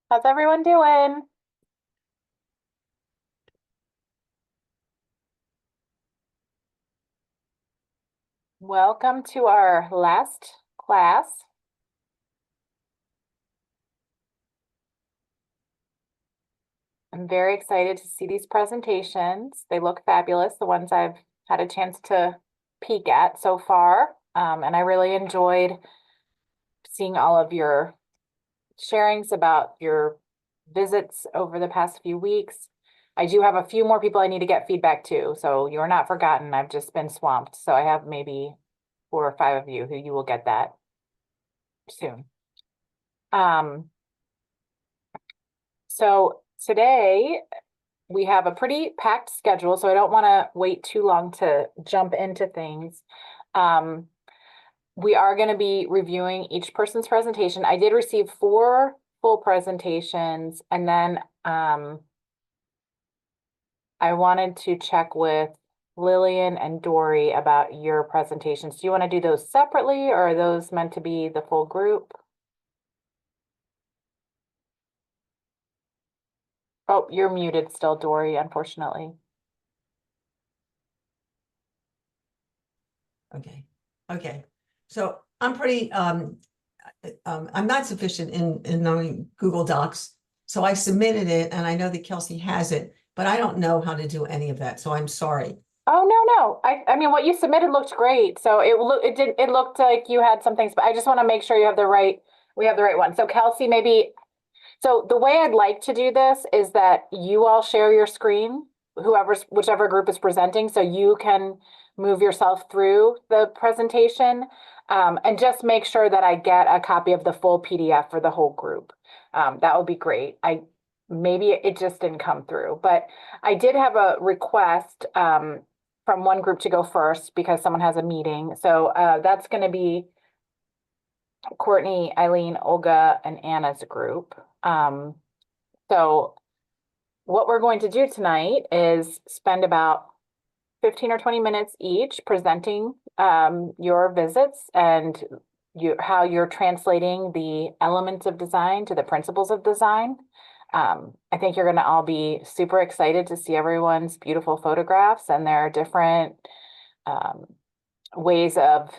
How's everyone doing? Welcome to our last class. I'm very excited to see these presentations. They look fabulous, the ones I've had a chance to peek at so far. And I really enjoyed seeing all of your sharings about your visits over the past few weeks. I do have a few more people I need to get feedback to, so you're not forgotten. I've just been swamped. So I have maybe 4 or 5 of you who you will get that soon. So today we have a pretty packed schedule, so I don't want to wait too long to jump into things. We are going to be reviewing each person's presentation. I did receive 4 full presentations, and then I wanted to check with Lillian and Dory about your presentations. Do you want to do those separately, or are those meant to be the full group? Oh, you're muted still, Dory, unfortunately. Okay. Okay. So I'm pretty, I'm not sufficient in knowing Google Docs. So I submitted it and I know that Kelsey has it, but I don't know how to do any of that. So I'm sorry. Oh, no. I mean, what you submitted looked great. So it looked like you had some things, but I just want to make sure you have we have the right one. So Kelsey, so the way I'd like to do this is that you all share your screen, whichever group is presenting, so you can move yourself through the presentation, and just make sure that I get a copy of the full PDF for the whole group. That would be great. Maybe it just didn't come through, but I did have a request from one group to go first because someone has a meeting. So that's going to be Courtney, Eileen, Olga, and Anna's group. So what we're going to do tonight is spend about 15 or 20 minutes each presenting your visits and how you're translating the elements of design to the principles of design. I think you're going to all be super excited to see everyone's beautiful photographs and their different ways of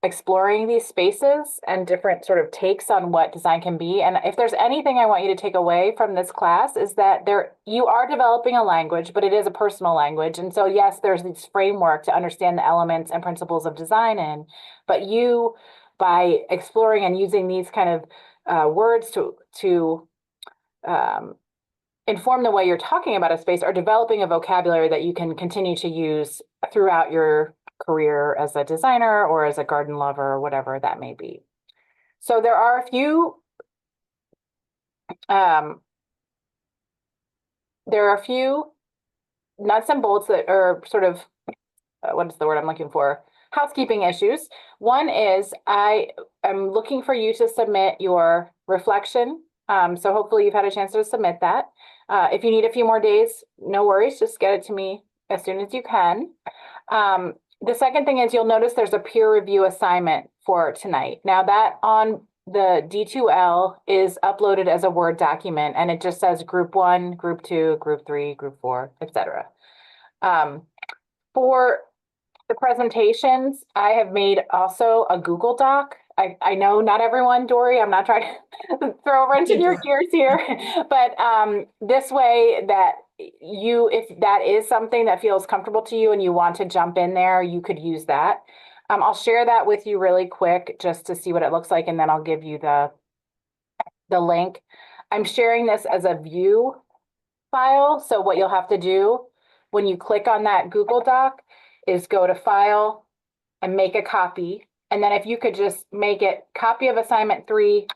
exploring these spaces and different sort of takes on what design can be. And if there's anything I want you to take away from this class is that you are developing a language, but it is a personal language. And so yes, there's this framework to understand the elements and principles of design in, but you, by exploring and using these kind of words to inform the way you're talking about a space, are developing a vocabulary that you can continue to use throughout your career as a designer or as a garden lover or whatever that may be. So there are a few nuts and bolts that are sort of what is the word I'm looking for? Housekeeping issues. One is I am looking for you to submit your reflection. So hopefully you've had a chance to submit that. If you need a few more days, no worries, just get it to me as soon as you can. The second thing is you'll notice there's a peer review assignment for tonight. Now that on the D2L is uploaded as a Word document, and it just says group 1, group 2, group 3, group 4, etc. For the presentations, I have made also a Google Doc. I know not everyone, Dory, I'm not trying to throw a wrench in your gears here, but this way that if that is something that feels comfortable to you and you want to jump in there, you could use that. I'll share that with you really quick just to see what it looks like, and then I'll give you the link. I'm sharing this as a view file, so what you'll have to do when you click on that Google Doc is go to File and make a copy. And then if you could just make it copy of assignment 3,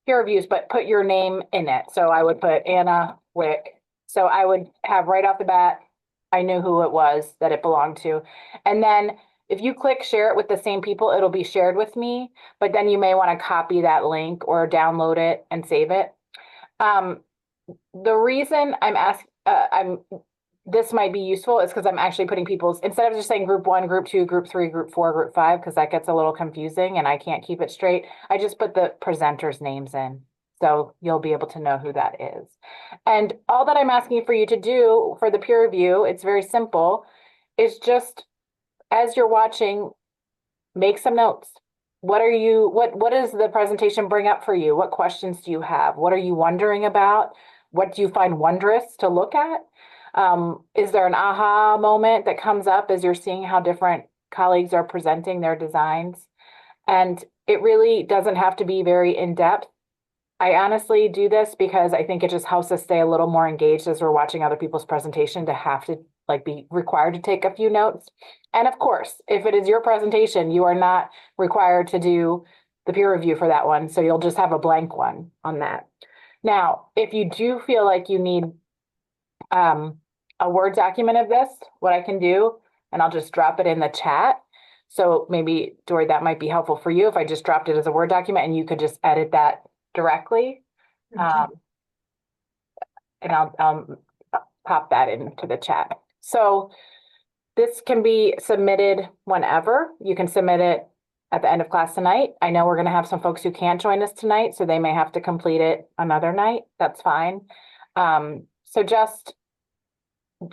peer reviews, but put your name in it. So I would put Anna Wick. So I would have right off the bat, I knew who it was that it belonged to. And then if you click share it with the same people, it'll be shared with me, but then you may want to copy that link or download it and save it. The reason this might be useful is because I'm actually putting instead of just saying group 1, group 2, group 3, group 4, group 5, because that gets a little confusing and I can't keep it straight. I just put the presenters' names in. So you'll be able to know who that is. And all that I'm asking for you to do for the peer review, it's very simple, is just as you're watching, make some notes. What does the presentation bring up for you? What questions do you have? What are you wondering about? What do you find wondrous to look at? Is there an aha moment that comes up as you're seeing how different colleagues are presenting their designs? And it really doesn't have to be very in-depth. I honestly do this because I think it just helps us stay a little more engaged as we're watching other people's presentation to have to like be required to take a few notes. And of course, if it is your presentation, you are not required to do the peer review for that one. So you'll just have a blank one on that. Now, if you do feel like you need a Word document of this, what I can do, and I'll just drop it in the chat. So maybe, Dory, that might be helpful for you if I just dropped it as a Word document and you could just edit that directly. And I'll pop that into the chat. So this can be submitted whenever. You can submit it at the end of class tonight. I know we're going to have some folks who can't join us tonight, so they may have to complete it another night. That's fine. So just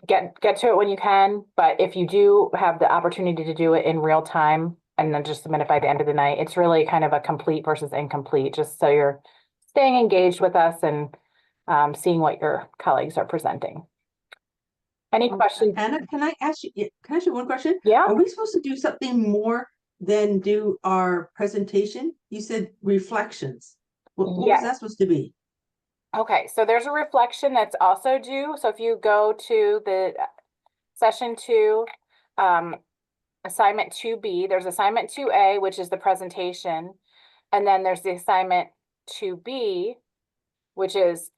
get to it when you can. But if you do have the opportunity to do it in real time and then just submit it by the end of the night, it's really kind of a complete versus incomplete, just so you're staying engaged with us and seeing what your colleagues are presenting. Any questions? Anna, can I ask you one question? Yeah. Are we supposed to do something more than do our presentation? You said reflections. What was that supposed to be? Okay, so there's a reflection that's also due. So if you go to the session 2, assignment 2B, there's assignment 2A, which is the presentation. And then there's the assignment 2B, which is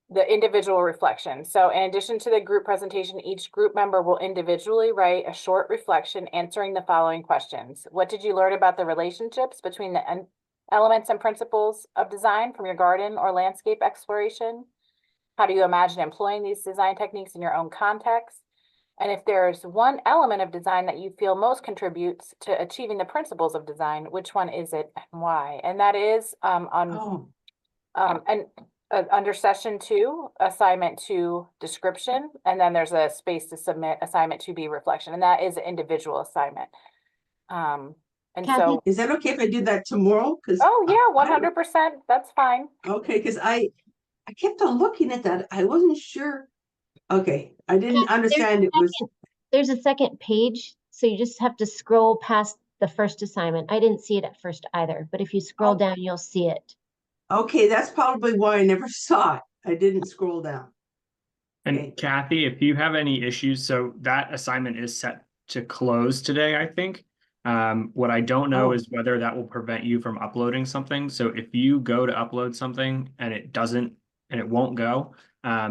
the individual reflection. So in addition to the group presentation, each group member will individually write a short reflection answering the following questions. What did you learn about the relationships between the elements and principles of design from your garden or landscape exploration? How do you imagine employing these design techniques in your own context? And if there's one element of design that you feel most contributes to achieving the principles of design, which one is it and why? And that is under session 2, assignment 2 description, and then there's a space to submit assignment 2B reflection, and that is an individual assignment. And Kathy, so, is that okay if I do that tomorrow? oh yeah, 100%, that's fine. Okay, because I kept on looking at that. I wasn't sure. Okay, I didn't understand it was. There's a second page, so you just have to scroll past the first assignment. I didn't see it at first either, but if you scroll down, you'll see it. Okay, that's probably why I never saw it. I didn't scroll down. And Okay. Kathy, if you have any issues, so that assignment is set to close today, I think. What I don't know is whether that will prevent you from uploading something. So if you go to upload something and it won't go,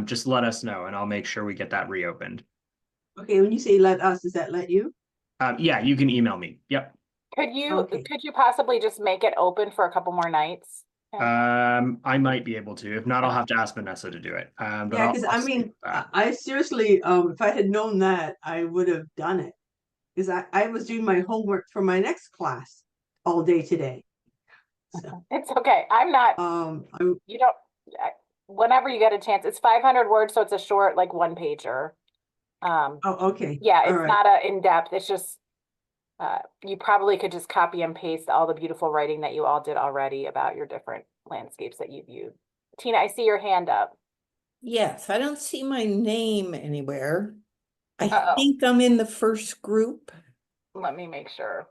just let us know and I'll make sure we get that reopened. Okay, when you say let us, does that let you? Yeah, you can email me. Yep. Could you possibly just make it open for a couple more nights? I might be able to. If not, I'll have to ask Vanessa to do it. But Yeah, because I mean, I seriously, if I had known that, I would have done it. Because I was doing my homework for my next class all day today. So, it's okay. I'm not. You don't. Whenever you get a chance, it's 500 words, so it's a short, like, one pager. okay. Yeah, it's not a in-depth. It's just you probably could just copy and paste all the beautiful writing that you all did already about your different landscapes that you viewed. Tina, I see your hand up. Yes, I don't see my name anywhere. I think I'm in the first group. Let me make sure.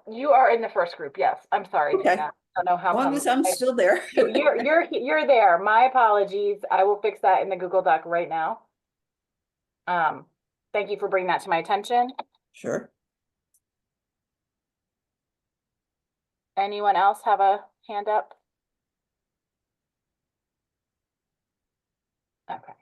You are in the first group. Yes, I'm sorry, Okay. Tina. I don't know how. As long as I'm still there. You're there. My apologies. I will fix that in the Google Doc right now. Thank you for bringing that to my attention. Sure. Anyone else have a hand up? Okay.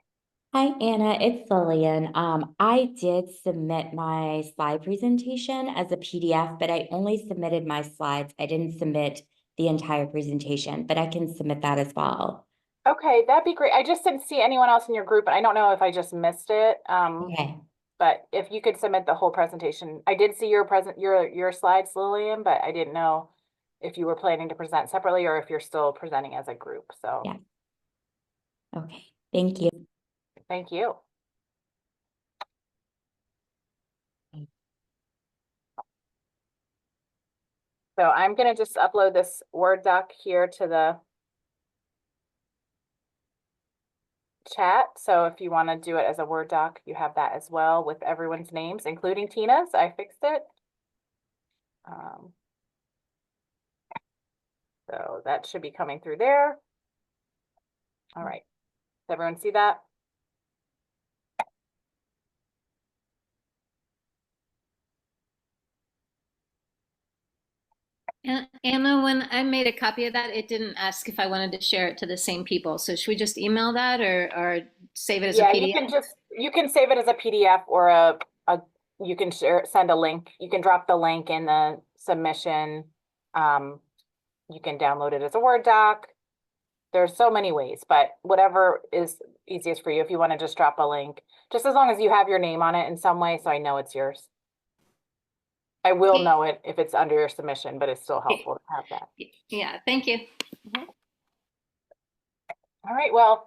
Hi, Anna, it's Lillian. I did submit my slide presentation as a PDF, but I only submitted my slides. I didn't submit the entire presentation, but I can submit that as well. Okay, that'd be great. I just didn't see anyone else in your group, and I don't know if I just missed it. Okay. But if you could submit the whole presentation, I did see your slides, Lillian, but I didn't know if you were planning to present separately or if you're still presenting as a group. So Yeah. Okay, thank you. thank you. So I'm gonna just upload this Word doc here to the chat. So if you want to do it as a Word doc, you have that as well with everyone's names, including Tina's. I fixed it. So that should be coming through there. All right. Does everyone see that? Anna, when I made a copy of that, it didn't ask if I wanted to share it to the same people. So should we just email that or save it as a Yeah, PDF? you can save it as a PDF or you can send a link. You can drop the link in the submission. You can download it as a Word doc. There's so many ways, but whatever is easiest for you. If you want to just drop a link, just as long as you have your name on it in some way, so I know it's yours. I will know it if it's under your submission, but it's still helpful to have that. Yeah, thank you. All right, well,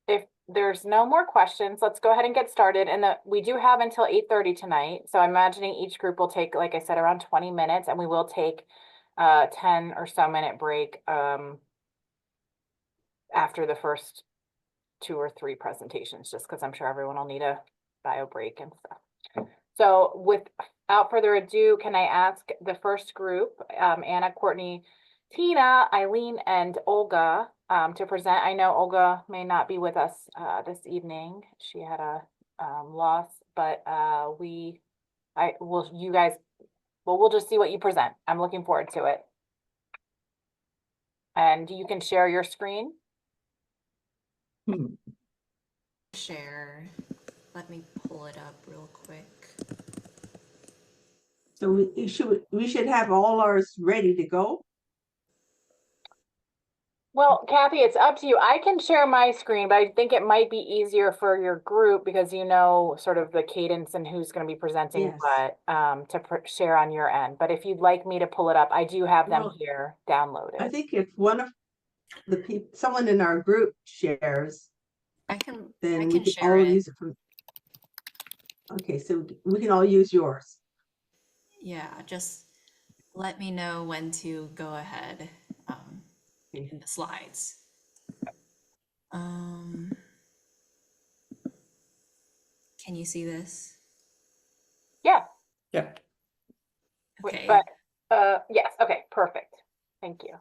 if there's no more questions, let's go ahead and get started. And we do have until 8:30 tonight. So I'm imagining each group will take, like I said, around 20 minutes, and we will take a 10 or so minute break after the first 2 or 3 presentations, just because I'm sure everyone will need a bio break and stuff. So without further ado, can I ask the first group, Anna, Courtney, Tina, Eileen, and Olga to present. I know Olga may not be with us this evening. She had a loss, but we'll just see what you present. I'm looking forward to it. And you can share your screen. Share. Let me pull it up real quick. So we should have all ours ready to go. Well, Kathy, it's up to you. I can share my screen, but I think it might be easier for your group because you know sort of the cadence and who's going to be presenting, Yes. but to share on your end. But if you'd like me to pull it up, I do have them here downloaded. I think if one of the people, someone in our group shares, then we can share all it. use it from. Okay, so we can all use yours. Yeah, just let me know when to go ahead in the slides. Can you see this? Yeah. Yeah. Okay. But yes, okay, perfect. Thank you.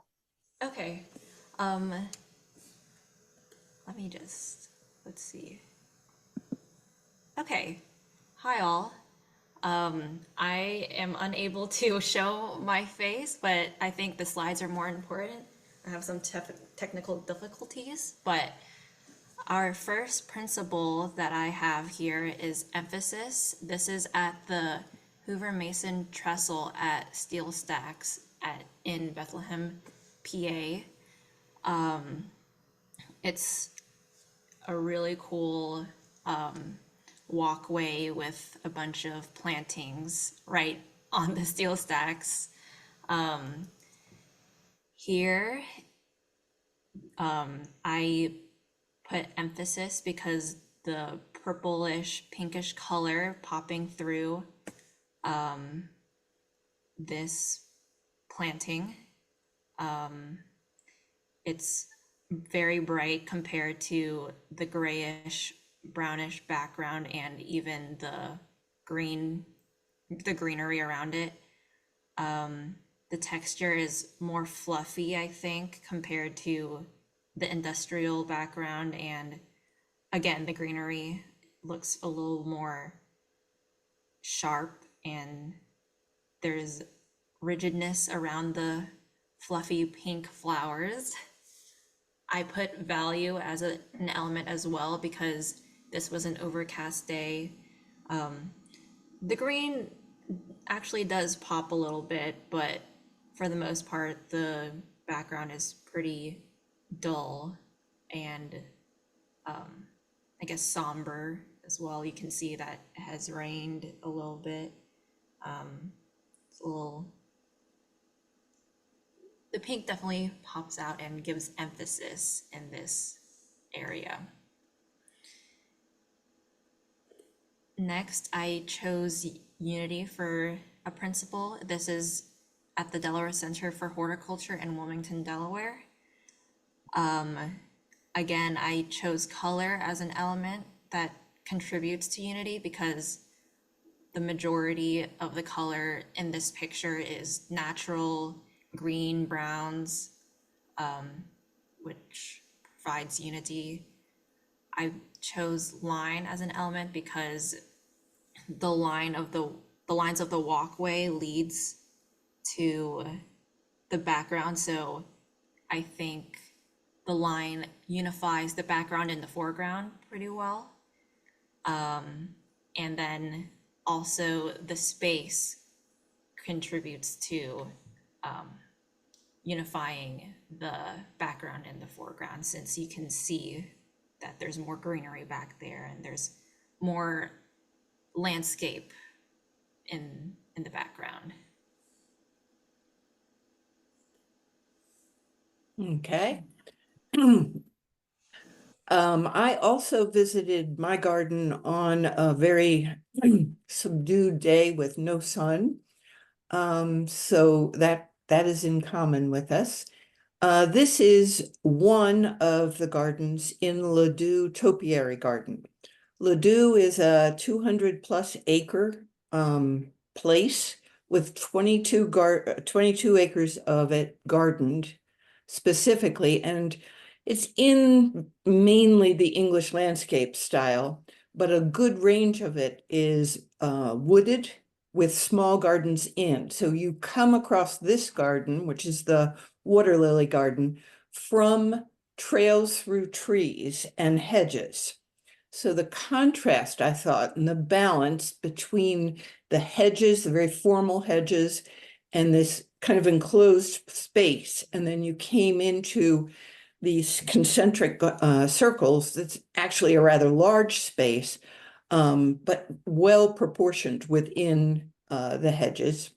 Okay. Let me just, let's see. Okay. Hi all. I am unable to show my face, but I think the slides are more important. I have some technical difficulties, but our first principle that I have here is emphasis. This is at the Hoover Mason Trestle at Steel Stacks in Bethlehem, PA. It's a really cool walkway with a bunch of plantings right on the steel stacks. Here, I put emphasis because the purplish pinkish color popping through this planting. It's very bright compared to the grayish brownish background and even the greenery around it. The texture is more fluffy, I think, compared to the industrial background, and again, the greenery looks a little more sharp and there's rigidness around the fluffy pink flowers. I put value as an element as well because this was an overcast day. The green actually does pop a little bit, but for the most part, the background is pretty dull and I guess somber as well. You can see that it has rained a little bit. It's a little, the pink definitely pops out and gives emphasis in this area. Next, I chose Unity for a principle. This is at the Delaware Center for Horticulture in Wilmington, Delaware. Again, I chose color as an element that contributes to Unity because the majority of the color in this picture is natural green, browns, which provides unity. I chose line as an element because the lines of the walkway leads to the background. So I think the line unifies the background and the foreground pretty well. And then also the space contributes to unifying the background and the foreground, since you can see that there's more greenery back there and there's more landscape in the background. Okay. I also visited my garden on a very subdued day with no sun. So that is in common with us. This is one of the gardens in Ladue Topiary Garden. Ladue is a 200+ acre place with 22 acres of it gardened specifically, and it's in mainly the English landscape style, but a good range of it is wooded with small gardens in. So you come across this garden, which is the water lily garden, from trails through trees and hedges. So the contrast, I thought, and the balance between the hedges, the very formal hedges, and this kind of enclosed space, and then you came into these concentric circles, that's actually a rather large space, but well proportioned within the hedges.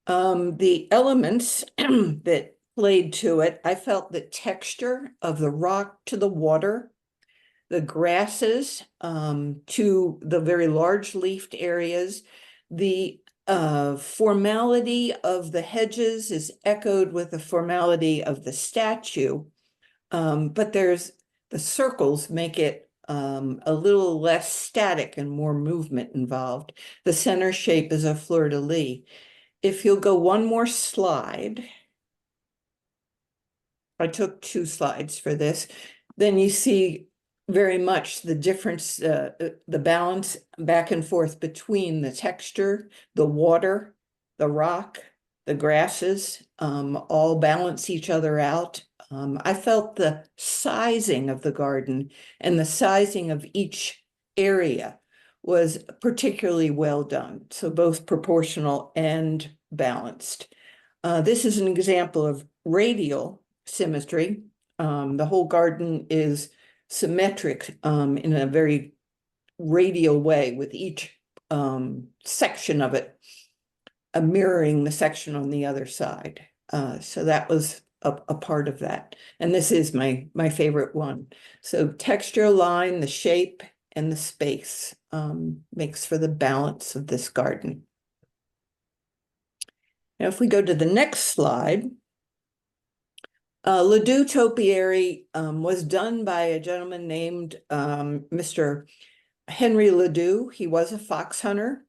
The elements that played to it, I felt the texture of the rock to the water, the grasses to the very large leafed areas, the formality of the hedges is echoed with the formality of the statue, but the circles make it a little less static and more movement involved. The center shape is a fleur-de-lis. If you'll go one more slide, I took 2 slides for this, then you see very much the difference, the balance back and forth between the texture, the water, the rock, the grasses, all balance each other out. I felt the sizing of the garden and the sizing of each area was particularly well done. So both proportional and balanced. This is an example of radial symmetry. The whole garden is symmetric in a very radial way, with each section of it mirroring the section on the other side. So that was a part of that. And this is my favorite one. So texture, line, the shape, and the space makes for the balance of this garden. Now, if we go to the next slide, Ladue Topiary was done by a gentleman named Mr. Henry Ladue. He was a fox hunter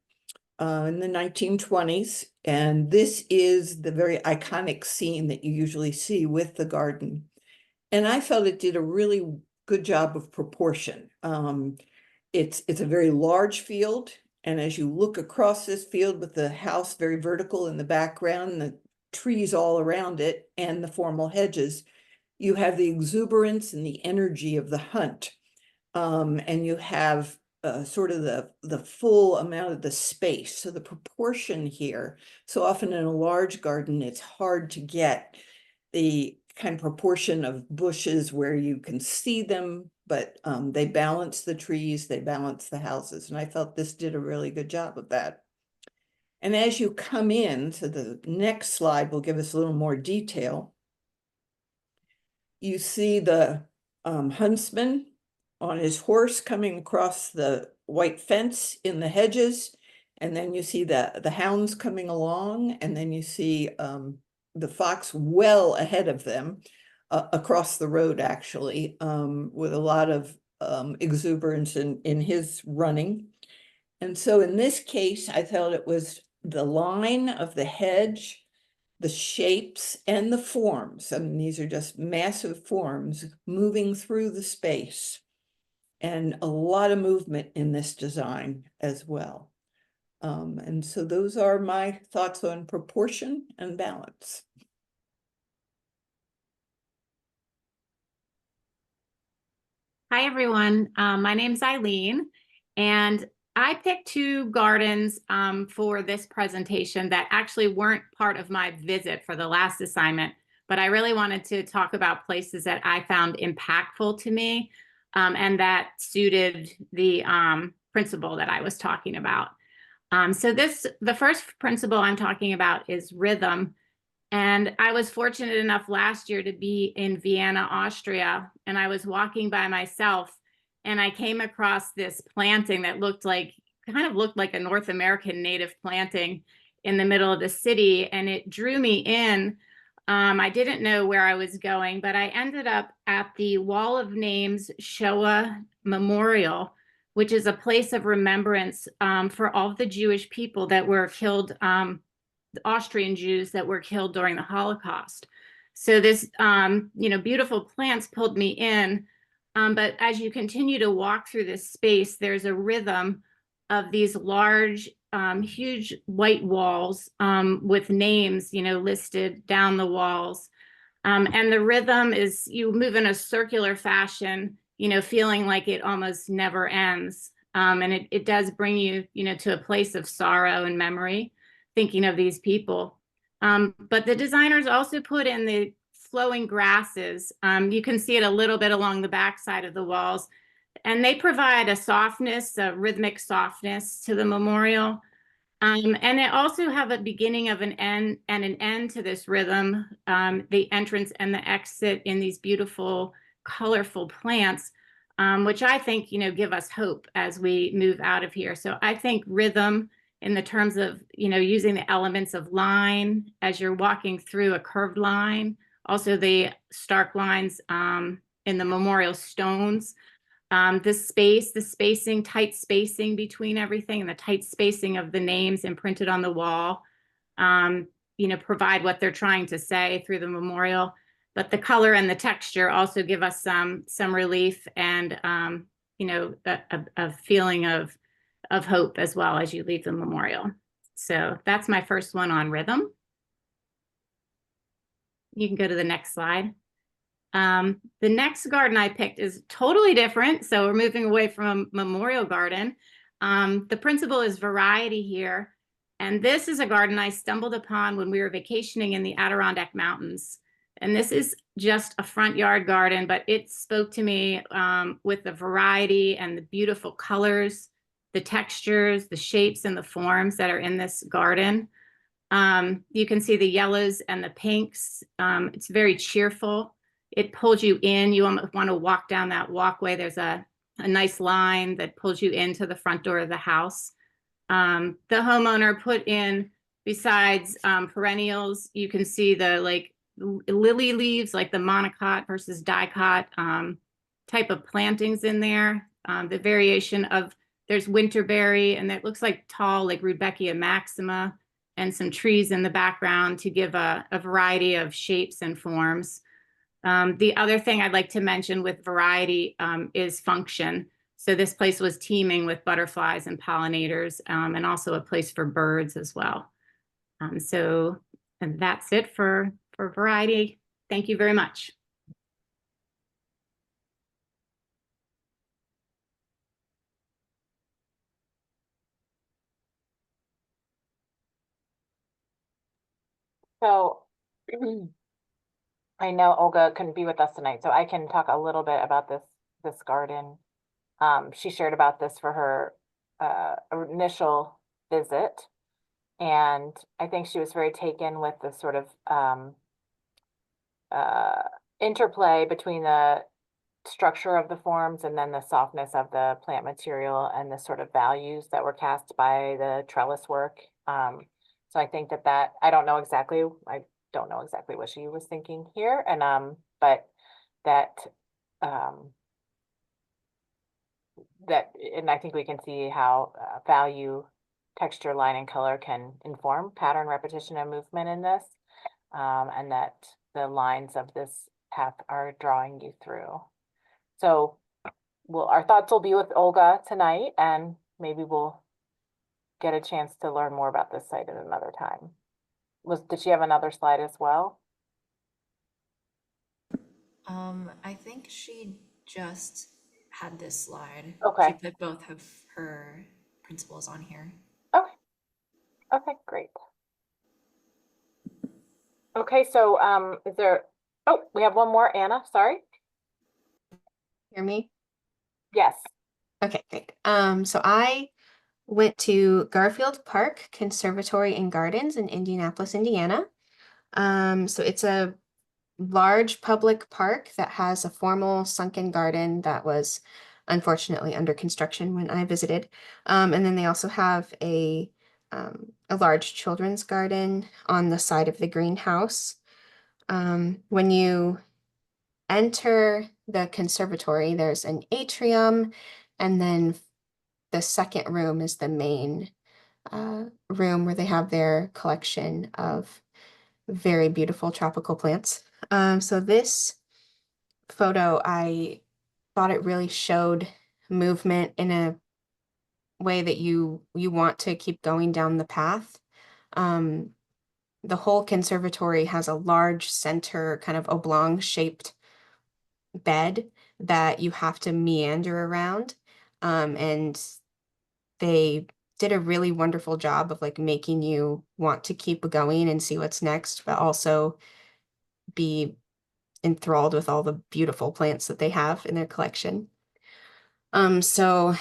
in the 1920s, and this is the very iconic scene that you usually see with the garden. And I felt it did a really good job of proportion. It's a very large field, and as you look across this field with the house very vertical in the background, the trees all around it, and the formal hedges, you have the exuberance and the energy of the hunt. And you have sort of the full amount of the space. So the proportion here, so often in a large garden, it's hard to get the kind of proportion of bushes where you can see them but they balance the trees, they balance the houses, and I felt this did a really good job of that. And as you come in, so the next slide will give us a little more detail. You see the huntsman on his horse coming across the white fence in the hedges. And then you see the hounds coming along, and then you see the fox well ahead of them across the road, actually, with a lot of exuberance in his running. And so in this case, I felt it was the line of the hedge, the shapes, and the forms. I mean, these are just massive forms moving through the space, and a lot of movement in this design as well. And so those are my thoughts on proportion and balance. Hi, everyone. My name's Eileen, and I picked two gardens for this presentation that actually weren't part of my visit for the last assignment, but I really wanted to talk about places that I found impactful to me and that suited the principle that I was talking about. So the first principle I'm talking about is rhythm. And I was fortunate enough last year to be in Vienna, Austria, and I was walking by myself, and I came across this planting that kind of looked like a North American native planting in the middle of the city, and it drew me in. I didn't know where I was going, but I ended up at the Wall of Names Shoah Memorial, which is a place of remembrance for all of the Jewish people that were killed, the Austrian Jews that were killed during the Holocaust. So this, beautiful plants pulled me in. But as you continue to walk through this space, there's a rhythm of these large, huge white walls with names, listed down the walls. And the rhythm is you move in a circular fashion, feeling like it almost never ends. And it does bring you, to a place of sorrow and memory, thinking of these people. But the designers also put in the flowing grasses. You can see it a little bit along the back side of the walls, and they provide a softness, a rhythmic softness to the memorial. And they also have a beginning of an end and an end to this rhythm, the entrance and the exit in these beautiful, colorful plants, which I think, give us hope as we move out of here. So I think rhythm in the terms of, using the elements of line as you're walking through a curved line, also the stark lines in the memorial stones, the spacing, tight spacing between everything, and the tight spacing of the names imprinted on the wall, provide what they're trying to say through the memorial. But the color and the texture also give us some relief and, a feeling of hope as well as you leave the memorial. So that's my first one on rhythm. You can go to the next slide. The next garden I picked is totally different. So we're moving away from memorial garden. The principle is variety here. And this is a garden I stumbled upon when we were vacationing in the Adirondack Mountains. And this is just a front yard garden, but it spoke to me with the variety and the beautiful colors, the textures, the shapes, and the forms that are in this garden. You can see the yellows and the pinks. It's very cheerful. It pulls you in. You almost want to walk down that walkway. There's a nice line that pulls you into the front door of the house. The homeowner put in, besides perennials, you can see the lily leaves, like the monocot versus dicot type of plantings in there. The variation of, there's winterberry, and that looks like tall, like Rudbeckia maxima, and some trees in the background to give a variety of shapes and forms. The other thing I'd like to mention with variety is function. So this place was teeming with butterflies and pollinators, and also a place for birds as well. And that's it for variety. Thank you very much. So I know Olga couldn't be with us tonight, so I can talk a little bit about this this garden. She shared about this for her initial visit. And I think she was very taken with the sort of interplay between the structure of the forms and then the softness of the plant material and the sort of values that were cast by the trellis work. So I think that I don't know exactly what she was thinking here, and but that and I think we can see how value, texture, line, and color can inform pattern, repetition, and movement in this, and that the lines of this path are drawing you through. So our thoughts will be with Olga tonight, and maybe we'll get a chance to learn more about this site at another time. Did she have another slide as well? I think she just had this slide. Okay. She put both of her principles on here. Okay. Okay, great. Okay, so is there, oh, we have one more, Anna, sorry. Hear me? Yes. Okay, great. So I went to Garfield Park Conservatory and Gardens in Indianapolis, Indiana. So it's a large public park that has a formal sunken garden that was unfortunately under construction when I visited. And then they also have a large children's garden on the side of the greenhouse. When you enter the conservatory, there's an atrium, and then the second room is the main room where they have their collection of very beautiful tropical plants. So this photo, I thought it really showed movement in a way that you want to keep going down the path. The whole conservatory has a large center, kind of oblong shaped bed that you have to meander around. And they did a really wonderful job of like making you want to keep going and see what's next, but also be enthralled with all the beautiful plants that they have in their collection. So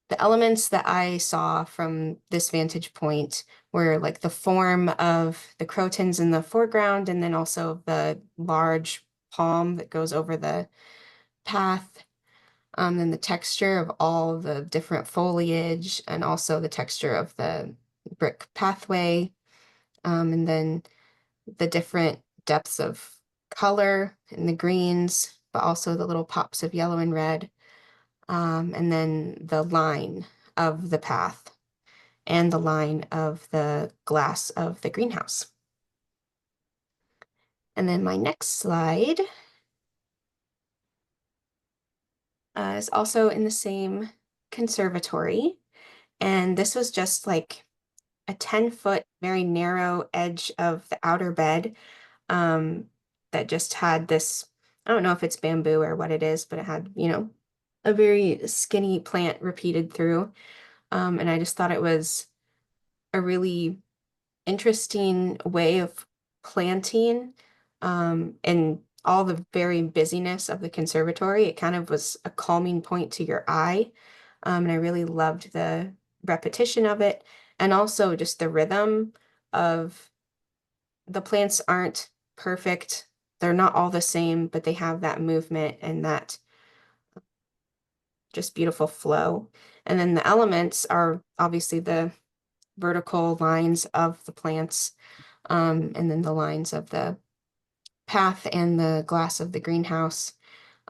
the elements that I saw from this vantage point were like the form of the crotons in the foreground, and then also the large palm that goes over the path. Then the texture of all the different foliage, and also the texture of the brick pathway, and then the different depths of color in the greens, but also the little pops of yellow and red, and then the line of the path and the line of the glass of the greenhouse. And then my next slide is also in the same conservatory. And this was just like a 10-foot, very narrow edge of the outer bed that just had this, I don't know if it's bamboo or what it is, but it had, a very skinny plant repeated through. And I just thought it was a really interesting way of planting, and all the very busyness of the conservatory. It kind of was a calming point to your eye. And I really loved the repetition of it, and also just the rhythm of the plants aren't perfect. They're not all the same, but they have that movement and that just beautiful flow. And then the elements are obviously the vertical lines of the plants, and then the lines of the path and the glass of the greenhouse.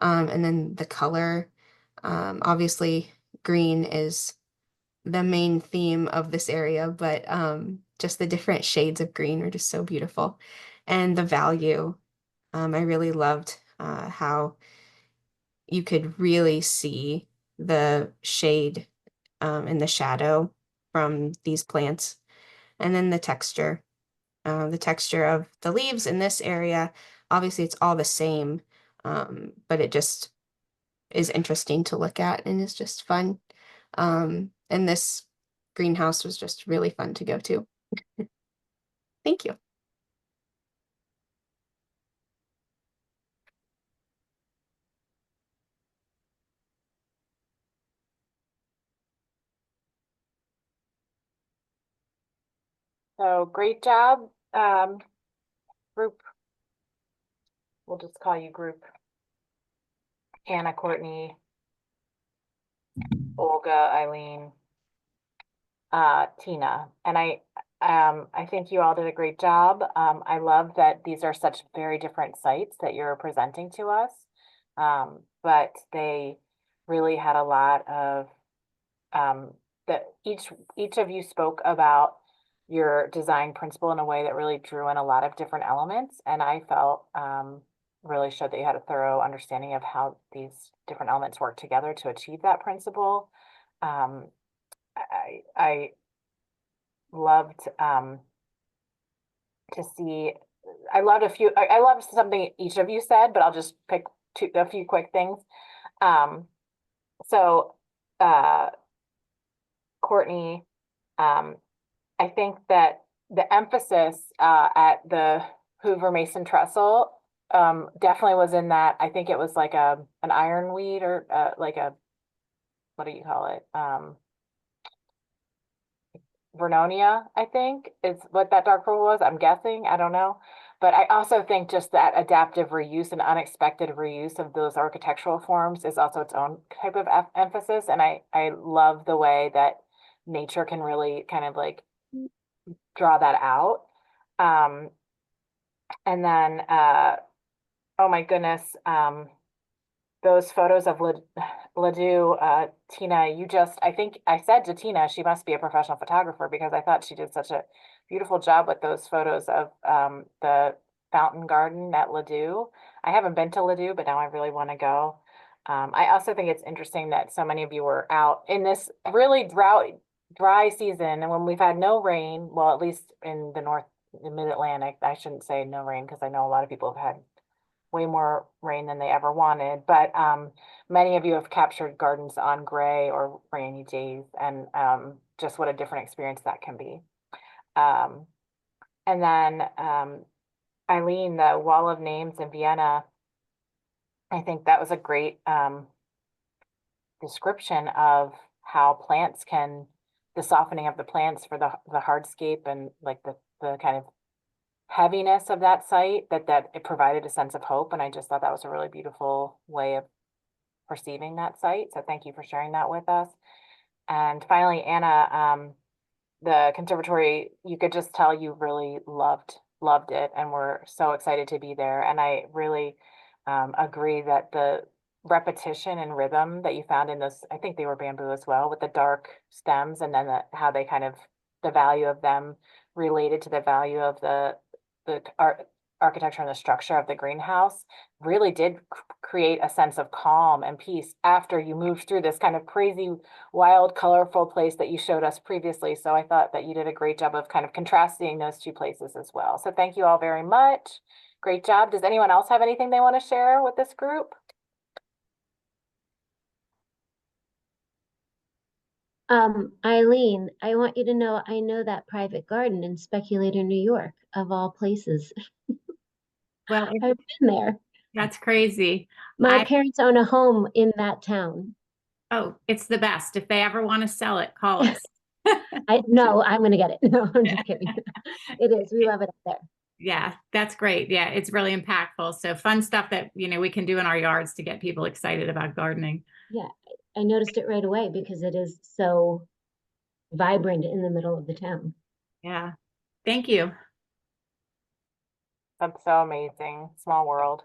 And then the color, obviously green is the main theme of this area, but just the different shades of green are just so beautiful. And the value, I really loved how you could really see the shade and the shadow from these plants. And then the texture of the leaves in this area, obviously it's all the same, but it just is interesting to look at and is just fun. And this greenhouse was just really fun to go to. Thank you. So great job, group. We'll just call you group. Anna, Courtney, Olga, Eileen, Tina, and I think you all did a great job. I love that these are such very different sites that you're presenting to us. But they really had a lot of, that each of you spoke about your design principle in a way that really drew in a lot of different elements. And I felt, really showed that you had a thorough understanding of how these different elements work together to achieve that principle. I loved, to see, I loved something each of you said, but I'll just pick a few quick things. So, Courtney, I think that the emphasis at the Hoover Mason Trestle definitely was in that. I think it was like an ironweed or like a, what do you call it? Vernonia, I think is what that dark purple was. I'm guessing, I don't know. But I also think just that adaptive reuse and unexpected reuse of those architectural forms is also its own type of emphasis. And I love the way that nature can really kind of like draw that out. And then, oh my goodness, those photos of Ledoux, Tina, I think I said to Tina, she must be a professional photographer because I thought she did such a beautiful job with those photos of the fountain garden at Ledoux. I haven't been to Ledoux, but now I really want to go. I also think it's interesting that so many of you were out in this really dry season, and when we've had no rain, well, at least in the mid-Atlantic, I shouldn't say no rain because I know a lot of people have had way more rain than they ever wanted, but many of you have captured gardens on gray or rainy days, and just what a different experience that can be. And then Eileen, the Wall of Names in Vienna, I think that was a great description of how the softening of the plants for the hardscape and like the kind of heaviness of that site, that it provided a sense of hope. And I just thought that was a really beautiful way of perceiving that site. So thank you for sharing that with us. And finally, Anna, the conservatory, you could just tell you really loved it, and we're so excited to be there. And I really agree that the repetition and rhythm that you found in those, I think they were bamboo as well, with the dark stems, and then how they kind of, the value of them related to the value of the architecture and the structure of the greenhouse really did create a sense of calm and peace after you moved through this kind of crazy, wild, colorful place that you showed us previously. So I thought that you did a great job of kind of contrasting those two places as well. So thank you all very much. Great job. Does anyone else have anything they want to share with this group? Eileen, I want you to know, I know that private garden in Speculator, New York, of all places. Well, I've been there. that's crazy. My parents own a home in that town. Oh, it's the best. If they ever want to sell it, call us. No, I'm going to get it. No, I'm just kidding. It is. We love it up there. Yeah, that's great. Yeah, it's really impactful. So fun stuff that, we can do in our yards to get people excited about gardening. Yeah, I noticed it right away because it is so vibrant in the middle of the town. Yeah. Thank you. That's so amazing. Small world.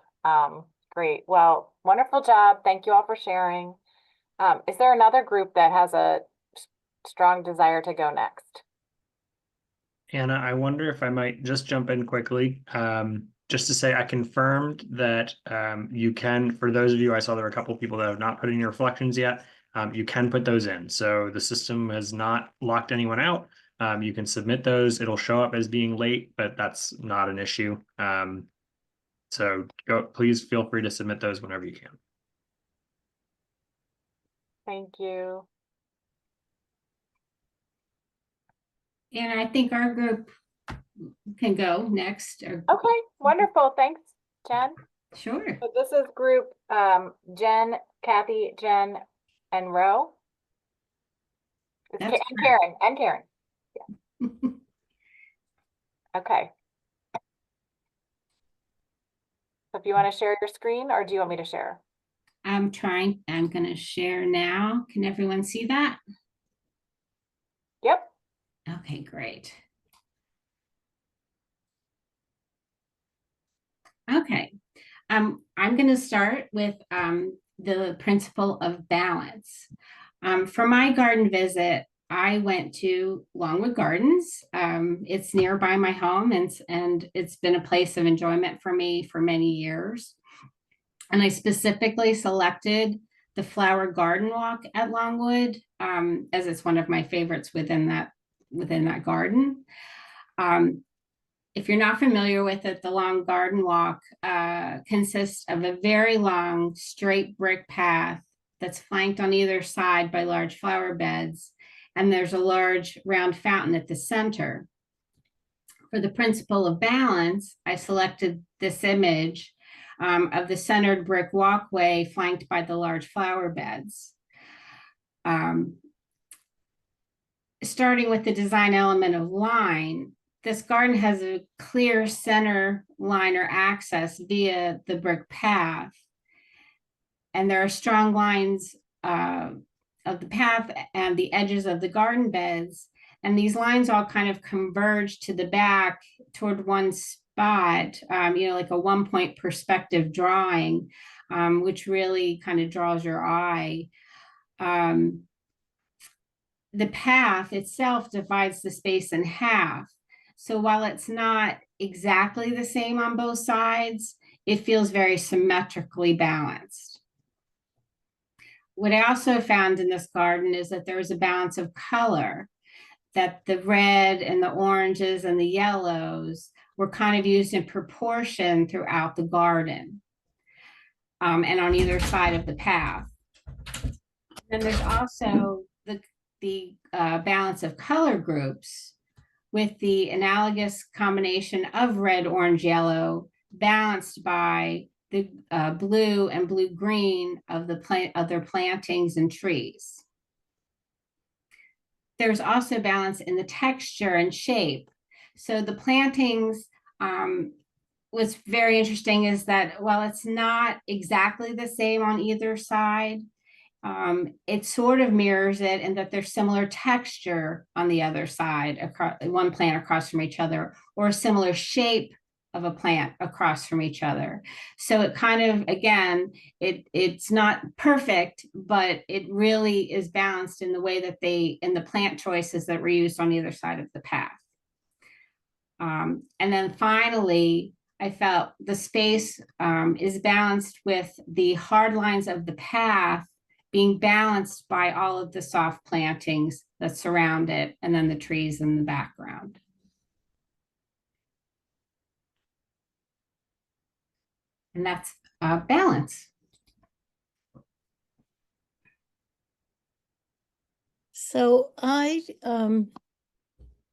Great. Well, wonderful job. Thank you all for sharing. Is there another group that has a strong desire to go next? Anna, I wonder if I might just jump in quickly. Just to say I confirmed that you can, for those of you, I saw there were a couple of people that have not put in your reflections yet. You can put those in. So the system has not locked anyone out. You can submit those. It'll show up as being late, but that's not an issue. So please feel free to submit those whenever you can. Thank you. And I think our group can go next. Okay, wonderful. Thanks, Jen. Sure. So this is group Jen, Kathy, Jen, and Ro. And Karen. Yeah. Okay. So if you want to share your screen, or do you want me to share? I'm going to share now. Can everyone see that? Yep. Okay, great. Okay. I'm going to start with the principle of balance. For my garden visit, I went to Longwood Gardens. It's nearby my home, and it's been a place of enjoyment for me for many years. And I specifically selected the flower garden walk at Longwood, as it's one of my favorites within that garden. If you're not familiar with it, the long garden walk consists of a very long straight brick path that's flanked on either side by large flower beds, and there's a large round fountain at the center. For the principle of balance, I selected this image of the centered brick walkway flanked by the large flower beds. Starting with the design element of line, this garden has a clear center line or access via the brick path. And there are strong lines of the path and the edges of the garden beds. And these lines all kind of converge to the back toward one spot, like a 1-point perspective drawing, which really kind of draws your eye. The path itself divides the space in half. So while it's not exactly the same on both sides, it feels very symmetrically balanced. What I also found in this garden is that there is a balance of color, that the red and the oranges and the yellows were kind of used in proportion throughout the garden, and on either side of the path. Then there's also the balance of color groups, with the analogous combination of red, orange, yellow, balanced by the blue and blue-green of their plantings and trees. There's also balance in the texture and shape. So the plantings, what's very interesting is that while it's not exactly the same on either side, it sort of mirrors it in that there's similar texture on the other side, across one plant across from each other, or a similar shape of a plant across from each other. So it kind of, again, it's not perfect, but it really is balanced in the way that in the plant choices that were used on either side of the path. And then finally, I felt the space is balanced with the hard lines of the path being balanced by all of the soft plantings that surround it, and then the trees in the background. And that's balance. So oh,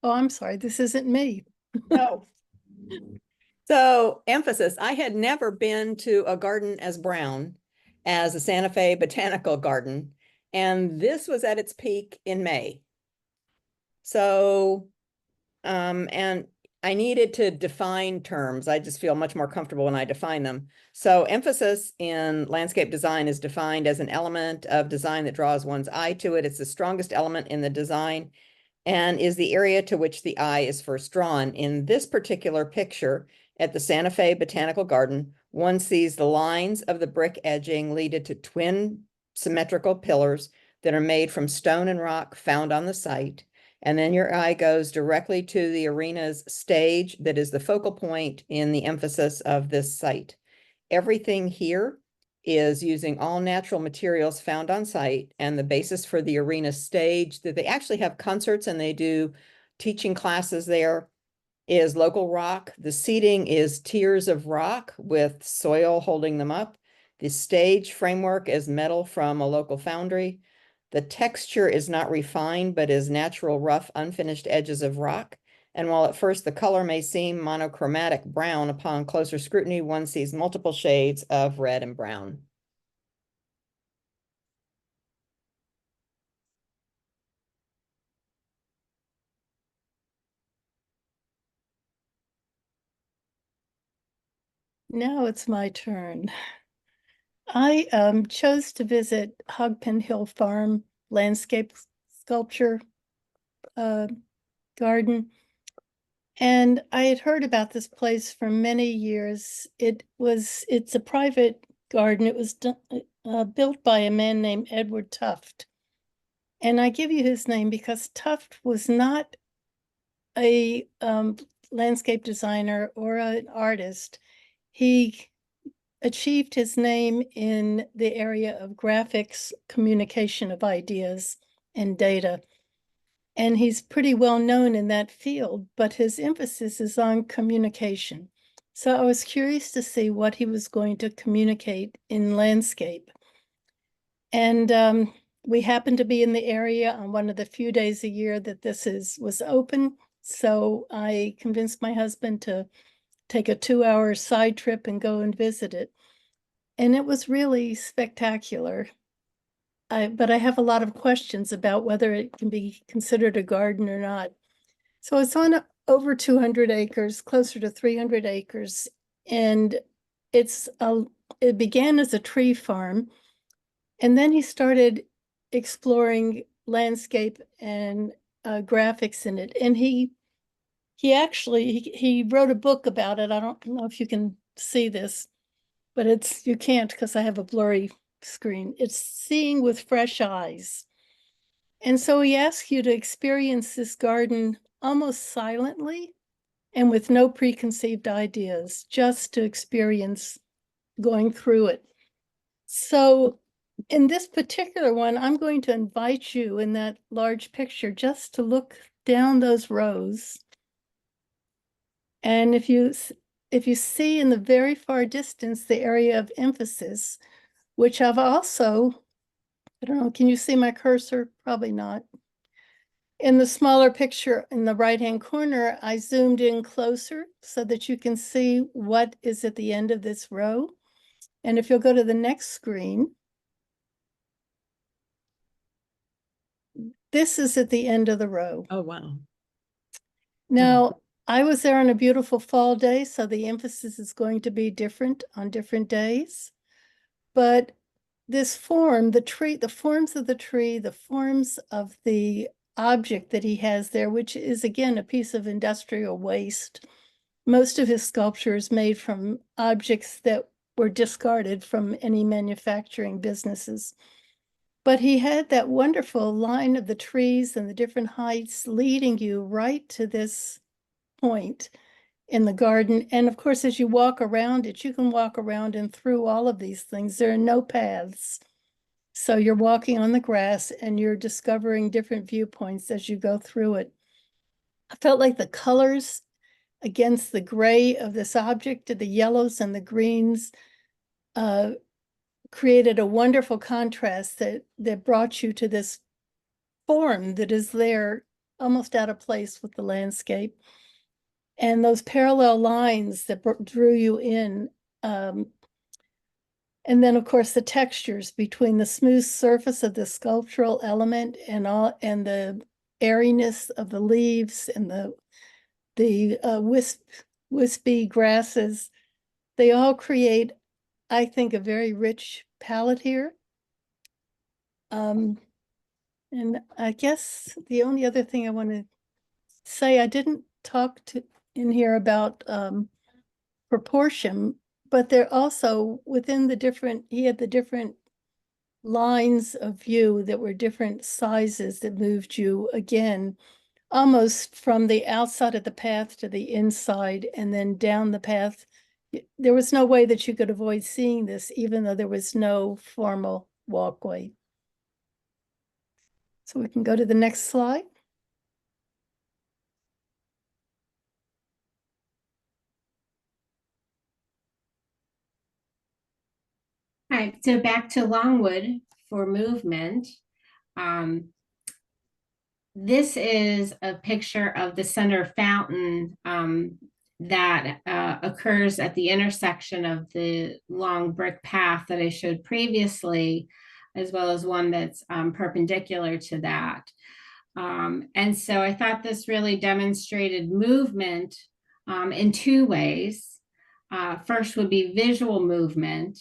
I'm sorry, this isn't me. No. So emphasis, I had never been to a garden as brown as the Santa Fe Botanical Garden, and this was at its peak in May. So, and I needed to define terms. I just feel much more comfortable when I define them. So emphasis in landscape design is defined as an element of design that draws one's eye to it. It's the strongest element in the design and is the area to which the eye is first drawn. In this particular picture at the Santa Fe Botanical Garden, one sees the lines of the brick edging leaded to twin symmetrical pillars that are made from stone and rock found on the site. And then your eye goes directly to the arena's stage that is the focal point in the emphasis of this site. Everything here is using all natural materials found on site, and the basis for the arena stage that they actually have concerts and they do teaching classes there is local rock. The seating is tiers of rock with soil holding them up. The stage framework is metal from a local foundry. The texture is not refined, but is natural, rough, unfinished edges of rock. And while at first the color may seem monochromatic brown, upon closer scrutiny, one sees multiple shades of red and brown. Now it's my turn. I chose to visit Hogpen Hill Farm landscape sculpture garden. And I had heard about this place for many years. It's a private garden. It was built by a man named Edward Tuft. And I give you his name because Tuft was not a landscape designer or an artist. He achieved his name in the area of graphics, communication of ideas, and data. And he's pretty well known in that field, but his emphasis is on communication. So I was curious to see what he was going to communicate in landscape. And we happened to be in the area on one of the few days a year that was open. So I convinced my husband to take a 2-hour side trip and go and visit it. And it was really spectacular. But I have a lot of questions about whether it can be considered a garden or not. So it's on over 200 acres, closer to 300 acres. And it began as a tree farm. And then he started exploring landscape and graphics in it. And he wrote a book about it. I don't know if you can see this, but you can't because I have a blurry screen. It's Seeing with Fresh Eyes. And so he asks you to experience this garden almost silently and with no preconceived ideas, just to experience going through it. So in this particular one, I'm going to invite you in that large picture just to look down those rows. And if you see in the very far distance the area of emphasis, which I've also, I don't know, can you see my cursor? Probably not. In the smaller picture in the right-hand corner, I zoomed in closer so that you can see what is at the end of this row. And if you'll go to the next screen, this is at the end of the row. Oh, wow. Now, I was there on a beautiful fall day, so the emphasis is going to be different on different days. But this form, the forms of the tree, the forms of the object that he has there, which is again a piece of industrial waste. Most of his sculpture is made from objects that were discarded from any manufacturing businesses. But he had that wonderful line of the trees and the different heights leading you right to this point in the garden. And of course, as you walk around it, you can walk around and through all of these things. There are no paths. So you're walking on the grass and you're discovering different viewpoints as you go through it. I felt like the colors against the gray of this object, the yellows and the greens, created a wonderful contrast that brought you to this form that is there almost out of place with the landscape. And those parallel lines that drew you in. And then, of course, the textures between the smooth surface of the sculptural element and the airiness of the leaves and the wispy grasses. They all create, I think, a very rich palette here. And I guess the only other thing I want to say, I didn't talk in here about proportion, but they're also within he had the different lines of view that were different sizes that moved you again, almost from the outside of the path to the inside and then down the path. There was no way that you could avoid seeing this, even though there was no formal walkway. So we can go to the next slide. All right, so back to Longwood for movement. This is a picture of the center fountain that occurs at the intersection of the long brick path that I showed previously, as well as one that's perpendicular to that. And so I thought this really demonstrated movement in two ways. First would be visual movement.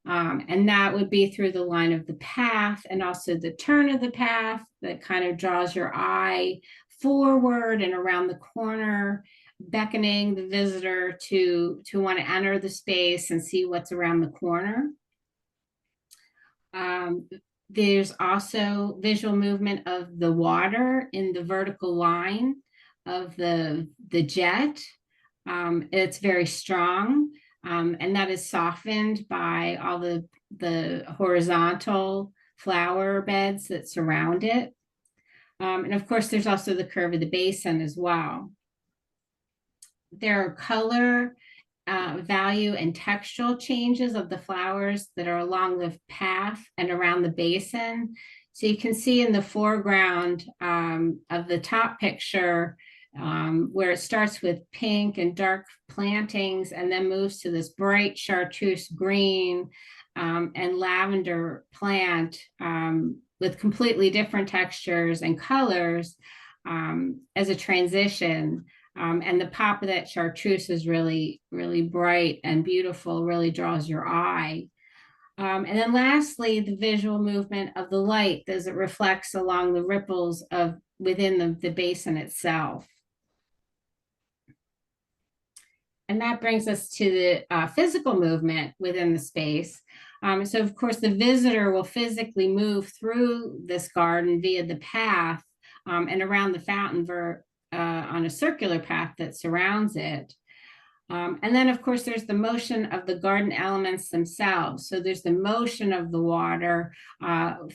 And that would be through the line of the path and also the turn of the path that kind of draws your eye forward and around the corner, beckoning the visitor to want to enter the space and see what's around the corner. There's also visual movement of the water in the vertical line of the jet. It's very strong, and that is softened by all the horizontal flower beds that surround it. And of course, there's also the curve of the basin as well. There are color, value, and textural changes of the flowers that are along the path and around the basin. So you can see in the foreground of the top picture where it starts with pink and dark plantings and then moves to this bright chartreuse green and lavender plant with completely different textures and colors as a transition. And the pop of that chartreuse is really, really bright and beautiful, really draws your eye. And then lastly, the visual movement of the light as it reflects along the ripples of within the basin itself. And that brings us to the physical movement within the space. So of course, the visitor will physically move through this garden via the path and around the fountain on a circular path that surrounds it. And then of course, there's the motion of the garden elements themselves. So there's the motion of the water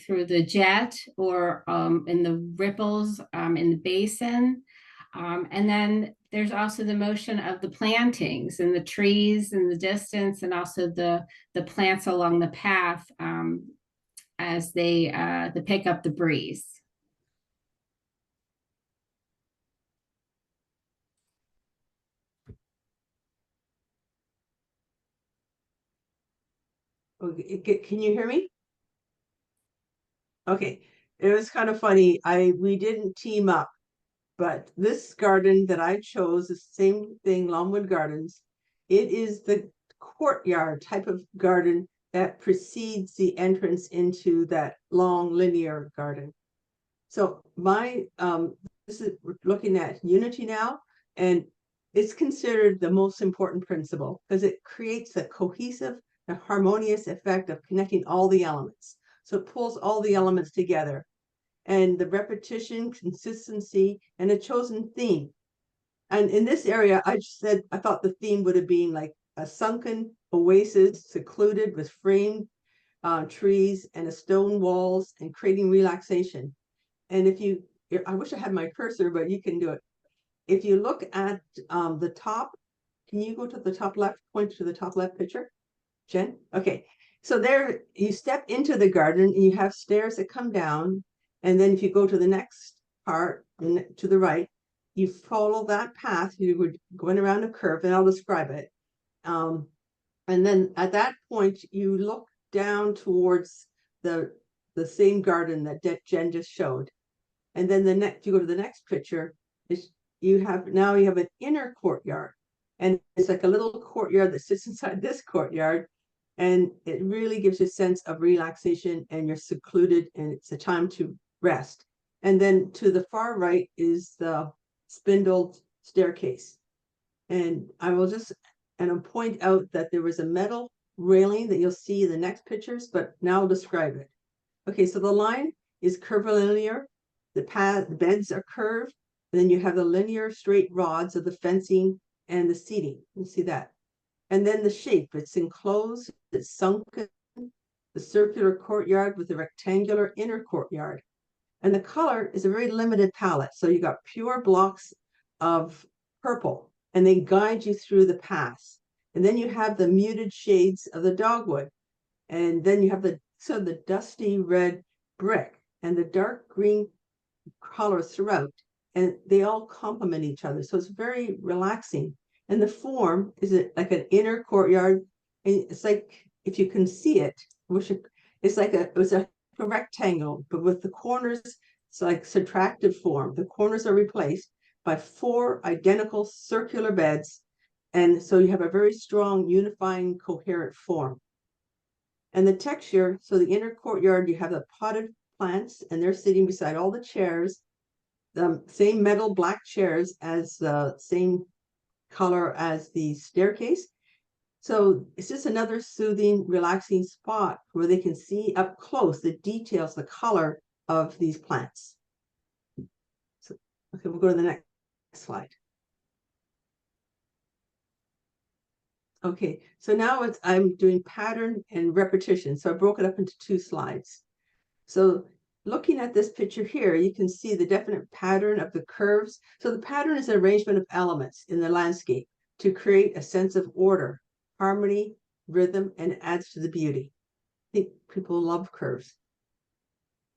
through the jet or in the ripples in the basin. And then there's also the motion of the plantings and the trees in the distance, and also the plants along the path as they pick up the breeze. Okay, can you hear me? Okay, it was kind of funny. We didn't team up, but this garden that I chose, the same thing, Longwood Gardens, it is the courtyard type of garden that precedes the entrance into that long linear garden. So this is looking at Unity now, and it's considered the most important principle because it creates a cohesive, a harmonious effect of connecting all the elements. So it pulls all the elements together, and the repetition, consistency, and a chosen theme. And in this area, I thought the theme would have been like a sunken oasis, secluded with framed trees and stone walls and creating relaxation. And I wish I had my cursor, but you can do it. If you look at the top, can you go to the top left, point to the top left picture, Jen? Okay, so there you step into the garden and you have stairs that come down. And then if you go to the next part, to the right, you follow that path, you would going around a curve, and I'll describe it. And then at that point, you look down towards the same garden that Jen just showed. And then you go to the next picture, you have an inner courtyard. And it's like a little courtyard that sits inside this courtyard. And it really gives you a sense of relaxation, and you're secluded, and it's a time to rest. And then to the far right is the spindled staircase. And I'll point out that there was a metal railing that you'll see in the next pictures, but now I'll describe it. Okay, so the line is curvilinear, the beds are curved, and then you have the linear straight rods of the fencing and the seating. You see that. And then the shape, it's enclosed, it's sunken, the circular courtyard with a rectangular inner courtyard. And the color is a very limited palette. So you got pure blocks of purple, and they guide you through the paths. And then you have the muted shades of the dogwood. And then you have the dusty red brick and the dark green colors throughout. And they all complement each other. So it's very relaxing. And the form is like an inner courtyard. And it's like, if you can see it, it's like it was a rectangle, but with the corners, it's like subtractive form. The corners are replaced by 4 identical circular beds, And so you have a very strong, unifying, coherent form. And the texture, so the inner courtyard, you have the potted plants, and they're sitting beside all the chairs, the same metal black chairs as the same color as the staircase. So it's just another soothing, relaxing spot where they can see up close the details, the color of these plants. So, okay, we'll go to the next slide. Okay, so now I'm doing pattern and repetition. So I broke it up into 2 slides. So looking at this picture here, you can see the definite pattern of the curves. So the pattern is an arrangement of elements in the landscape to create a sense of order, harmony, rhythm, and it adds to the beauty. I think people love curves.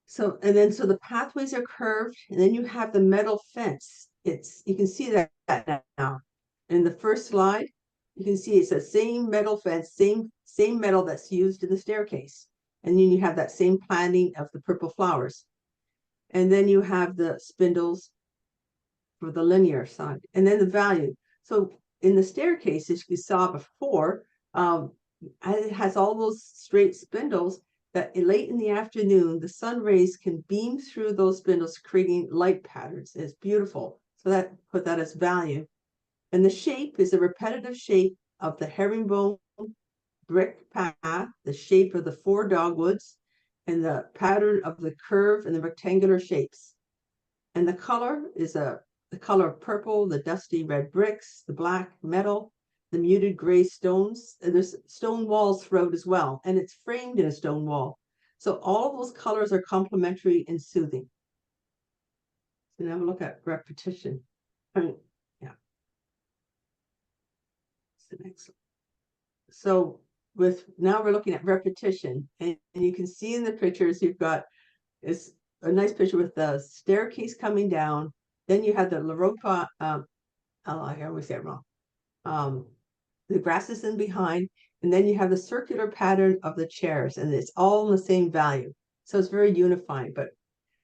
So, and then, so the pathways are curved, and then you have the metal fence. You can see that now. In the first slide, you can see it's the same metal fence, same metal that's used in the staircase. And then you have that same planting of the purple flowers. And then you have the spindles for the linear side, and then the value. So in the staircase, as you saw before, it has all those straight spindles that late in the afternoon, the sun rays can beam through those spindles, creating light patterns. It's beautiful. So that put that as value. And the shape is a repetitive shape of the herringbone brick path, the shape of the 4 dogwoods, and the pattern of the curve and the rectangular shapes. And the color is the color of purple, the dusty red bricks, the black metal, the muted gray stones, and there's stone walls throughout as well, and it's framed in a stone wall. So all of those colors are complementary and soothing. So now we'll look at repetition. Yeah. The next. So now we're looking at repetition, and you can see in the pictures you've got is a nice picture with the staircase coming down. Then you have the La Ropa, I always say it wrong. The grass is in behind, and then you have the circular pattern of the chairs, and it's all in the same value. So it's very unifying. But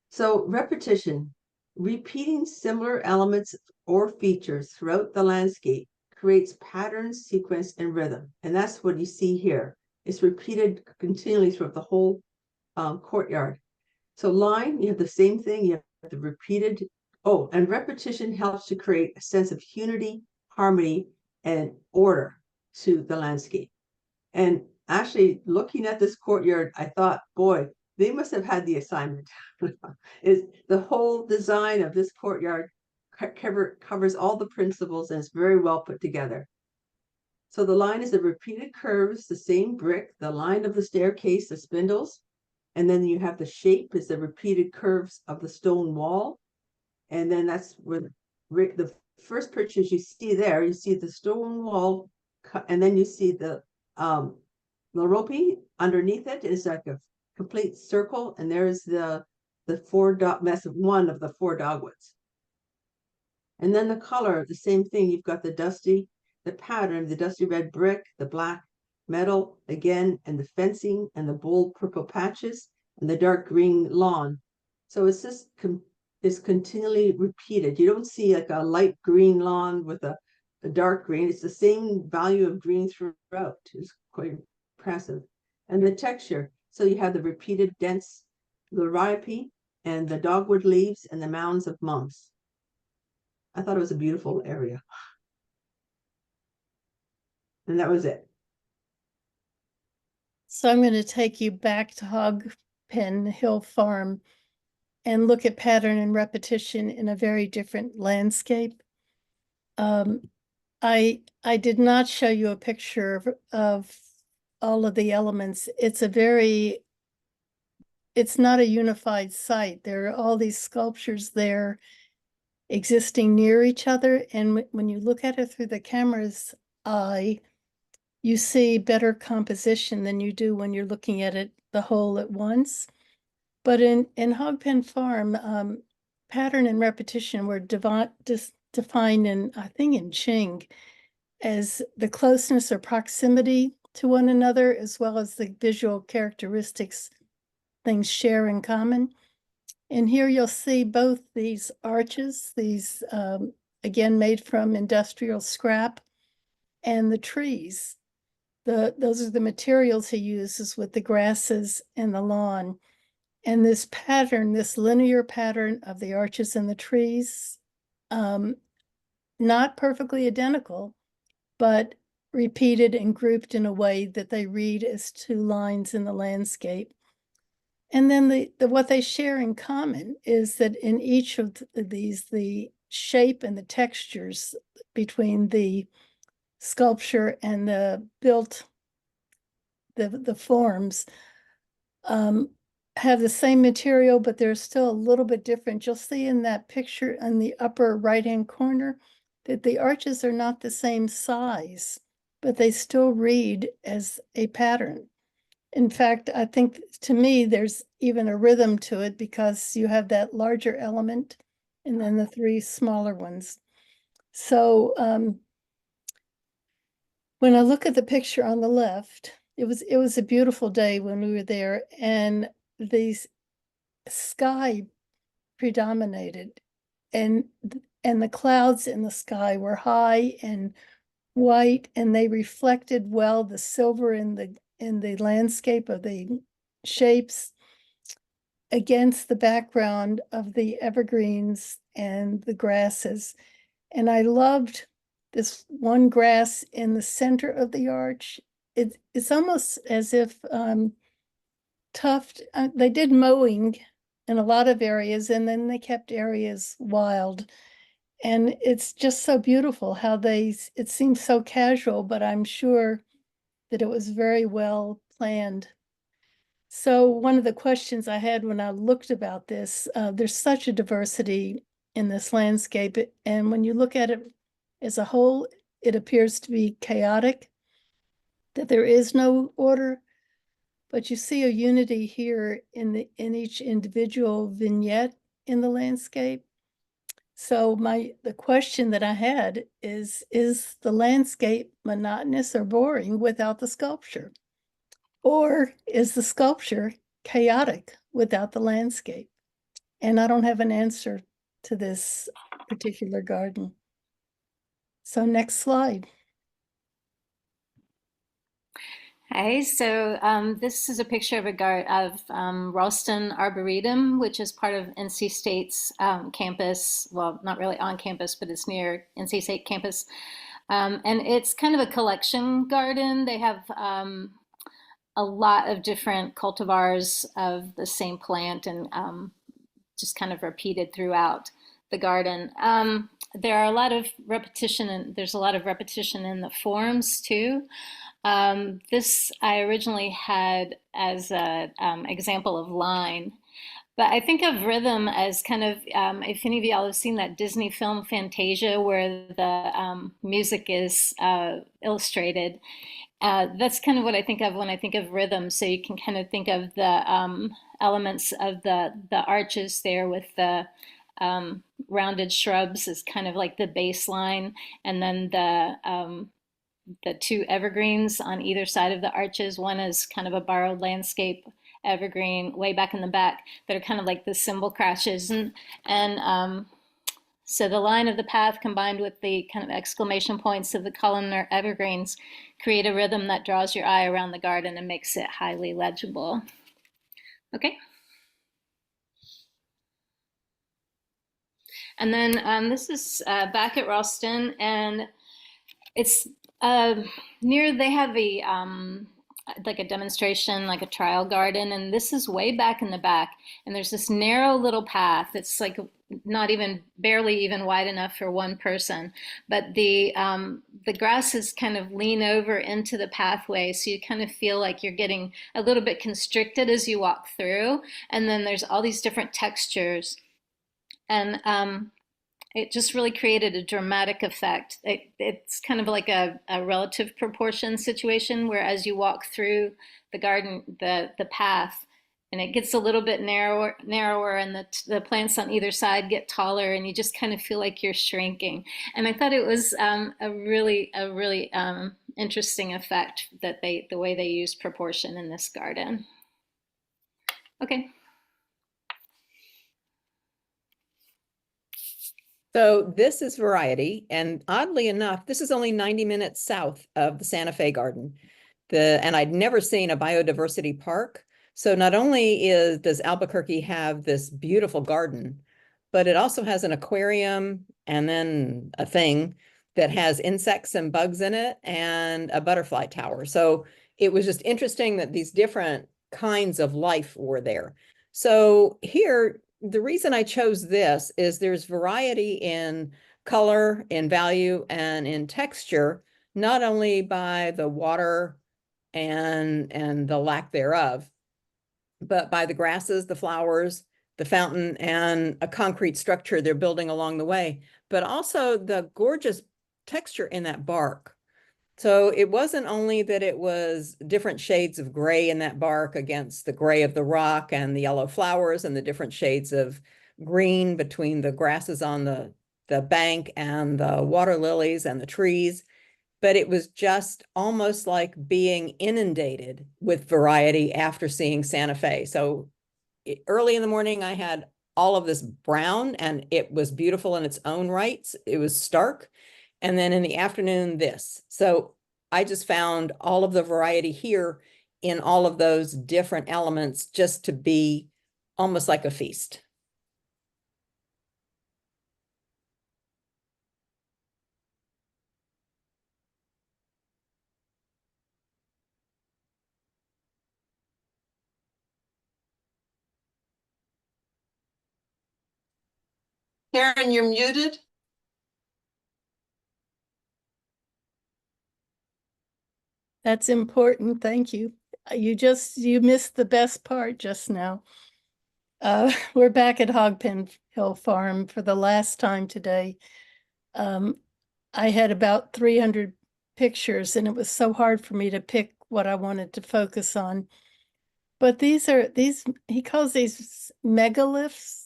so repetition, repeating similar elements or features throughout the landscape creates patterns, sequence, and rhythm. And that's what you see here. It's repeated continually throughout the whole courtyard. So line, you have the same thing. You have the repeated. Oh, and repetition helps to create a sense of unity, harmony, and order to the landscape. And actually, looking at this courtyard, I thought, boy, they must have had the assignment. Is the whole design of this courtyard covers all the principles, and it's very well put together. So the line is the repeated curves, the same brick, the line of the staircase, the spindles, and then you have the shape is the repeated curves of the stone wall. And then that's where the first pictures you see there, you see the stone wall, and then you see the La Rope underneath it is like a complete circle, and there's the 4 mess of one of the 4 dogwoods. And then the color, the same thing. You've got the pattern, the dusty red brick, the black metal again, and the fencing, and the bold purple patches, and the dark green lawn. So it's just is continually repeated. You don't see like a light green lawn with a dark green. It's the same value of green throughout. It's quite impressive. And the texture. So you have the repeated dense liripe and the dogwood leaves and the mounds of mums. I thought it was a beautiful area. And that was it. So I'm going to take you back to Hogpen Hill Farm and look at pattern and repetition in a very different landscape. I did not show you a picture of all of the elements. It's not a unified site. There are all these sculptures there existing near each other. And when you look at it through the camera's eye, you see better composition than you do when you're looking at it the whole at once. But in Hogpen Farm, pattern and repetition were defined in, I think, in Qing as the closeness or proximity to one another, as well as the visual characteristics things share in common. And here you'll see both these arches, these again made from industrial scrap, and the trees. Those are the materials he uses with the grasses and the lawn. And this pattern, this linear pattern of the arches and the trees, not perfectly identical, but repeated and grouped in a way that they read as two lines in the landscape. And then what they share in common is that in each of these, the shape and the textures between the sculpture and the built, the forms, have the same material, but they're still a little bit different. You'll see in that picture in the upper right-hand corner that the arches are not the same size, but they still read as a pattern. In fact, I think to me, there's even a rhythm to it because you have that larger element and then the three smaller ones. So when I look at the picture on the left, it was a beautiful day when we were there, and the sky predominated, and the clouds in the sky were high and white, and they reflected well the silver in the landscape of the shapes against the background of the evergreens and the grasses. And I loved this one grass in the center of the arch. It's almost as if Tuft, they did mowing in a lot of areas, and then they kept areas wild. And it's just so beautiful how it seems so casual, but I'm sure that it was very well planned. So one of the questions I had when I looked about this, there's such a diversity in this landscape. And when you look at it as a whole, it appears to be chaotic, that there is no order, but you see a unity here in each individual vignette in the landscape. So the question that I had is the landscape monotonous or boring without the sculpture? Or is the sculpture chaotic without the landscape? And I don't have an answer to this particular garden. So next slide. Hey, so this is a picture of Ralston Arboretum, which is part of NC State's campus. Well, not really on campus, but it's near NC State campus. And it's kind of a collection garden. They have a lot of different cultivars of the same plant and just kind of repeated throughout the garden. There are a lot of repetition, and there's a lot of repetition in the forms too. This I originally had as an example of line, but I think of rhythm as kind of, if any of y'all have seen that Disney film Fantasia where the music is illustrated, that's kind of what I think of when I think of rhythm. So you can kind of think of the elements of the arches there with the rounded shrubs as kind of like the baseline, and then the two evergreens on either side of the arches. One is kind of a borrowed landscape evergreen way back in the back that are kind of like the cymbal crashes, and so the line of the path combined with the kind of exclamation points of the columnar evergreens create a rhythm that draws your eye around the garden and makes it highly legible. Okay. And then this is back at Ralston, and it's they have like a demonstration, like a trial garden, and this is way back in the back, and there's this narrow little path that's like not even barely even wide enough for one person, but the grasses kind of lean over into the pathway, so you kind of feel like you're getting a little bit constricted as you walk through, and then there's all these different textures, and it just really created a dramatic effect. It's kind of like a relative proportion situation where as you walk through the garden, the path, and it gets a little bit narrower, and the plants on either side get taller, and you just kind of feel like you're shrinking. And I thought it was a really interesting effect that the way they used proportion in this garden. Okay. So this is Variety, and oddly enough, this is only 90 minutes south of the Santa Fe Garden. And I'd never seen a biodiversity park. So not only does Albuquerque have this beautiful garden, but it also has an aquarium and then a thing that has insects and bugs in it and a butterfly tower. So it was just interesting that these different kinds of life were there. So here, the reason I chose this is there's variety in color, in value, and in texture, not only by the water and the lack thereof, but by the grasses, the flowers, the fountain, and a concrete structure they're building along the way, but also the gorgeous texture in that bark. So it wasn't only that it was different shades of gray in that bark against the gray of the rock and the yellow flowers and the different shades of green between the grasses on the bank and the water lilies and the trees, but it was just almost like being inundated with variety after seeing Santa Fe. So early in the morning, I had all of this brown, and it was beautiful in its own rights. It was stark. And then in the afternoon, this. So I just found all of the variety here in all of those different elements just to be almost like a feast. Karen, you're muted. That's important. Thank you. You missed the best part just now. We're back at Hogpen Hill Farm for the last time today. I had about 300 pictures, and it was so hard for me to pick what I wanted to focus on. But he calls these megaliths.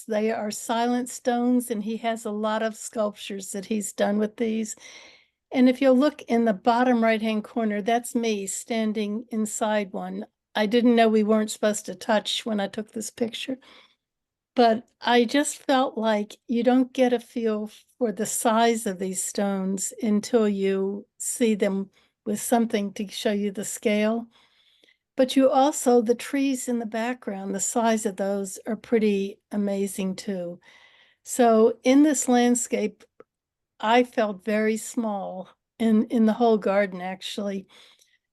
They are silent stones, and he has a lot of sculptures that he's done with these. And if you'll look in the bottom right-hand corner, that's me standing inside one. I didn't know we weren't supposed to touch when I took this picture. But I just felt like you don't get a feel for the size of these stones until you see them with something to show you the scale. But you also, the trees in the background, the size of those are pretty amazing too. So in this landscape, I felt very small in the whole garden, actually.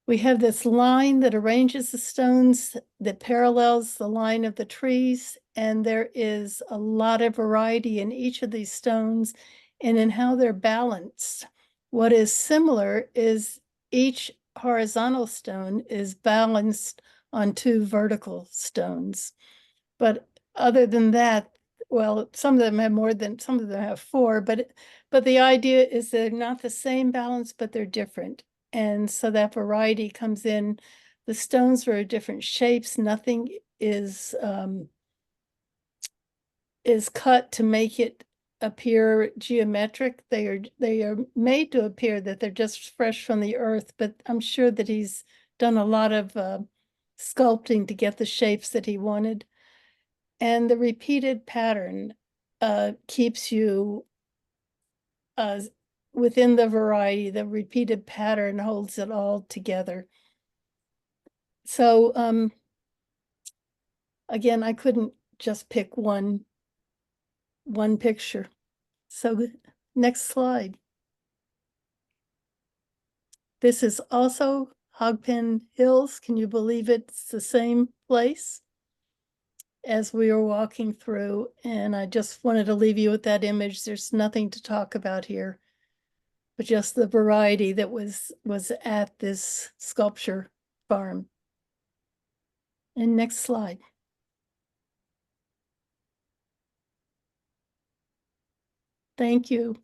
We have this line that arranges the stones that parallels the line of the trees, and there is a lot of variety in each of these stones and in how they're balanced. What is similar is each horizontal stone is balanced on two vertical stones. But other than that, well, some of them have four, but the idea is they're not the same balance, but they're different. And so that variety comes in. The stones are different shapes. Nothing is cut to make it appear geometric. They are made to appear that they're just fresh from the earth, but I'm sure that he's done a lot of sculpting to get the shapes that he wanted. And the repeated pattern keeps you within the variety. The repeated pattern holds it all together. So again, I couldn't just pick one picture. So next slide. This is also Hogpen Hills. Can you believe it's the same place as we were walking through? And I just wanted to leave you with that image. There's nothing to talk about here, but just the variety that was at this sculpture farm. And next slide. Thank you.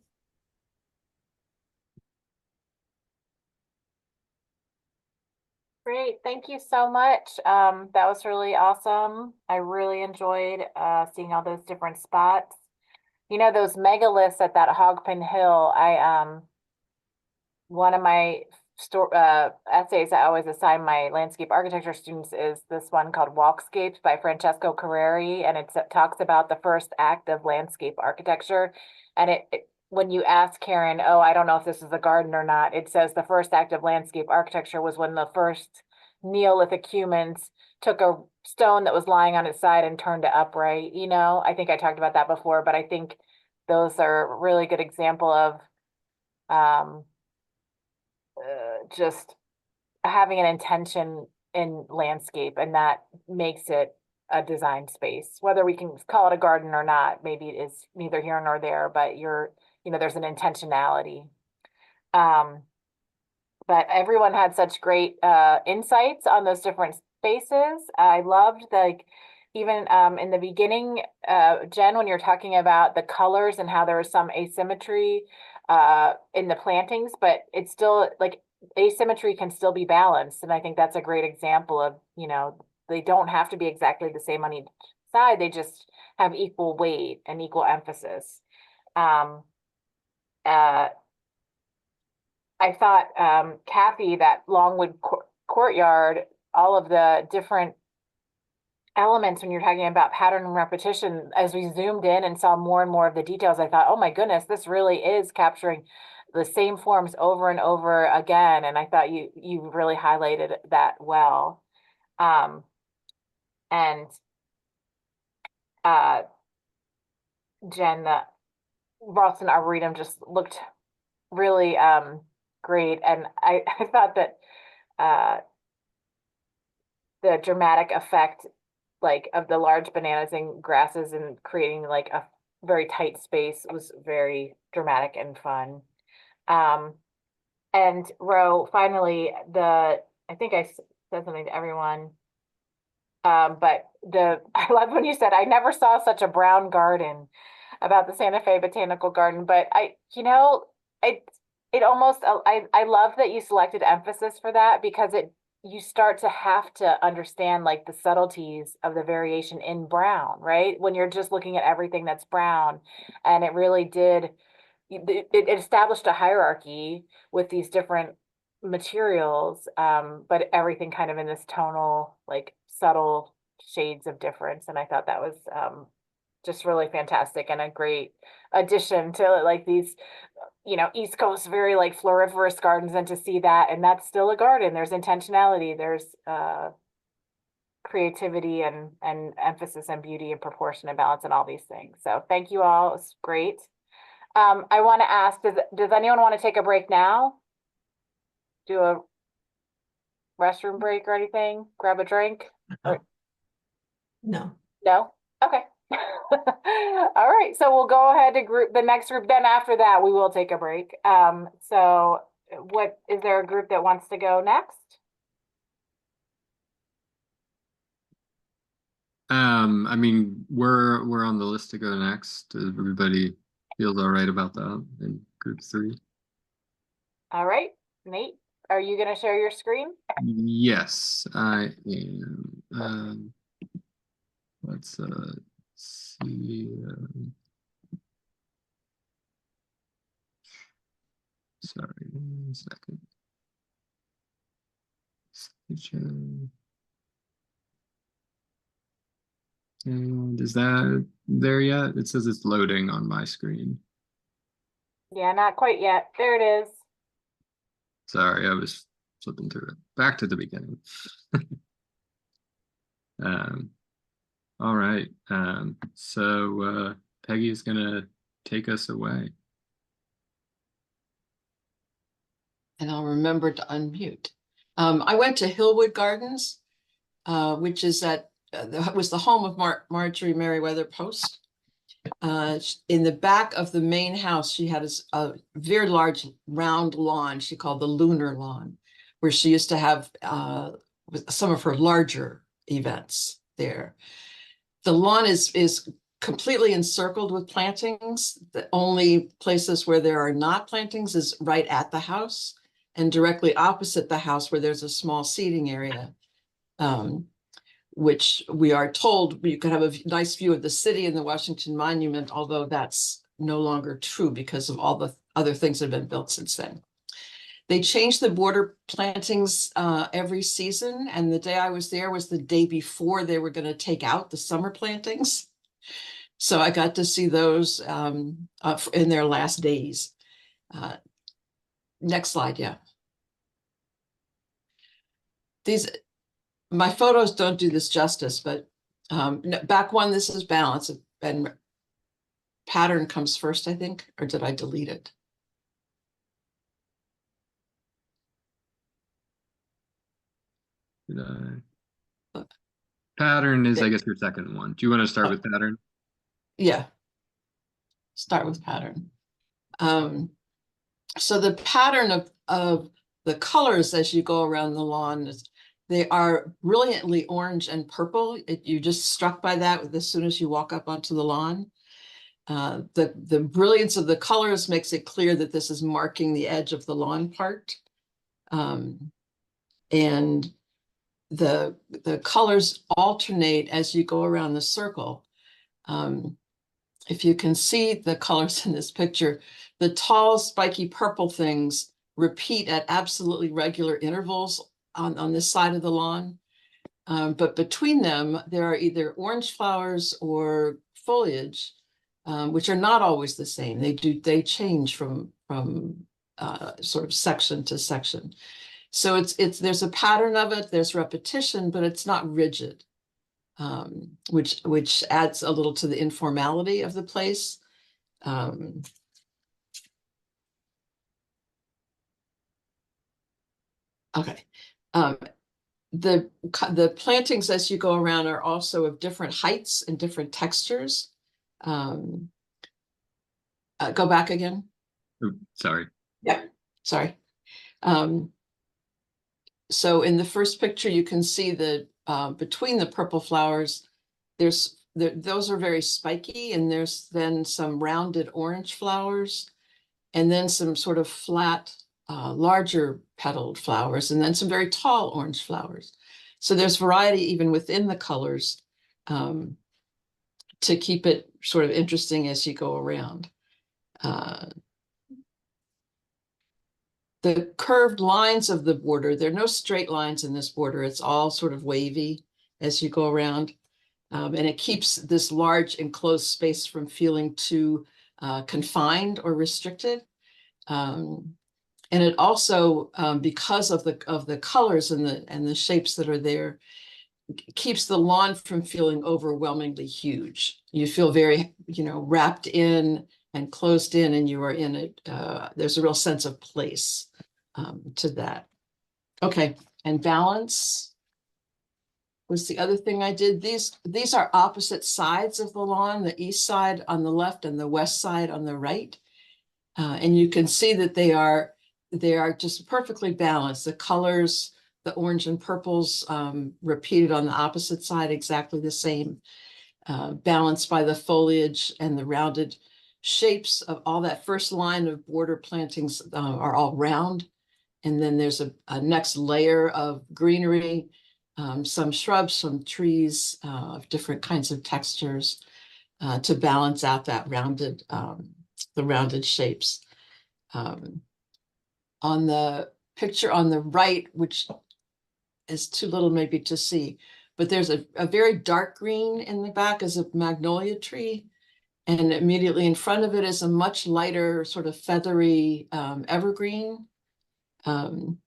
Great, thank you so much. That was really awesome. I really enjoyed seeing all those different spots. You know, those megaliths at that Hogpen Hill, one of my essays I always assign my landscape architecture students is this one called Walkscapes by Francesco Carreri, and it talks about the first act of landscape architecture. And when you ask Karen, oh, I don't know if this is a garden or not, it says the first act of landscape architecture was when the first Neolithic humans took a stone that was lying on its side and turned it upright. You know, I think I talked about that before, but I think those are a really good example of just having an intention in landscape, and that makes it a design space. Whether we can call it a garden or not, maybe it is neither here nor there, but there's an intentionality. But everyone had such great insights on those different spaces. I loved even in the beginning, Jen, when you're talking about the colors and how there was some asymmetry in the plantings, but it's still like asymmetry can still be balanced. And I think that's a great example of, they don't have to be exactly the same on each side. They just have equal weight and equal emphasis. I thought, Kathy, that Longwood courtyard, all of the different elements when you're talking about pattern and repetition, as we zoomed in and saw more and more of the details, I thought, oh my goodness, this really is capturing the same forms over and over again. And I thought you really highlighted that well. Jen, the Ralston Arboretum just looked really great. And I thought that the dramatic effect of the large bananas and grasses and creating a very tight space was very dramatic and fun. And Ro, finally, I think I said something to everyone. But I love when you said, I never saw such a brown garden about the Santa Fe Botanical Garden, but I love that you selected emphasis for that, because you start to have to understand the subtleties of the variation in brown, right? When you're just looking at everything that's brown, and it really did, it established a hierarchy with these different materials, but everything kind of in this tonal, subtle shades of difference. And I thought that was just really fantastic and a great addition to these East Coast very floriferous gardens, and to see that, and that's still a garden. There's intentionality, there's creativity and emphasis and beauty and proportion and balance and all these things. So thank you all. It's great. I want to ask, does anyone want to take a break now? Do a restroom break or anything? Grab a drink? No. No? Okay. All right, so we'll go ahead to group the next group. Then after that, we will take a break. So is there a group that wants to go next? I mean, we're on the list to go next. Everybody feels all right about that in group 3. All right, Nate, are you going to share your screen? Yes, I am. Let's see. Sorry, 1 second. And is that there yet? It says it's loading on my screen. Yeah, not quite yet. There it is. Sorry, I was flipping through it. Back to the beginning. All right. So Peggy is gonna take us away. And I'll remember to unmute. I went to Hillwood Gardens, which is was the home of Marjorie Merriweather Post. In the back of the main house, she had a very large round lawn she called the Lunar Lawn, where she used to have some of her larger events there. The lawn is completely encircled with plantings. The only places where there are not plantings is right at the house, and directly opposite the house where there's a small seating area, which we are told you could have a nice view of the city and the Washington Monument, although that's no longer true because of all the other things that have been built since then. They change the border plantings every season, and the day I was there was the day before they were going to take out the summer plantings. So I got to see those in their last days. Next slide, yeah. My photos don't do this justice, but back one, this is balance, and pattern comes first, I think, or did I delete it? Did I? Pattern is, I guess, your second one. Do you want to start with pattern? Yeah. Start with pattern. So the pattern of the colors as you go around the lawn, they are brilliantly orange and purple. You're just struck by that as soon as you walk up onto the lawn. The brilliance of the colors makes it clear that this is marking the edge of the lawn part. And the colors alternate as you go around the circle. If you can see the colors in this picture, the tall, spiky purple things repeat at absolutely regular intervals on this side of the lawn. But between them, there are either orange flowers or foliage, which are not always the same. They change from sort of section to section. So there's a pattern of it, there's repetition, but it's not rigid. Which adds a little to the informality of the place. Okay. The plantings as you go around are also of different heights and different textures. Go back again. Oh, sorry. Yeah, sorry. So in the first picture, you can see that between the purple flowers, those are very spiky, and there's then some rounded orange flowers, and then some sort of flat, larger petaled flowers, and then some very tall orange flowers. So there's variety even within the colors to keep it sort of interesting as you go around. The curved lines of the border, there are no straight lines in this border. It's all sort of wavy as you go around. And it keeps this large enclosed space from feeling too confined or restricted. And it also, because of the colors and the shapes that are there, keeps the lawn from feeling overwhelmingly huge. You feel very, wrapped in and closed in, and you are in it. There's a real sense of place to that. Okay, and balance was the other thing I did. These are opposite sides of the lawn, the east side on the left and the west side on the right. And you can see that they are just perfectly balanced. The colors, the orange and purples repeated on the opposite side, exactly the same, balanced by the foliage and the rounded shapes of all that first line of border plantings are all round. And then there's a next layer of greenery, some shrubs, some trees of different kinds of textures to balance out that rounded, the rounded shapes. On the picture on the right, which is too little maybe to see, but there's a very dark green in the back is a magnolia tree. And immediately in front of it is a much lighter sort of feathery evergreen. And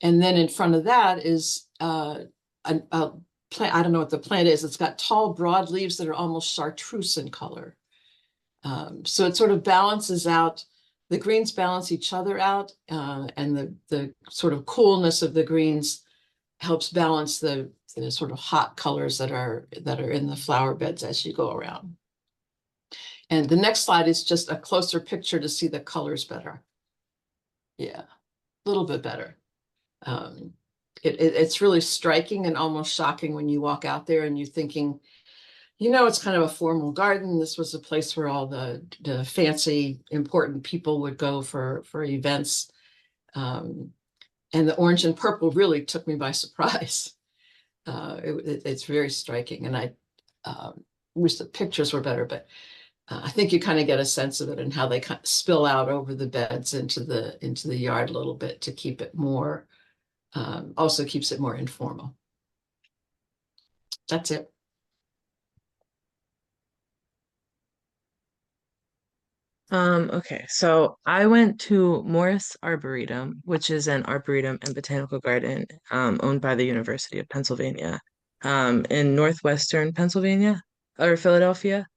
then in front of that is a plant, I don't know what the plant is. It's got tall, broad leaves that are almost chartreuse in color. So it sort of balances out, the greens balance each other out, and the sort of coolness of the greens helps balance the sort of hot colors that are in the flower beds as you go around. And the next slide is just a closer picture to see the colors better. Yeah, a little bit better. It's really striking and almost shocking when you walk out there and you're thinking, it's kind of a formal garden. This was a place where all the fancy, important people would go for events. And the orange and purple really took me by surprise. It's very striking. And I wish the pictures were better, but I think you kind of get a sense of it and how they kind of spill out over the beds into the yard a little bit to keep it more, also keeps it more informal. That's it. Okay, so I went to Morris Arboretum, which is an arboretum and botanical garden owned by the University of Pennsylvania in northwestern Pennsylvania or Philadelphia.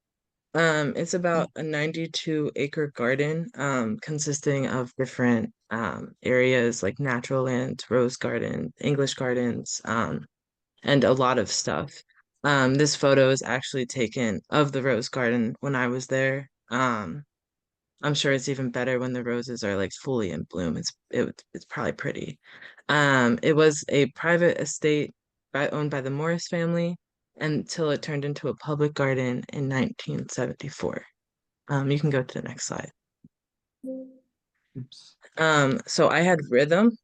It's about a 92-acre garden consisting of different areas like natural lands, rose garden, English gardens, and a lot of stuff. This photo is actually taken of the rose garden when I was there. I'm sure it's even better when the roses are like fully in bloom. It's probably pretty. It was a private estate owned by the Morris family until it turned into a public garden in 1974. You can go to the next slide. Oops. So I had rhythm.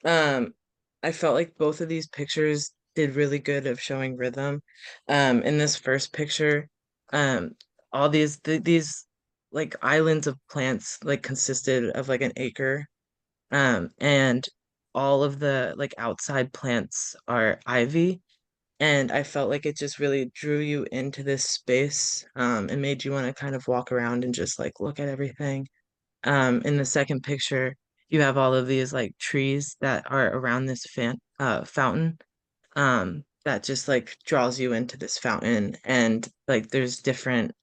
Um, I felt like both of these pictures did really good of showing rhythm. In this first picture, um, all these like islands of plants like consisted of like an acre. And all of the like outside plants are ivy. And I felt like it just really drew you into this space, and made you want to kind of walk around and just like look at everything. In the second picture, you have all of these like trees that are around this fountain, that just like draws you into this fountain, and like there's different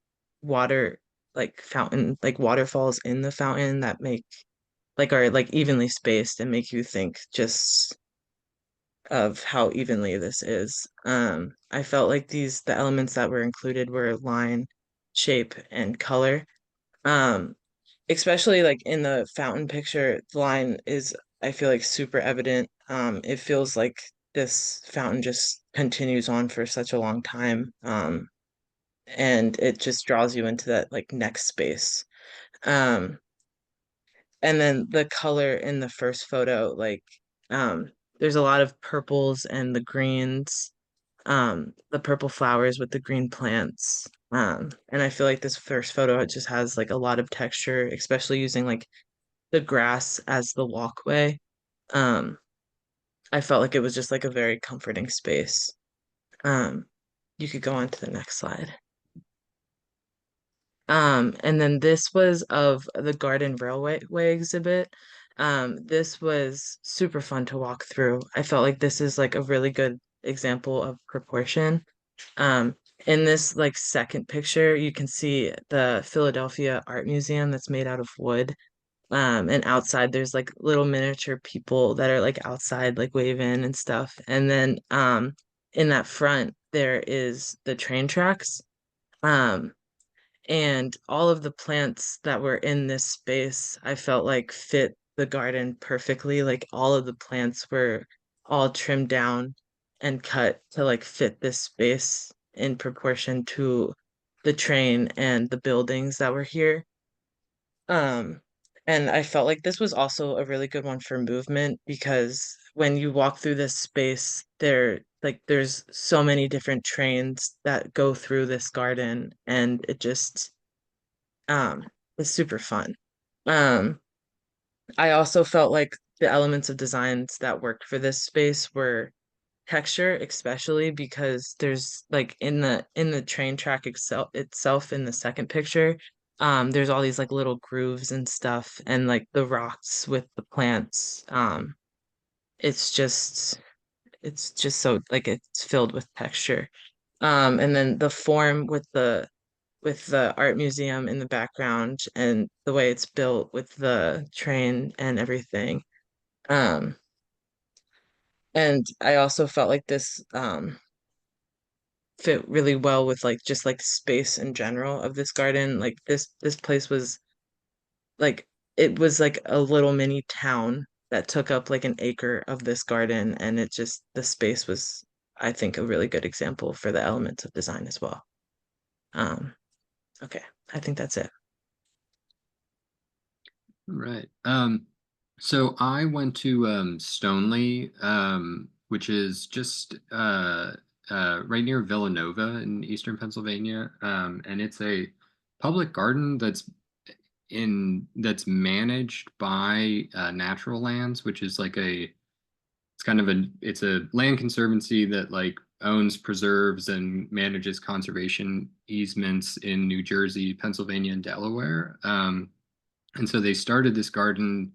water like fountain like waterfalls in the fountain that make like are like evenly spaced and make you think just of how evenly this is. I felt like the elements that were included were line, shape, and color. Um, Especially like in the fountain picture, the line is, I feel like, super evident. It feels like this fountain just continues on for such a long time. And it just draws you into that like next space. Um, and then the color in the first photo, like, there's a lot of purples and the greens, the purple flowers with the green plants. And I feel like this first photo, it just has like a lot of texture, especially using like the grass as the walkway. Um, I felt like it was just like a very comforting space. Um, you could go on to the next slide. And then this was of the Garden Railway exhibit. This was super fun to walk through. I felt like this is like a really good example of proportion. Um, in this like second picture, you can see the Philadelphia Art Museum that's made out of wood. And outside there's like little miniature people that are like outside like waving and stuff. And then in that front there is the train tracks. Um, and all of the plants that were in this space, I felt like fit the garden perfectly. Like all of the plants were all trimmed down and cut to like fit this space in proportion to the train and the buildings that were here. Um, and I felt like this was also a really good one for movement because when you walk through this space, there's so many different trains that go through this garden, and it just is super fun. Um, I also felt like the elements of designs that worked for this space were texture, especially because there's like in the train track itself in the second picture, there's all these like little grooves and stuff, and like the rocks with the plants. It's just it's just so like it's filled with texture. And then the form with the art museum in the background and the way it's built with the train and everything. Um, and I also felt like this fit really well with like just like space in general of this garden. Like this place was like it was like a little mini town that took up like an acre of this garden, and it just the space was, I think, a really good example for the elements of design as well. Um, okay, I think that's it. Right. So I went to Stoneleigh, which is just right near Villanova in eastern Pennsylvania. And it's a public garden that's managed by Natural Lands, which is like it's a land conservancy that like owns preserves and manages conservation easements in New Jersey, Pennsylvania, and Delaware. And so they started this garden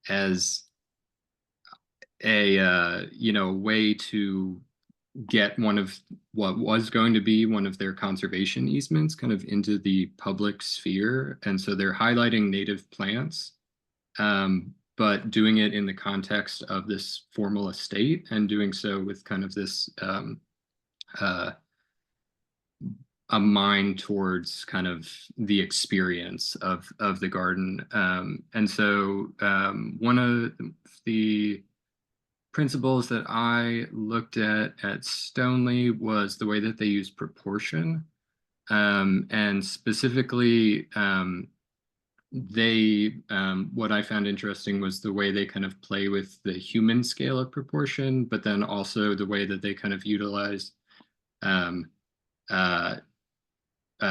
as a way to get one of what was going to be one of their conservation easements kind of into the public sphere. And so they're highlighting native plants, but doing it in the context of this formal estate and doing so with kind of this a mind towards kind of the experience of the garden. And so one of the principles that I looked at Stoneleigh was the way that they use proportion. And specifically, what I found interesting was the way they kind of play with the human scale of proportion, but then also the way that they kind of utilize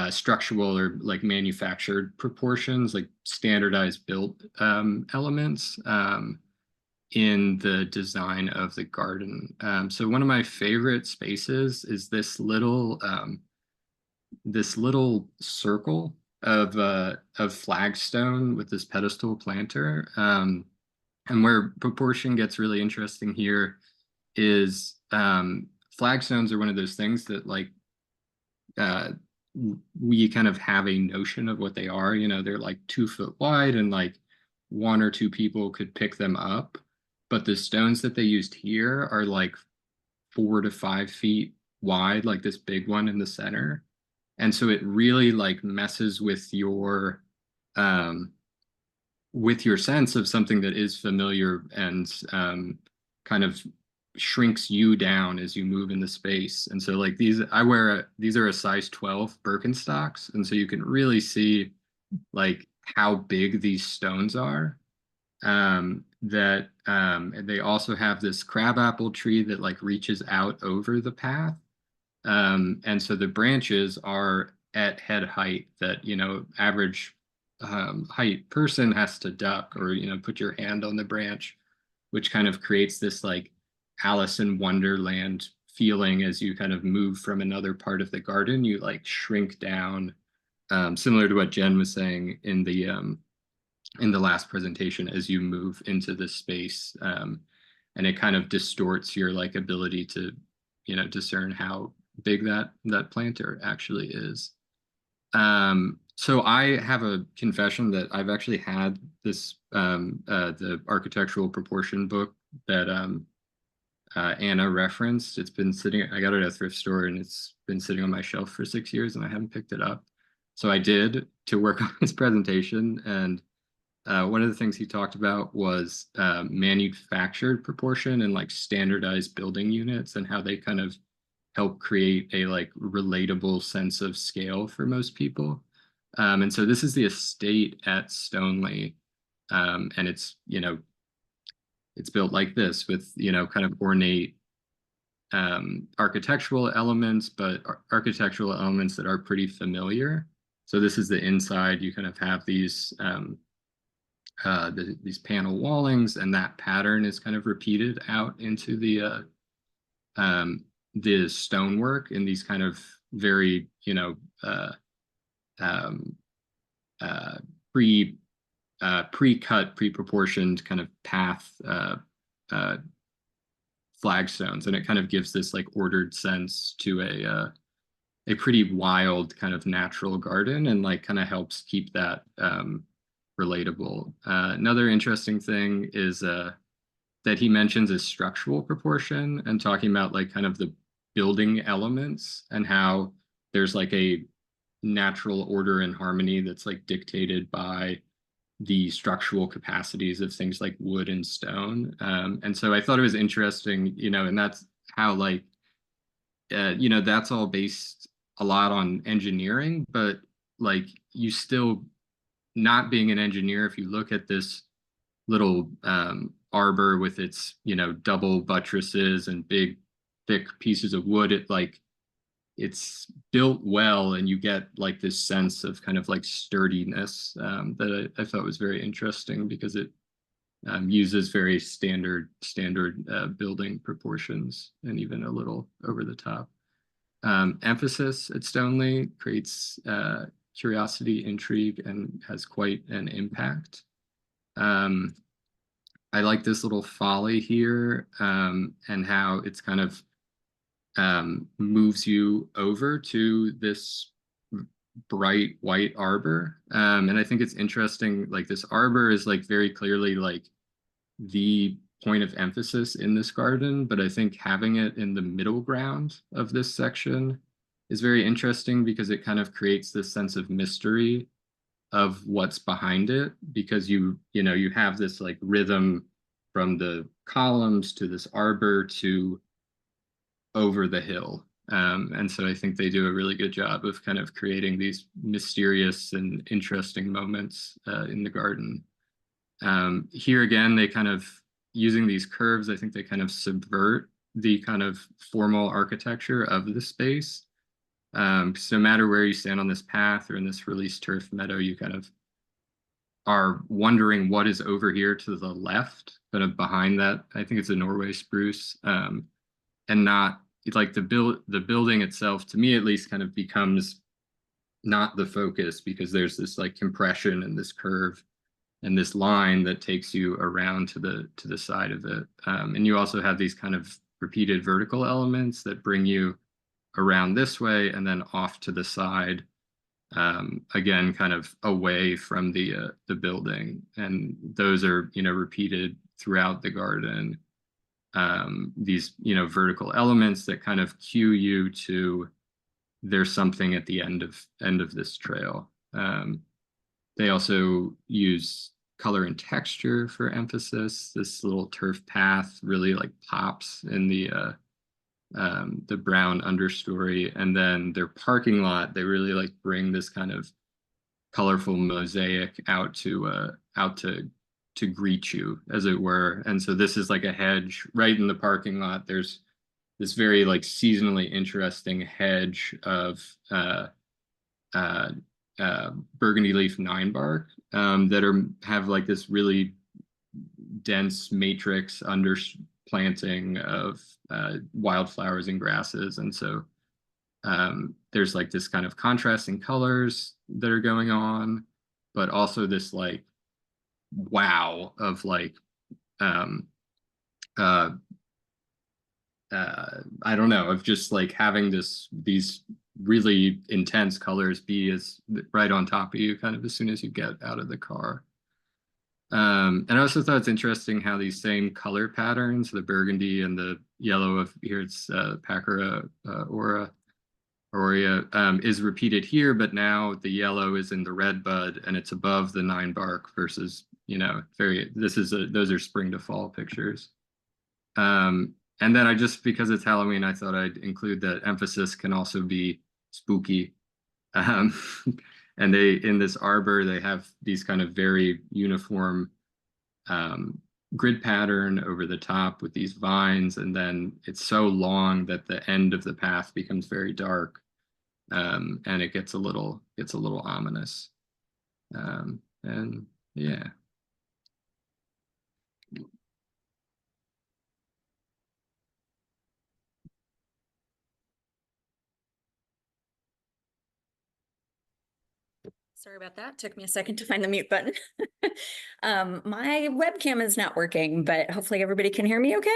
structural or like manufactured proportions, like standardized built elements in the design of the garden. So one of my favorite spaces is this little circle of flagstone with this pedestal planter. And where proportion gets really interesting here is flagstones are one of those things that like we kind of have a notion of what they are. They're like 2 foot wide and like 1 or 2 people could pick them up. But the stones that they used here are like 4 to 5 feet wide, like this big one in the center. And so it really like messes with your sense of something that is familiar and kind of shrinks you down as you move in the space. And so like these are a size 12 Birkenstocks. And so you can really see like how big these stones are. They also have this crabapple tree that like reaches out over the path. And so the branches are at head height that, average height person has to duck or, put your hand on the branch, which kind of creates this like Alice in Wonderland feeling as you kind of move from another part of the garden. You like shrink down, similar to what Jen was saying in the last presentation, as you move into this space, and it kind of distorts your like ability to, discern how big that planter actually is. So I have a confession that I've actually had this the architectural proportion book that Anna referenced. It's been sitting, I got it at a thrift store and it's been sitting on my shelf for 6 years and I haven't picked it up. So I did to work on this presentation, and one of the things he talked about was manufactured proportion and like standardized building units and how they kind of help create a like relatable sense of scale for most people. And so this is the estate at Stoneleigh, and it's built like this with kind of ornate architectural elements, but architectural elements that are pretty familiar. So this is the inside. You kind of have these panel wallings, and that pattern is kind of repeated out into the stonework in these kind of very pre-cut, pre-proportioned kind of path flagstones, and it kind of gives this like ordered sense to a pretty wild kind of natural garden, and like kind of helps keep that relatable. Another interesting thing is that he mentions is structural proportion, and talking about like kind of the building elements and how there's like a natural order and harmony that's like dictated by the structural capacities of things like wood and stone. And so I thought it was interesting, and that's how like, that's all based a lot on engineering, but like you still, not being an engineer, if you look at this little arbor with its double buttresses and big thick pieces of wood, it's built well, and you get like this sense of kind of like sturdiness that I thought was very interesting, because it uses very standard building proportions and even a little over the top. Emphasis at Stoneleigh creates curiosity, intrigue, and has quite an impact. I like this little folly here, and how it's kind of moves you over to this bright white arbor. And I think it's interesting, like this arbor is like very clearly like the point of emphasis in this garden, but I think having it in the middle ground of this section is very interesting, because it kind of creates this sense of mystery of what's behind it, because you know, you have this like rhythm from the columns to this arbor to over the hill. And so I think they do a really good job of kind of creating these mysterious and interesting moments in the garden. Here again, they kind of, using these curves, I think they kind of subvert the kind of formal architecture of the space. So no matter where you stand on this path or in this released turf meadow, you kind of are wondering what is over here to the left, kind of behind that. I think it's a Norway spruce, and not like the building itself, to me at least, kind of becomes not the focus, because there's this like compression and this curve and this line that takes you around to the side of it. And you also have these kind of repeated vertical elements that bring you around this way and then off to the side, again, kind of away from the building. And those are, you know, repeated throughout the garden. These, you know, vertical elements that kind of cue you to, there's something at the end of this trail. They also use color and texture for emphasis. This little turf path really like pops in the brown understory, and then their parking lot, they really like bring this kind of colorful mosaic out to greet you, as it were. And so this is like a hedge right in the parking lot. There's this very like seasonally interesting hedge of burgundy leaf 9-bark that have like this really dense matrix underplanting of wildflowers and grasses. And so there's like this kind of contrasting colors that are going on, but also this like wow of like I don't know, of just like having these really intense colors be as right on top of you kind of as soon as you get out of the car. And I also thought it's interesting how these same color patterns, the burgundy and the yellow of here, it's Pachyra aurea, is repeated here, but now the yellow is in the red bud and it's above the 9-bark versus, you know, those are spring to fall pictures. And then because it's Halloween, I thought I'd include that emphasis can also be spooky. And in this arbor, they have these kind of very uniform grid pattern over the top with these vines. And then it's so long that the end of the path becomes very dark. And it gets a little ominous. And yeah. Sorry about that. Took me a second to find the mute button. My webcam is not working, but hopefully everybody can hear me okay.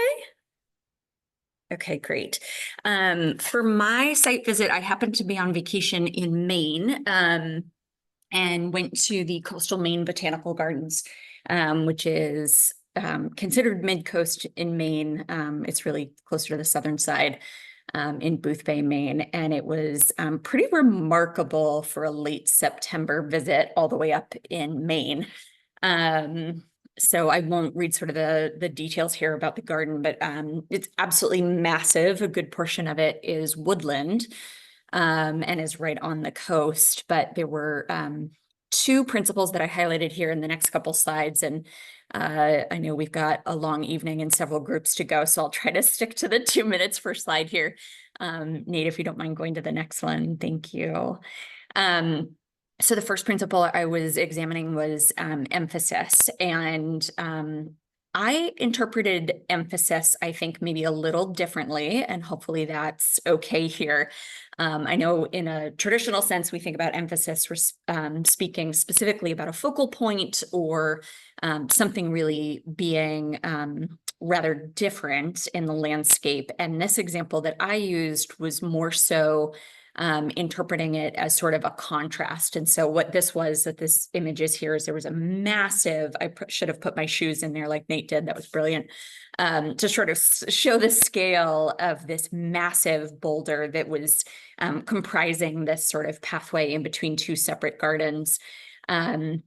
Okay, great. For my site visit, I happened to be on vacation in Maine and went to the Coastal Maine Botanical Gardens, which is considered mid-coast in Maine. It's really closer to the southern side. In Boothbay, Maine, and it was pretty remarkable for a late September visit all the way up in Maine. So I won't read sort of the details here about the garden, but it's absolutely massive. A good portion of it is woodland and is right on the coast, but there were two principles that I highlighted here in the next couple slides. And I know we've got a long evening and several groups to go, so I'll try to stick to the 2 minutes per slide here. Nate, if you don't mind going to the next one, thank you. So the first principle I was examining was emphasis, and I interpreted emphasis, I think, maybe a little differently, and hopefully that's okay here. I know in a traditional sense, we think about emphasis, we're speaking specifically about a focal point or something really being rather different in the landscape. And this example that I used was more so interpreting it as sort of a contrast. And so what this was, that this image is here, is there was a massive, should have put my shoes in there like Nate did, that was brilliant, to sort of show the scale of this massive boulder that was comprising this sort of pathway in between two separate gardens. And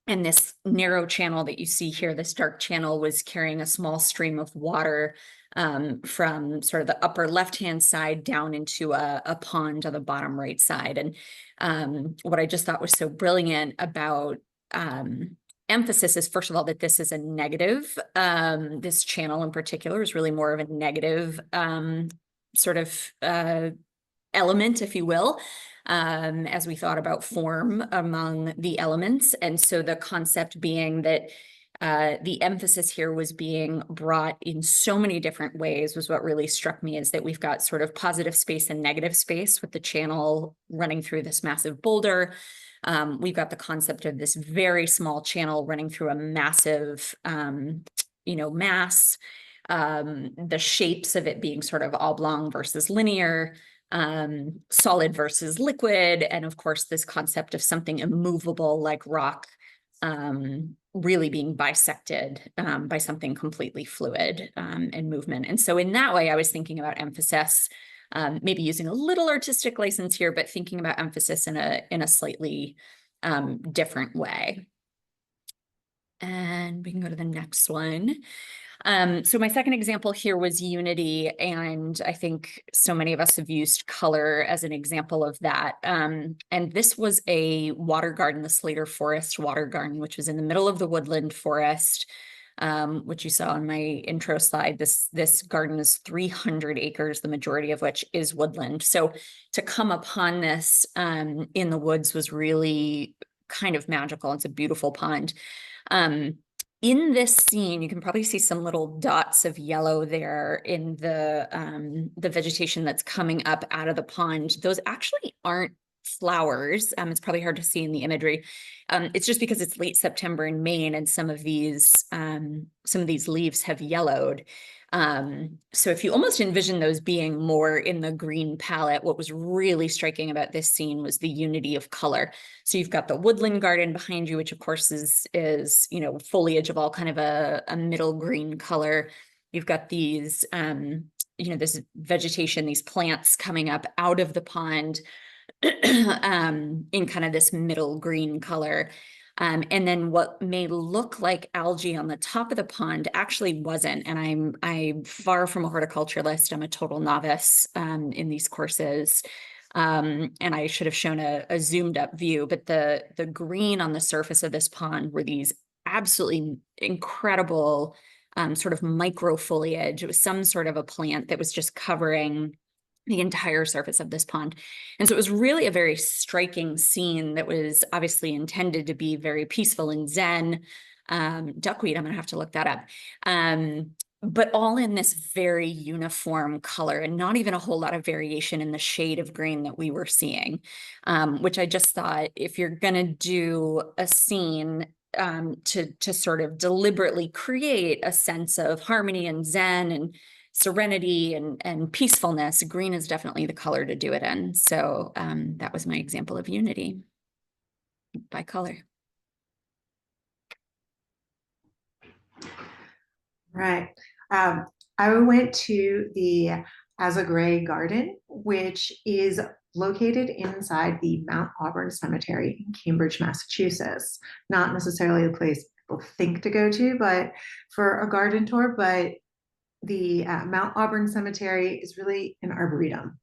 this narrow channel that you see here, this dark channel, was carrying a small stream of water from sort of the upper left-hand side down into a pond on the bottom right side. And what I just thought was so brilliant about emphasis is, first of all, that this is a negative. This channel in particular is really more of a negative sort of element, if you will, as we thought about form among the elements. And so the concept being that the emphasis here was being brought in so many different ways was what really struck me, is that we've got sort of positive space and negative space with the channel running through this massive boulder. We've got the concept of this very small channel running through a massive, mass, the shapes of it being sort of oblong versus linear, solid versus liquid, and of course this concept of something immovable like rock really being bisected by something completely fluid and movement. And so in that way, I was thinking about emphasis, maybe using a little artistic license here, but thinking about emphasis in a slightly different way. And we can go to the next one. So my second example here was unity, and I think so many of us have used color as an example of that. And this was a water garden, the Slater Forest water garden, which was in the middle of the woodland forest, which you saw on my intro slide. This garden is 300 acres, the majority of which is woodland. So to come upon this in the woods was really kind of magical. It's a beautiful pond. In this scene, you can probably see some little dots of yellow there in the vegetation that's coming up out of the pond. Those actually aren't flowers. It's probably hard to see in the imagery. It's just because it's late September in Maine, and some of these leaves have yellowed. So if you almost envision those being more in the green palette, what was really striking about this scene was the unity of color. So you've got the woodland garden behind you, which of course is foliage of all kind of a middle green color. You've got these, this vegetation, these plants coming up out of the pond in kind of this middle green color. And then what may look like algae on the top of the pond actually wasn't. And I'm far from a horticulturalist. I'm a total novice in these courses. And I should have shown a zoomed up view, but the green on the surface of this pond were these absolutely incredible sort of micro foliage. It was some sort of a plant that was just covering the entire surface of this pond. And so it was really a very striking scene that was obviously intended to be very peaceful and zen. Duckweed, I'm gonna have to look that up. But all in this very uniform color, and not even a whole lot of variation in the shade of green that we were seeing, which I just thought, if you're gonna do a scene to sort of deliberately create a sense of harmony and zen and serenity and peacefulness, green is definitely the color to do it in. So that was my example of unity by color. Right. I went to the Asa Gray Garden, which is located inside the Mount Auburn Cemetery in Cambridge, Massachusetts. Not necessarily a place people think to go to, but for a garden tour, but the Mount Auburn Cemetery is really an arboretum,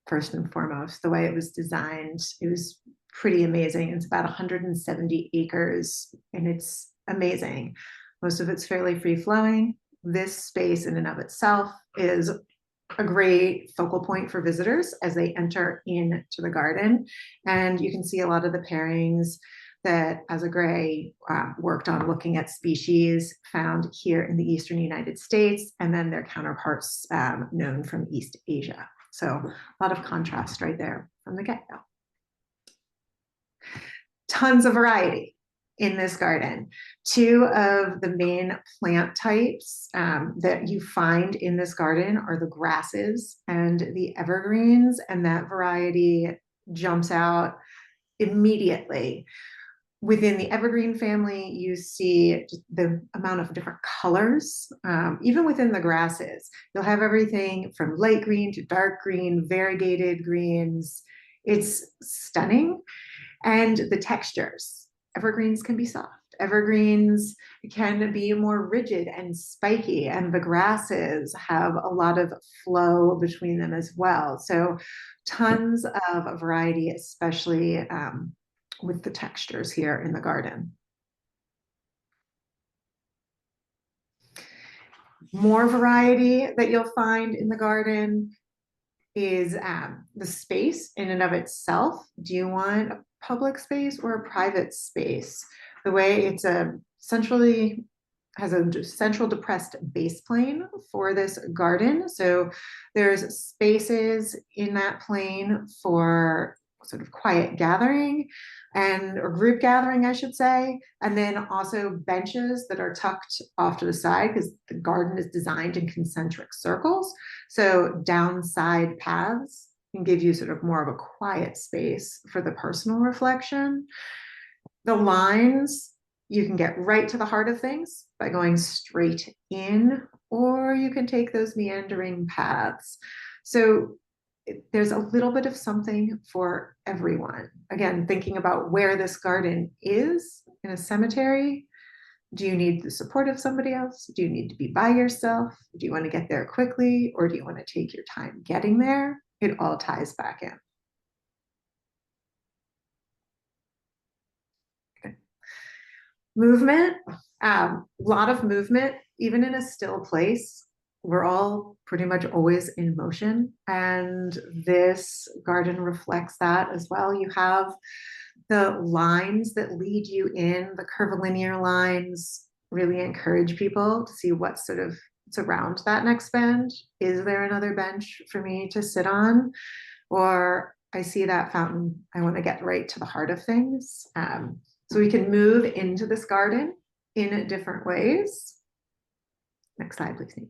first and foremost. The way it was designed, it was pretty amazing. It's about 170 acres and it's amazing. Most of it's fairly free flowing. This space in and of itself is a great focal point for visitors as they enter into the garden. And you can see a lot of the pairings that Asa Gray worked on, looking at species found here in the Eastern United States, and then their counterparts known from East Asia. So a lot of contrast right there from the get-go. Tons of variety in this garden. Two of the main plant types that you find in this garden are the grasses and the evergreens, and that variety jumps out immediately. Within the evergreen family, you see the amount of different colors. Even within the grasses, you'll have everything from light green to dark green, variegated greens. It's stunning. And the textures. Evergreens can be soft. Evergreens can be more rigid and spiky, and the grasses have a lot of flow between them as well. So tons of variety, especially with the textures here in the garden. More variety that you'll find in the garden is the space in and of itself. Do you want a public space or a private space? The way it's has a central depressed base plane for this garden. So there's spaces in that plane for sort of quiet gathering or group gathering, I should say. And then also benches that are tucked off to the side because the garden is designed in concentric circles. So downside paths can give you sort of more of a quiet space for the personal reflection. The lines, you can get right to the heart of things by going straight in, or you can take those meandering paths. So there's a little bit of something for everyone. Again, thinking about where this garden is in a cemetery. Do you need the support of somebody else? Do you need to be by yourself? Do you want to get there quickly, or do you want to take your time getting there? It all ties back in. Okay. Movement, a lot of movement, even in a still place. We're all pretty much always in motion, and this garden reflects that as well. You have the lines that lead you in, the curvilinear lines really encourage people to see what's around that next bend. Is there another bench for me to sit on? Or I see that fountain, I want to get right to the heart of things. So we can move into this garden in different ways. Next slide, please, Nate.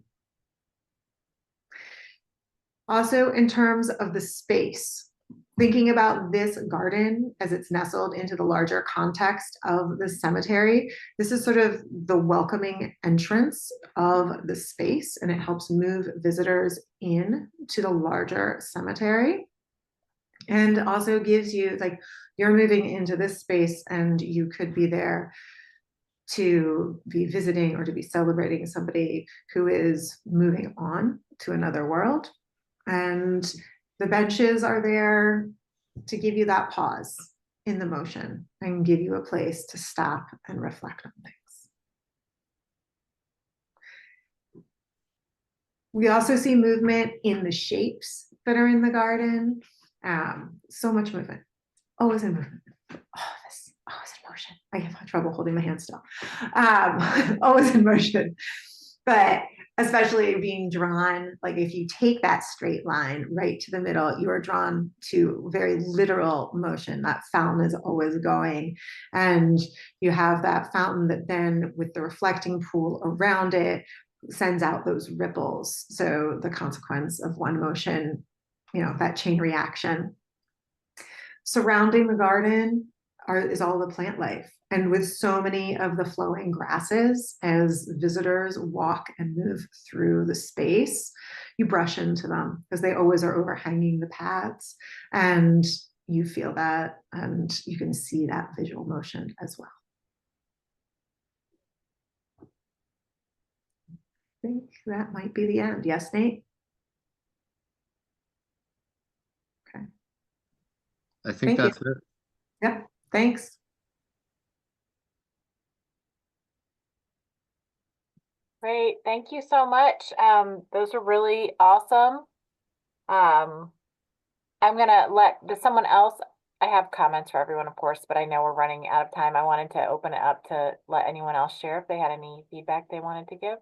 Also, in terms of the space, thinking about this garden as it's nestled into the larger context of the cemetery, this is sort of the welcoming entrance of the space, and it helps move visitors in to the larger cemetery. And also gives you, like, you're moving into this space and you could be there to be visiting or to be celebrating somebody who is moving on to another world. And the benches are there to give you that pause in the motion and give you a place to stop and reflect on things. We also see movement in the shapes that are in the garden. So much movement, always in movement. Always in motion. I have trouble holding my hand still. Always in motion. But especially being drawn, like if you take that straight line right to the middle, you are drawn to very literal motion. That fountain is always going. And you have that fountain that then, with the reflecting pool around it, sends out those ripples. So the consequence of one motion, that chain reaction. Surrounding the garden is all the plant life. And with so many of the flowing grasses, as visitors walk and move through the space, you brush into them because they always are overhanging the paths. And you feel that, and you can see that visual motion as well. I think that might be the end. Yes, Nate? Okay. I think that's it. Yep, thanks. Great, thank you so much. Those are really awesome. I'm gonna does someone else, I have comments for everyone, of course, but I know we're running out of time. I wanted to open it up to let anyone else share if they had any feedback they wanted to give.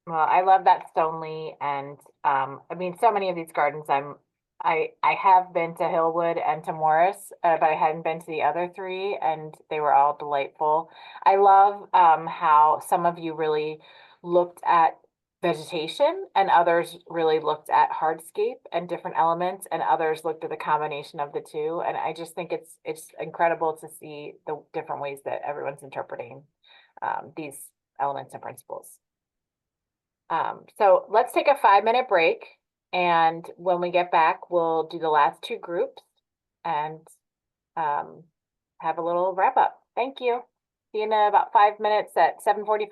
Well, I love that Stoneleigh, and I mean, so many of these gardens. I have been to Hillwood and to Morris, but I hadn't been to the other three, and they were all delightful. I love how some of you really looked at vegetation, and others really looked at hardscape and different elements, and others looked at the combination of the two. And I just think it's incredible to see the different ways that everyone's interpreting these elements and principles. So let's take a 5-minute break. And when we get back, we'll do the last two groups and have a little wrap up. Thank you. See you in about 5 minutes at 7:45.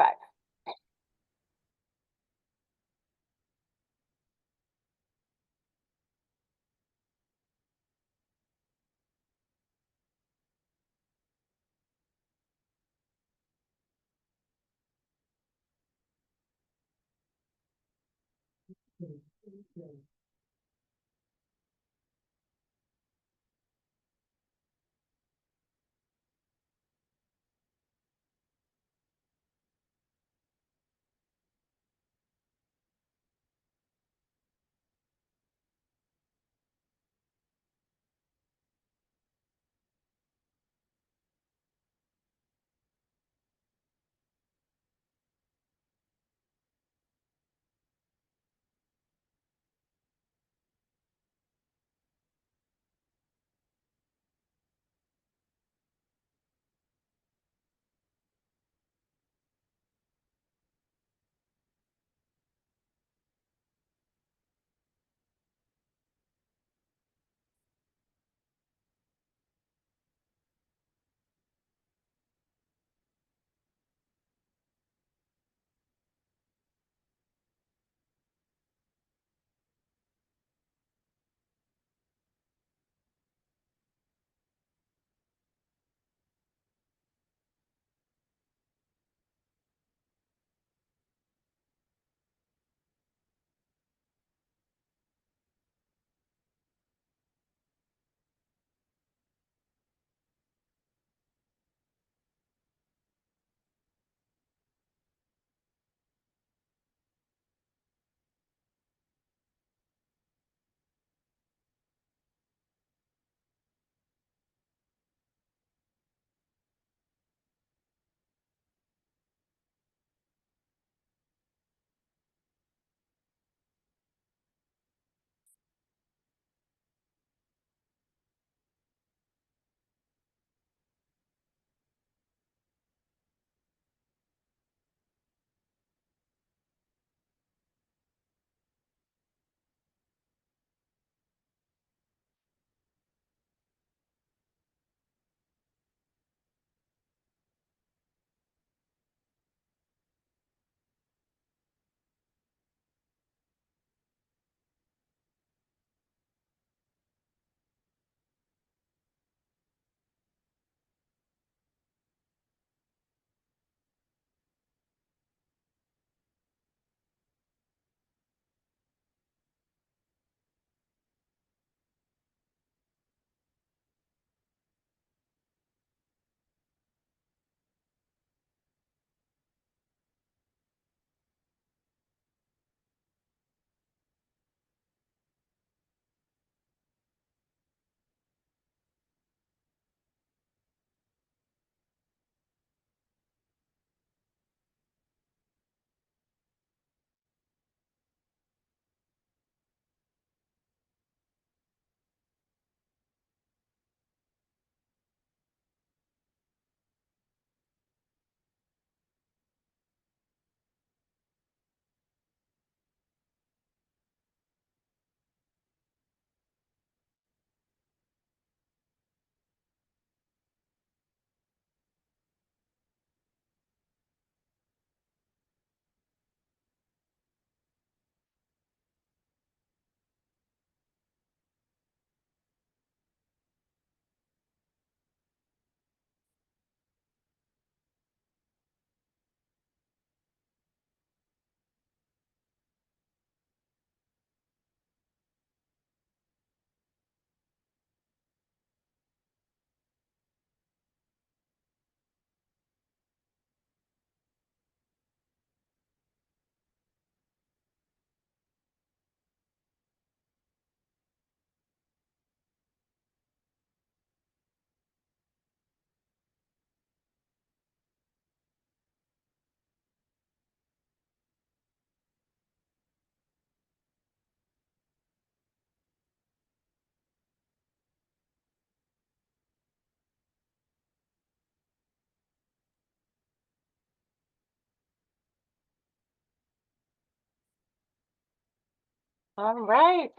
All right.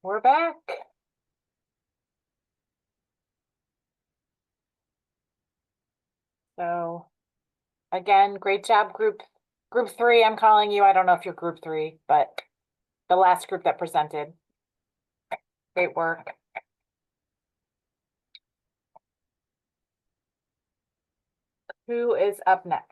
We're back. So again, great job, group three. I'm calling you. I don't know if you're group three, but the last group that presented. Great work. Who is up next?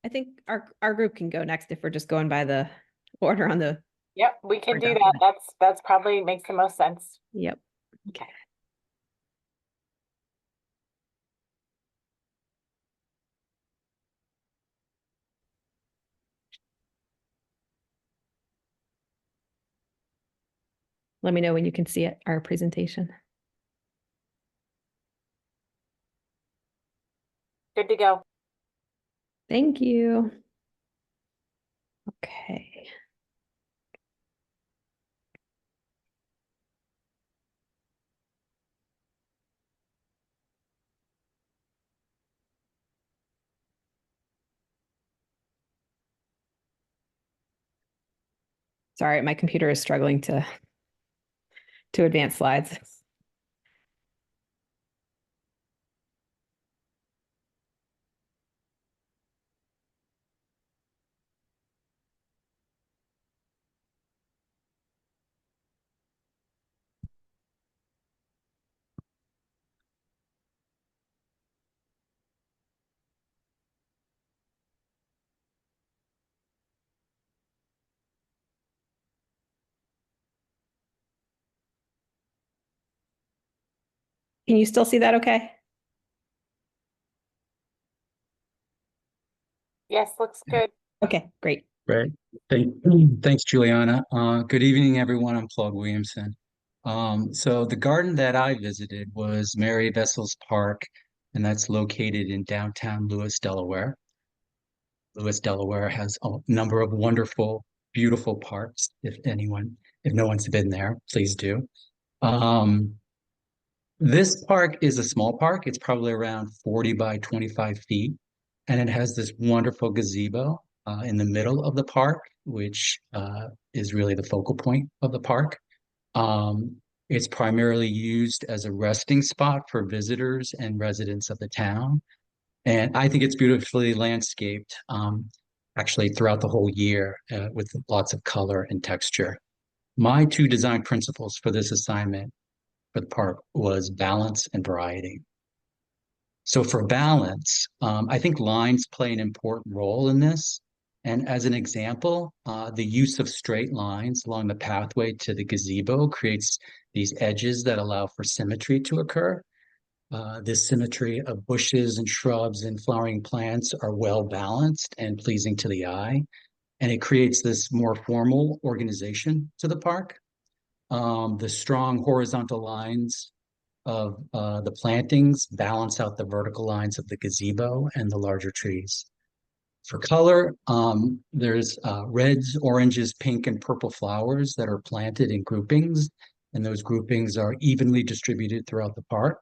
I think our group can go next if we're just going by the order on the. Yep, we can do that. document. That's probably makes the most sense. Yep. Okay. Let me know when you can see it, our presentation. Good to go. Thank you. Okay. Sorry, my computer is struggling to advance slides. Can you still see that okay? Yes, looks good. Okay, great. Great. Thanks, Juliana. Good evening, everyone. I'm Claude Williamson. So the garden that I visited was Mary Vessel's Park, and that's located in downtown Lewis, Delaware. Lewis, Delaware has a number of wonderful, beautiful parks. If no one's been there, please do. This park is a small park. It's probably around 40 by 25 feet. And it has this wonderful gazebo in the middle of the park, which is really the focal point of the park. It's primarily used as a resting spot for visitors and residents of the town. And I think it's beautifully landscaped, actually throughout the whole year with lots of color and texture. My two design principles for this assignment for the park was balance and variety. So for balance, I think lines play an important role in this. And as an example, the use of straight lines along the pathway to the gazebo creates these edges that allow for symmetry to occur. This symmetry of bushes and shrubs and flowering plants are well balanced and pleasing to the eye. And it creates this more formal organization to the park. The strong horizontal lines of the plantings balance out the vertical lines of the gazebo and the larger trees. For color, there's reds, oranges, pink, and purple flowers that are planted in groupings, and those groupings are evenly distributed throughout the park.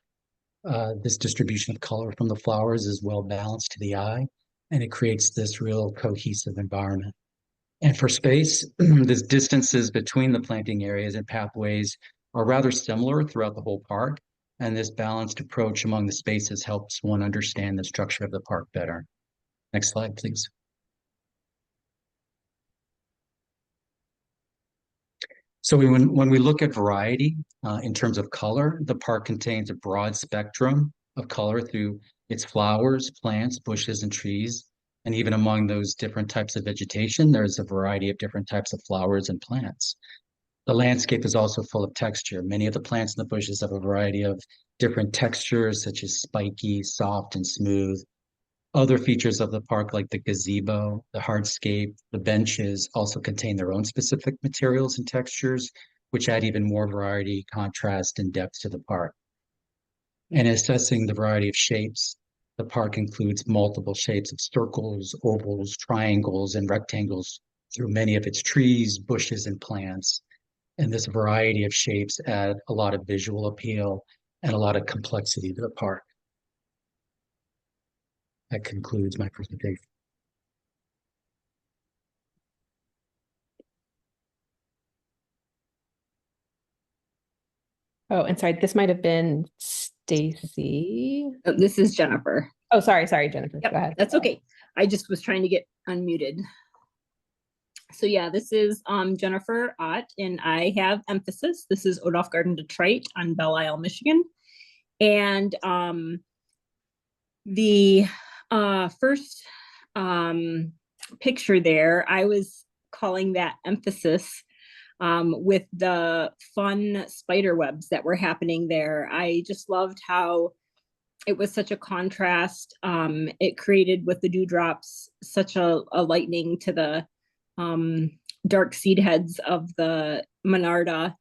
This distribution of color from the flowers is well balanced to the eye, and it creates this real cohesive environment. And for space, the distances between the planting areas and pathways are rather similar throughout the whole park. And this balanced approach among the spaces helps one understand the structure of the park better. Next slide, please. So when we look at variety in terms of color, the park contains a broad spectrum of color through its flowers, plants, bushes, and trees. And even among those different types of vegetation, there's a variety of different types of flowers and plants. The landscape is also full of texture. Many of the plants and the bushes have a variety of different textures, such as spiky, soft, and smooth. Other features of the park, like the gazebo, the hardscape, the benches, also contain their own specific materials and textures, which add even more variety, contrast, and depth to the park. And assessing the variety of shapes, the park includes multiple shapes of circles, ovals, triangles, and rectangles through many of its trees, bushes, and plants. And this variety of shapes add a lot of visual appeal and a lot of complexity to the park. That concludes my presentation. Oh, and sorry, this might have been Stacy. Oh, this is Jennifer. Oh, sorry, Jennifer. Yep, Go ahead. that's okay. I just was trying to get unmuted. So yeah, this is Jennifer Ott, and I have Emphasis. This is Odolph Garden Detroit on Belle Isle, Michigan. And the first picture there, I was calling that Emphasis with the fun spider webs that were happening there. I just loved how it was such a contrast. It created with the dewdrops such a lightening to the dark seed heads of the Monarda.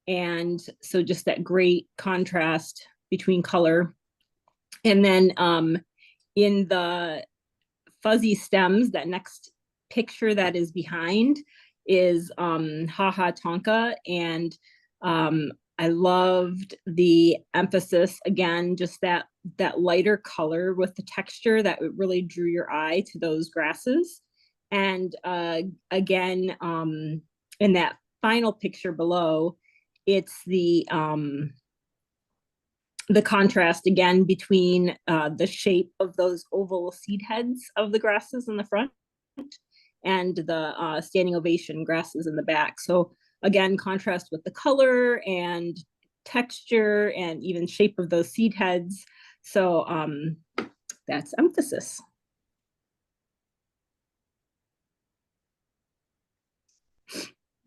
And so just that great contrast between color. And then in the fuzzy stems, that next picture that is behind is Haha Tonka. And I loved the emphasis, again, just that lighter color with the texture that really drew your eye to those grasses. And again, in that final picture below, it's the contrast again between the shape of those oval seed heads of the grasses in the front and the standing ovation grasses in the back. So again, contrast with the color and texture and even shape of those seed heads. So that's Emphasis.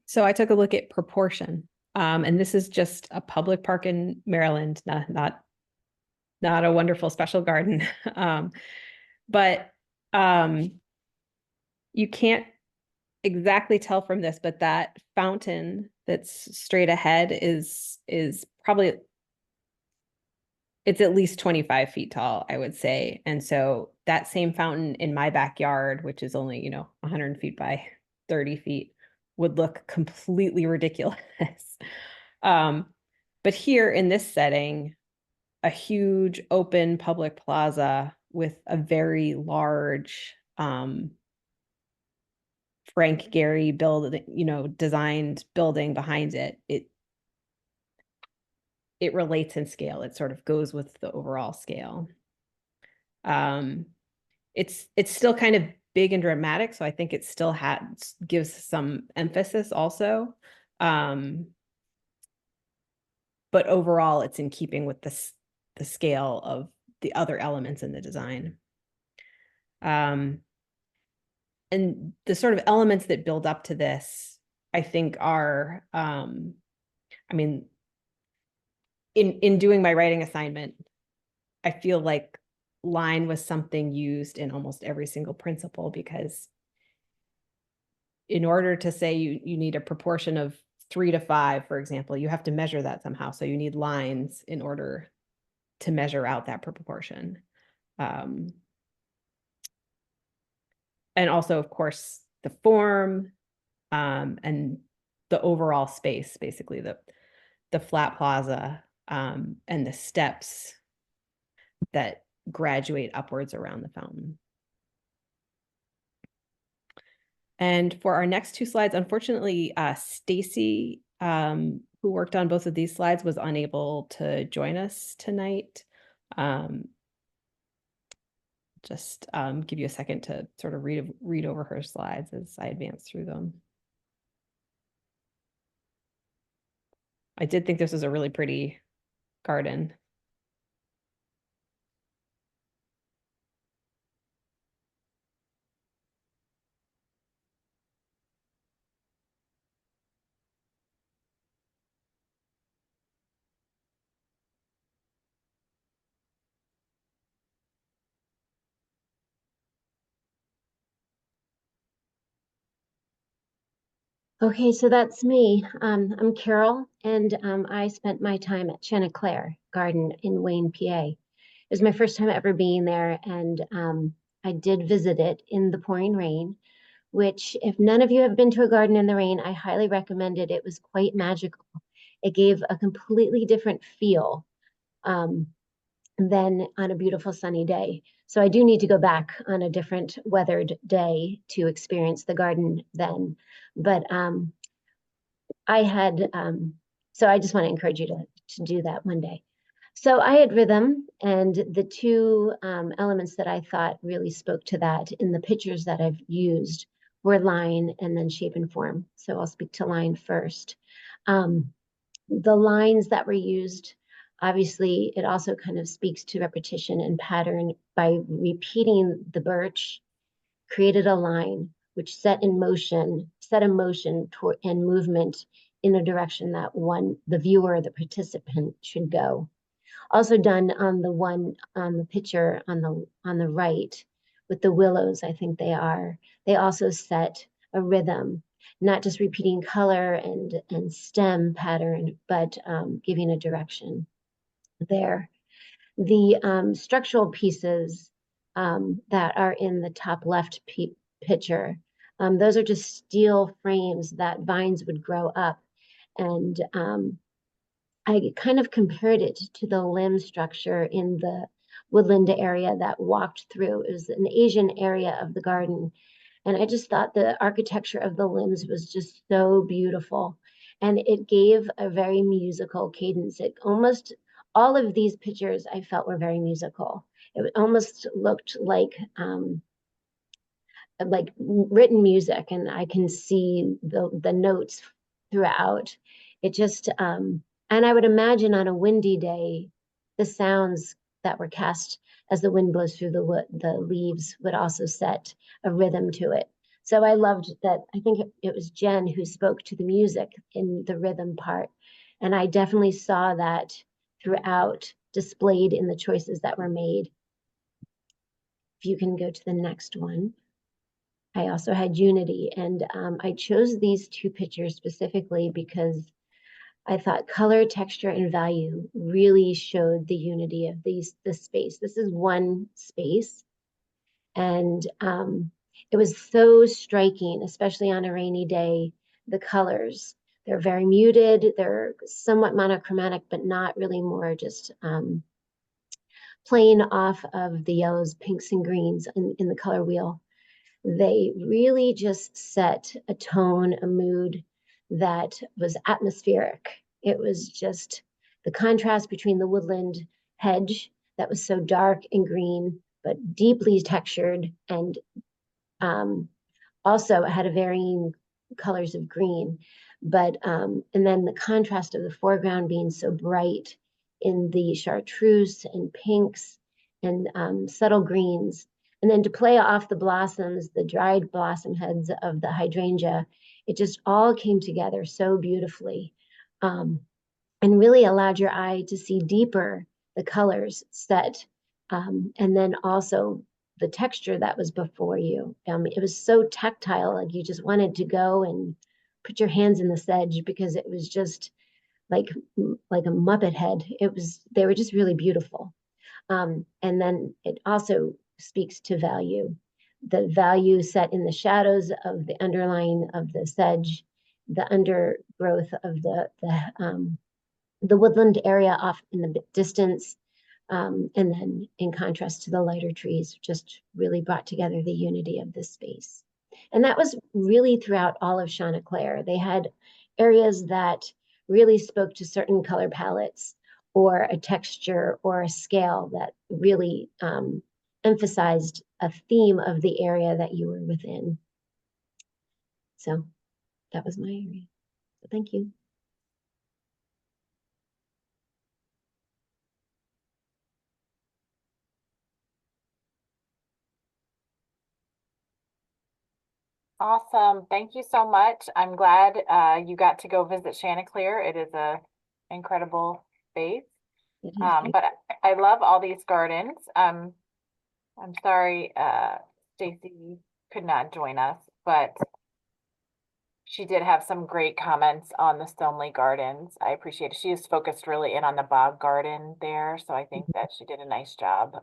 So I took a look at Proportion, and this is just a public park in Maryland, not a wonderful special garden. But you can't exactly tell from this, but that fountain that's straight ahead is probably, it's at least 25 feet tall, I would say. And so that same fountain in my backyard, which is only, 100 feet by 30 feet, would look completely ridiculous. But here in this setting, a huge open public plaza with a very large Frank Gehry designed building behind it. It relates in scale. It sort of goes with the overall scale. It's still kind of big and dramatic, so I think it still gives some emphasis also. But overall, it's in keeping with the scale of the other elements in the design. And the sort of elements that build up to this, I think are, in doing my writing assignment, I feel like line was something used in almost every single principle, because in order to say you need a proportion of 3 to 5, for example, you have to measure that somehow. So you need lines in order to measure out that proportion. And also, of course, the form and the overall space, basically the flat plaza and the steps that graduate upwards around the fountain. And for our next 2 slides, unfortunately, Stacy, who worked on both of these slides, was unable to join us tonight. Just give you a second to sort of read over her slides as I advance through them. I did think this was a really pretty garden. Okay, so that's me. I'm Carol, and I spent my time at Chanticleer Garden in Wayne, PA. It was my first time ever being there, and I did visit it in the pouring rain, which if none of you have been to a garden in the rain, I highly recommend it. It was quite magical. It gave a completely different feel than on a beautiful sunny day. So I do need to go back on a different weathered day to experience the garden then. But I had, so I just want to encourage you to do that one day. So I had rhythm, and the two elements that I thought really spoke to that in the pictures that I've used were line and then shape and form. So I'll speak to line first. The lines that were used, obviously, it also kind of speaks to repetition and pattern by repeating the birch, created a line which set a motion toward and movement in a direction that the viewer, the participant should go. Also done on the one on the picture on the right with the willows, I think they are. They also set a rhythm, not just repeating color and stem pattern, but giving a direction there. The structural pieces that are in the top left picture, those are just steel frames that vines would grow up, and I kind of compared it to the limb structure in the woodland area that walked through. It was an Asian area of the garden. And I just thought the architecture of the limbs was just so beautiful. And it gave a very musical cadence. It almost, all of these pictures I felt were very musical. It almost looked like written music, and I can see the notes throughout. It just and I would imagine on a windy day, the sounds that were cast as the wind blows through the leaves would also set a rhythm to it. So I loved that. I think it was Jen who spoke to the music in the rhythm part, and I definitely saw that throughout, displayed in the choices that were made. If you can go to the next one. I also had unity, and I chose these two pictures specifically because I thought color, texture, and value really showed the unity of the space. This is one space, and it was so striking, especially on a rainy day. The colors, they're very muted, they're somewhat monochromatic, but not really, more just playing off of the yellows, pinks, and greens in the color wheel. They really just set a tone, a mood that was atmospheric. It was just the contrast between the woodland hedge that was so dark and green, but deeply textured, and also had a varying colors of green. But and then the contrast of the foreground being so bright in the chartreuse and pinks and subtle greens. And then to play off the blossoms, the dried blossom heads of the hydrangea, it just all came together so beautifully, and really allowed your eye to see deeper the colors set, and then also the texture that was before you. It was so tactile, like you just wanted to go and put your hands in the sedge because it was just like a Muppet head. They were just really beautiful. And then it also speaks to value. The value set in the shadows of the underlying of the sedge, the undergrowth of the woodland area off in the distance, and then in contrast to the lighter trees, just really brought together the unity of this space. And that was really throughout all of Chanticleer. They had areas that really spoke to certain color palettes or a texture or a scale that really emphasized a theme of the area that you were within. So that was my area. So thank you. Awesome. Thank you so much. I'm glad you got to go visit Chanticleer. It is a incredible space. But I love all these gardens. I'm sorry Stacy could not join us, but she did have some great comments on the Stoneleigh Gardens. I appreciate it. She is focused really in on the bog garden there, so I think that she did a nice job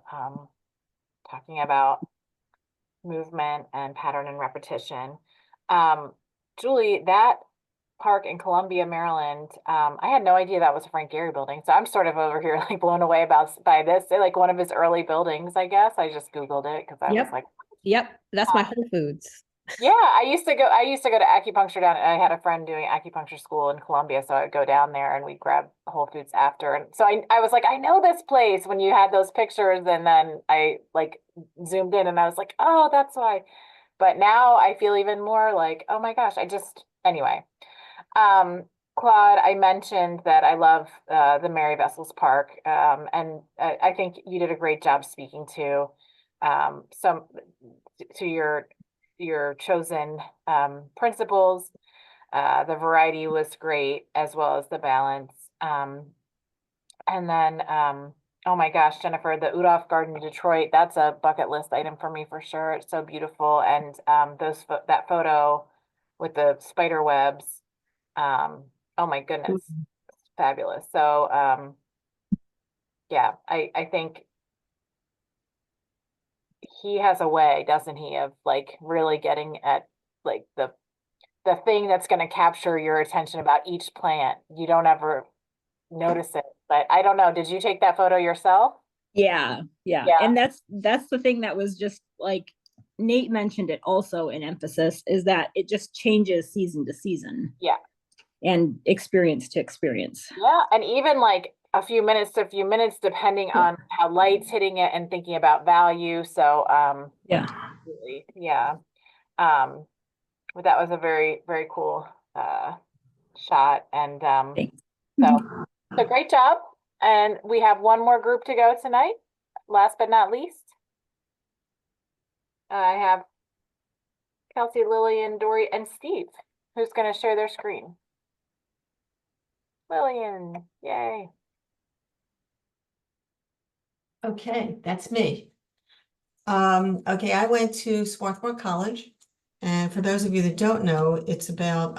talking about movement and pattern and repetition. Julie, that park in Columbia, Maryland, I had no idea that was a Frank Gehry building. So I'm sort of over here like blown away by this. They're like one of his early buildings, I guess. I just Googled it because I was like, Yep, that's my Whole Foods. yeah, I used to go to acupuncture down. I had a friend doing acupuncture school in Columbia, so I'd go down there and we'd grab Whole Foods after. And so I was like, I know this place when you had those pictures, and then I like zoomed in and I was like, oh, that's why. But now I feel even more like, oh my gosh, anyway. Claude, I mentioned that I love the Mary Vessels Park, and I think you did a great job speaking to some to your chosen principles. The variety was great as well as the balance. And then, oh my gosh, Jennifer, the Udolph Garden in Detroit, that's a bucket list item for me for sure. It's so beautiful. And that photo with the spider webs, oh my goodness, fabulous. So yeah, I think he has a way, doesn't he, of like really getting at like the thing that's going to capture your attention about each plant. You don't ever notice it, but I don't know. Did you take that photo yourself? Yeah. And that's the thing that was just like Nate mentioned it also in emphasis, is that it just changes season to season. Yeah. And experience to experience. Yeah. And even like a few minutes to a few minutes, depending on how light's hitting it and thinking about value. So yeah. Absolutely. Yeah. But that was a very, very cool shot. And so great job. And we have one more group to go tonight. Last but not least, I have Kelsey, Lillian, Dory, and Steve, who's going to share their screen. Lillian, yay. Okay, that's me. Okay, I went to Swarthmore College, and for those of you that don't know, it's about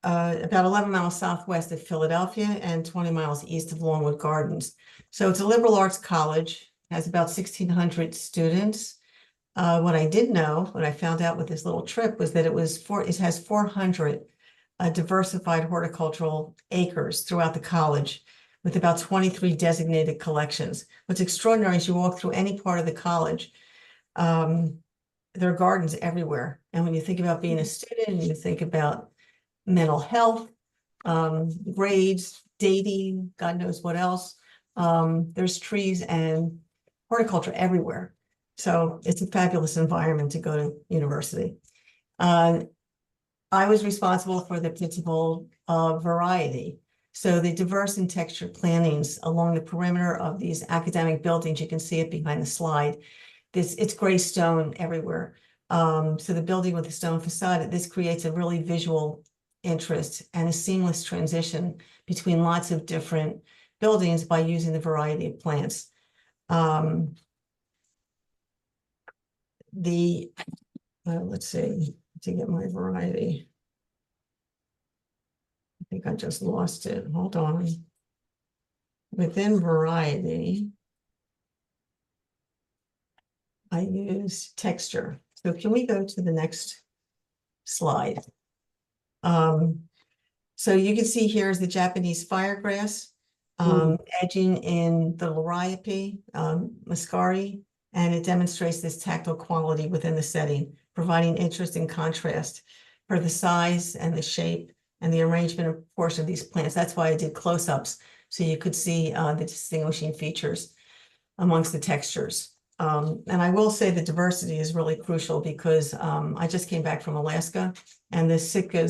11 miles southwest of Philadelphia and 20 miles east of Longwood Gardens. So it's a liberal arts college, has about 1,600 students. What I did know, what I found out with this little trip, was that it has 400 diversified horticultural acres throughout the college, with about 23 designated collections. What's extraordinary is you walk through any part of the college, there are gardens everywhere. And when you think about being a student, you think about mental health, grades, dating, God knows what else. There's trees and horticulture everywhere. So it's a fabulous environment to go to university. I was responsible for the principal variety. So the diverse and textured plantings along the perimeter of these academic buildings, you can see it behind the slide. It's gray stone everywhere. So the building with the stone facade, this creates a really visual interest and a seamless transition between lots of different buildings by using the variety of plants. Let's see, to get my variety. I think I just lost it. Hold on. Within variety, I use texture. So can we go to the next slide? So you can see here is the Japanese firegrass, edging in the Liriope, Muscari, and it demonstrates this tactile quality within the setting, providing interest and contrast for the size and the shape and the arrangement of portion of these plants. That's why I did close-ups, so you could see the distinguishing features amongst the textures. And I will say the diversity is really crucial because I just came back from Alaska, and the Sitka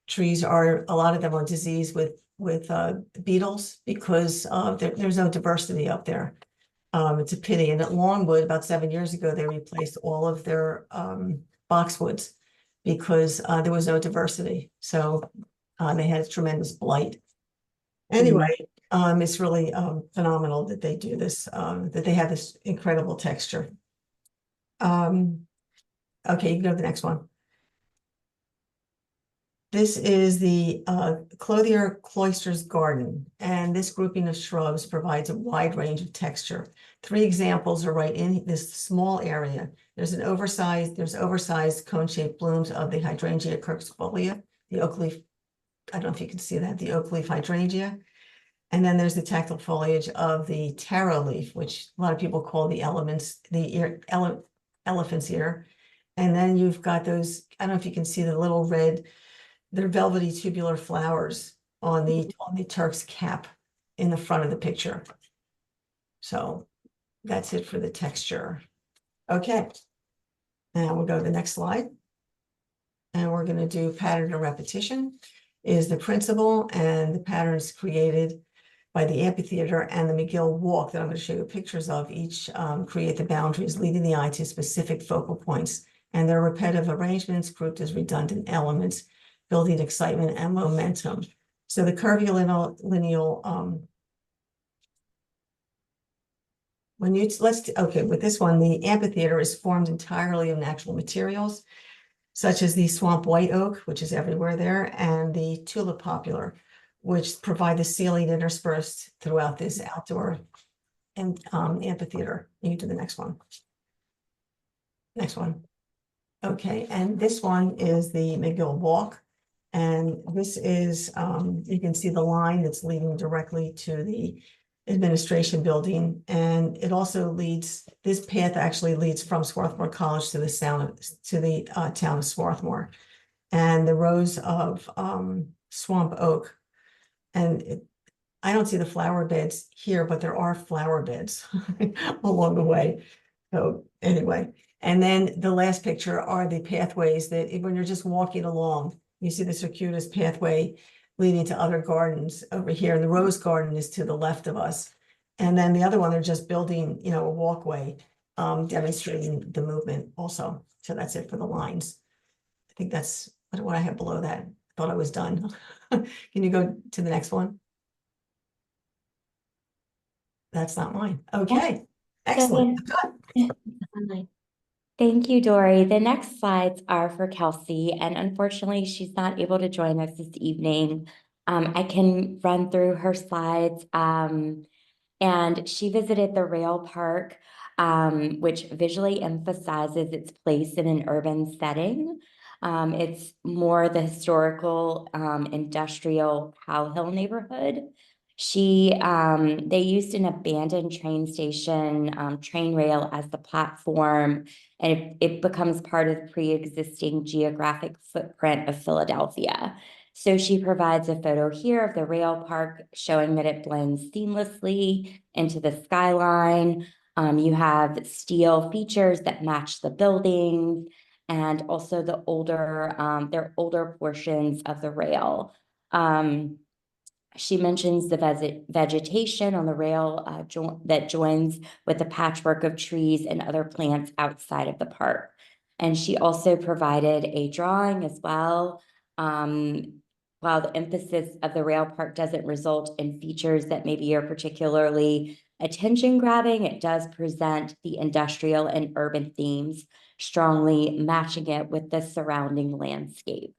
trees a lot of them are diseased with beetles because there's no diversity up there. It's a pity. And at Longwood, about 7 years ago, they replaced all of their boxwoods because there was no diversity. So they had a tremendous blight. Anyway, it's really phenomenal that they do this, that they have this incredible texture. Okay, you can go to the next one. This is the Clothier Cloisters Garden, and this grouping of shrubs provides a wide range of texture. 3 examples are right in this small area. There's oversized cone-shaped blooms of the Hydrangea quercusfolia, the oak leaf. I don't know if you can see that, the oak leaf hydrangea. And then there's the tactile foliage of the taro leaf, which a lot of people call the elephant's ear. And then you've got those, I don't know if you can see the little red, they're velvety tubular flowers on the Turk's cap in the front of the picture. So that's it for the texture. Okay. Now we'll go to the next slide. And we're going to do pattern and repetition is the principle, and the patterns created by the amphitheater and the McGill walk that I'm going to show you pictures of each create the boundaries, leading the eye to specific focal points. And their repetitive arrangements grouped as redundant elements, building excitement and momentum. So the curvilineal with this one, the amphitheater is formed entirely of natural materials, such as the swamp white oak, which is everywhere there, and the tulip poplar, which provide the ceiling interspersed throughout this outdoor amphitheater. You can do the next one. Next one. Okay, and this one is the McGill Walk. And this is, you can see the line that's leading directly to the administration building. And it also leads, this path actually leads from Swarthmore College to the town of Swarthmore. And the rows of swamp oak. And I don't see the flower beds here, but there are flower beds along the way. So anyway, and then the last picture are the pathways that when you're just walking along, you see the circuitous pathway leading to other gardens over here. And the rose garden is to the left of us. And then the other one, they're just building, a walkway, demonstrating the movement also. So that's it for the lines. I think that's what I have below that. Thought I was done. Can you go to the next one? That's not mine. Okay. Excellent. Thank you, Dory. The next slides are for Kelsey, and unfortunately, she's not able to join us this evening. I can run through her slides. And she visited the rail park, which visually emphasizes its place in an urban setting. It's more the historical industrial Powell Hill neighborhood. They used an abandoned train station, train rail as the platform, and it becomes part of the pre-existing geographic footprint of Philadelphia. So she provides a photo here of the rail park showing that it blends seamlessly into the skyline. You have steel features that match the buildings and also the their older portions of the rail. She mentions the vegetation on the rail that joins with the patchwork of trees and other plants outside of the park. And she also provided a drawing as well. While the emphasis of the rail park doesn't result in features that maybe are particularly attention grabbing, it does present the industrial and urban themes, strongly matching it with the surrounding landscape.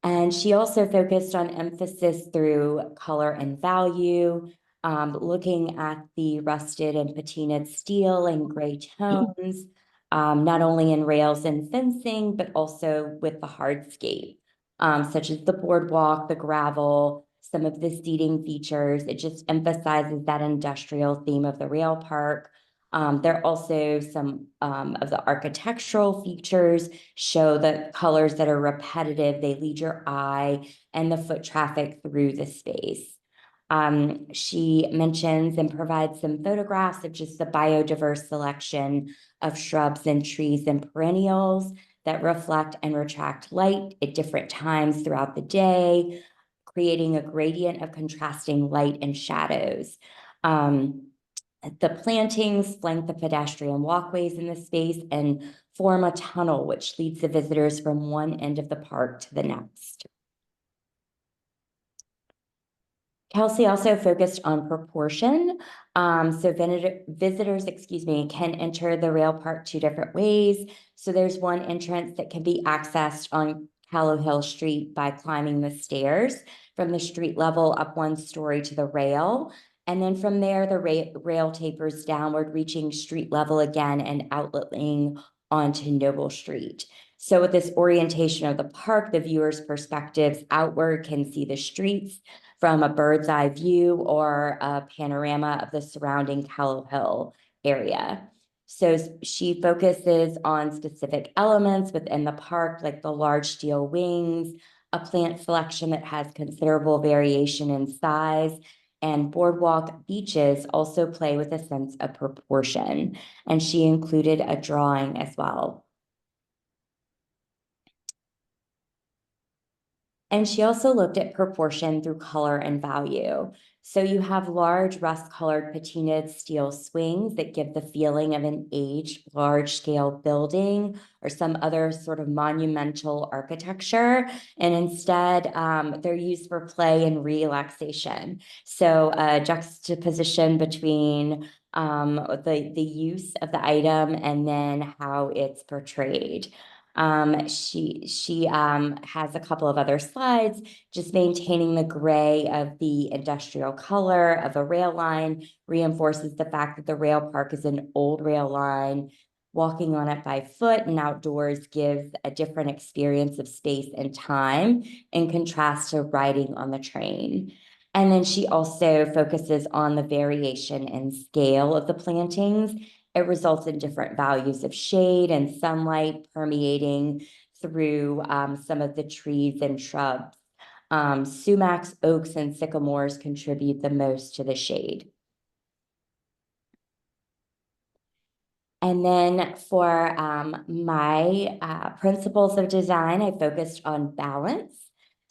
And she also focused on emphasis through color and value, looking at the rusted and patinaed steel and gray tones, not only in rails and fencing, but also with the hardscape, such as the boardwalk, the gravel, some of the seating features. It just emphasizes that industrial theme of the rail park. There are also some of the architectural features show the colors that are repetitive. They lead your eye and the foot traffic through the space. She mentions and provides some photographs of just the biodiverse selection of shrubs and trees and perennials that reflect and retract light at different times throughout the day, creating a gradient of contrasting light and shadows. The plantings flank the pedestrian walkways in the space and form a tunnel which leads the visitors from one end of the park to the next. Kelsey also focused on proportion. So visitors, can enter the rail park 2 different ways. So there's one entrance that can be accessed on Callow Hill Street by climbing the stairs from the street level up 1 story to the rail. And then from there, the rail tapers downward, reaching street level again and outletting onto Noble Street. So with this orientation of the park, the viewer's perspectives outward can see the streets from a bird's eye view or a panorama of the surrounding Callow Hill area. So she focuses on specific elements within the park, like the large steel wings, a plant selection that has considerable variation in size, and boardwalk beaches also play with a sense of proportion. And she included a drawing as well. And she also looked at proportion through color and value. So you have large rust-colored patinaed steel swings that give the feeling of an aged, large-scale building or some other sort of monumental architecture. And instead, they're used for play and relaxation. So a juxtaposition between the use of the item and then how it's portrayed. She has a couple of other slides, just maintaining the gray of the industrial color of a rail line reinforces the fact that the rail park is an old rail line. Walking on it by foot and outdoors gives a different experience of space and time in contrast to riding on the train. And then she also focuses on the variation and scale of the plantings. It results in different values of shade and sunlight permeating through some of the trees and shrubs. Sumacs, oaks, and sycamores contribute the most to the shade. And then for my principles of design, I focused on balance.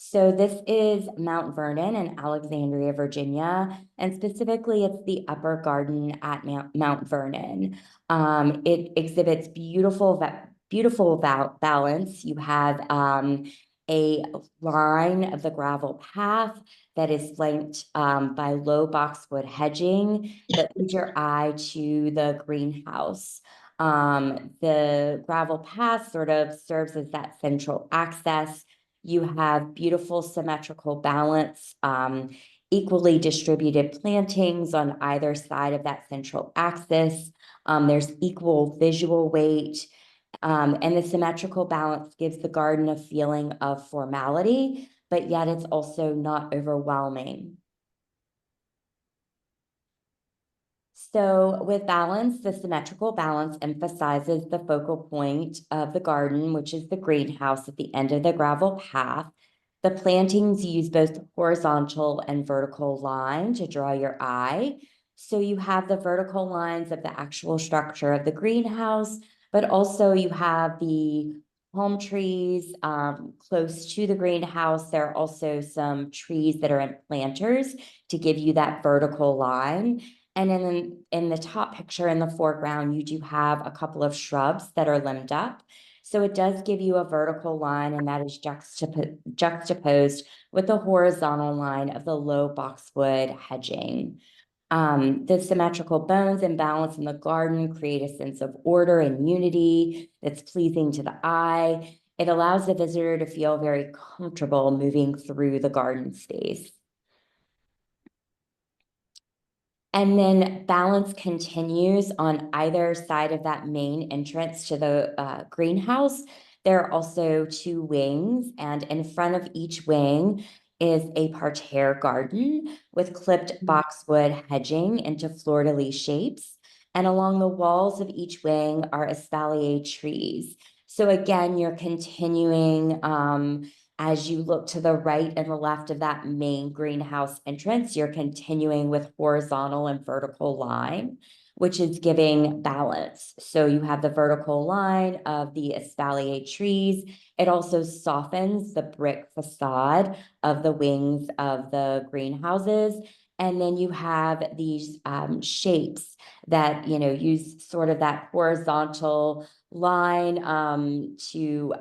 So this is Mount Vernon in Alexandria, Virginia, and specifically it's the upper garden at Mount Vernon. It exhibits beautiful balance. You have a line of the gravel path that is flanked by low boxwood hedging that leads your eye to the greenhouse. The gravel path sort of serves as that central access. You have beautiful symmetrical balance, equally distributed plantings on either side of that central axis. There's equal visual weight. And the symmetrical balance gives the garden a feeling of formality, but yet it's also not overwhelming. So with balance, the symmetrical balance emphasizes the focal point of the garden, which is the greenhouse at the end of the gravel path. The plantings use both horizontal and vertical line to draw your eye. So you have the vertical lines of the actual structure of the greenhouse, but also you have the palm trees close to the greenhouse. There are also some trees that are in planters to give you that vertical line. And then in the top picture in the foreground, you do have a couple of shrubs that are limbed up. So it does give you a vertical line, and that is juxtaposed with the horizontal line of the low boxwood hedging. The symmetrical bones and balance in the garden create a sense of order and unity that's pleasing to the eye. It allows the visitor to feel very comfortable moving through the garden space. And then balance continues on either side of that main entrance to the greenhouse. There are also 2 wings, and in front of each wing is a parterre garden with clipped boxwood hedging into fleur-de-lis shapes. And along the walls of each wing are espalier trees. So again, you're continuing as you look to the right and the left of that main greenhouse entrance, you're continuing with horizontal and vertical line, which is giving balance. So you have the vertical line of the espalier trees. It also softens the brick facade of the wings of the greenhouses. And then you have these shapes that, use sort of that horizontal line to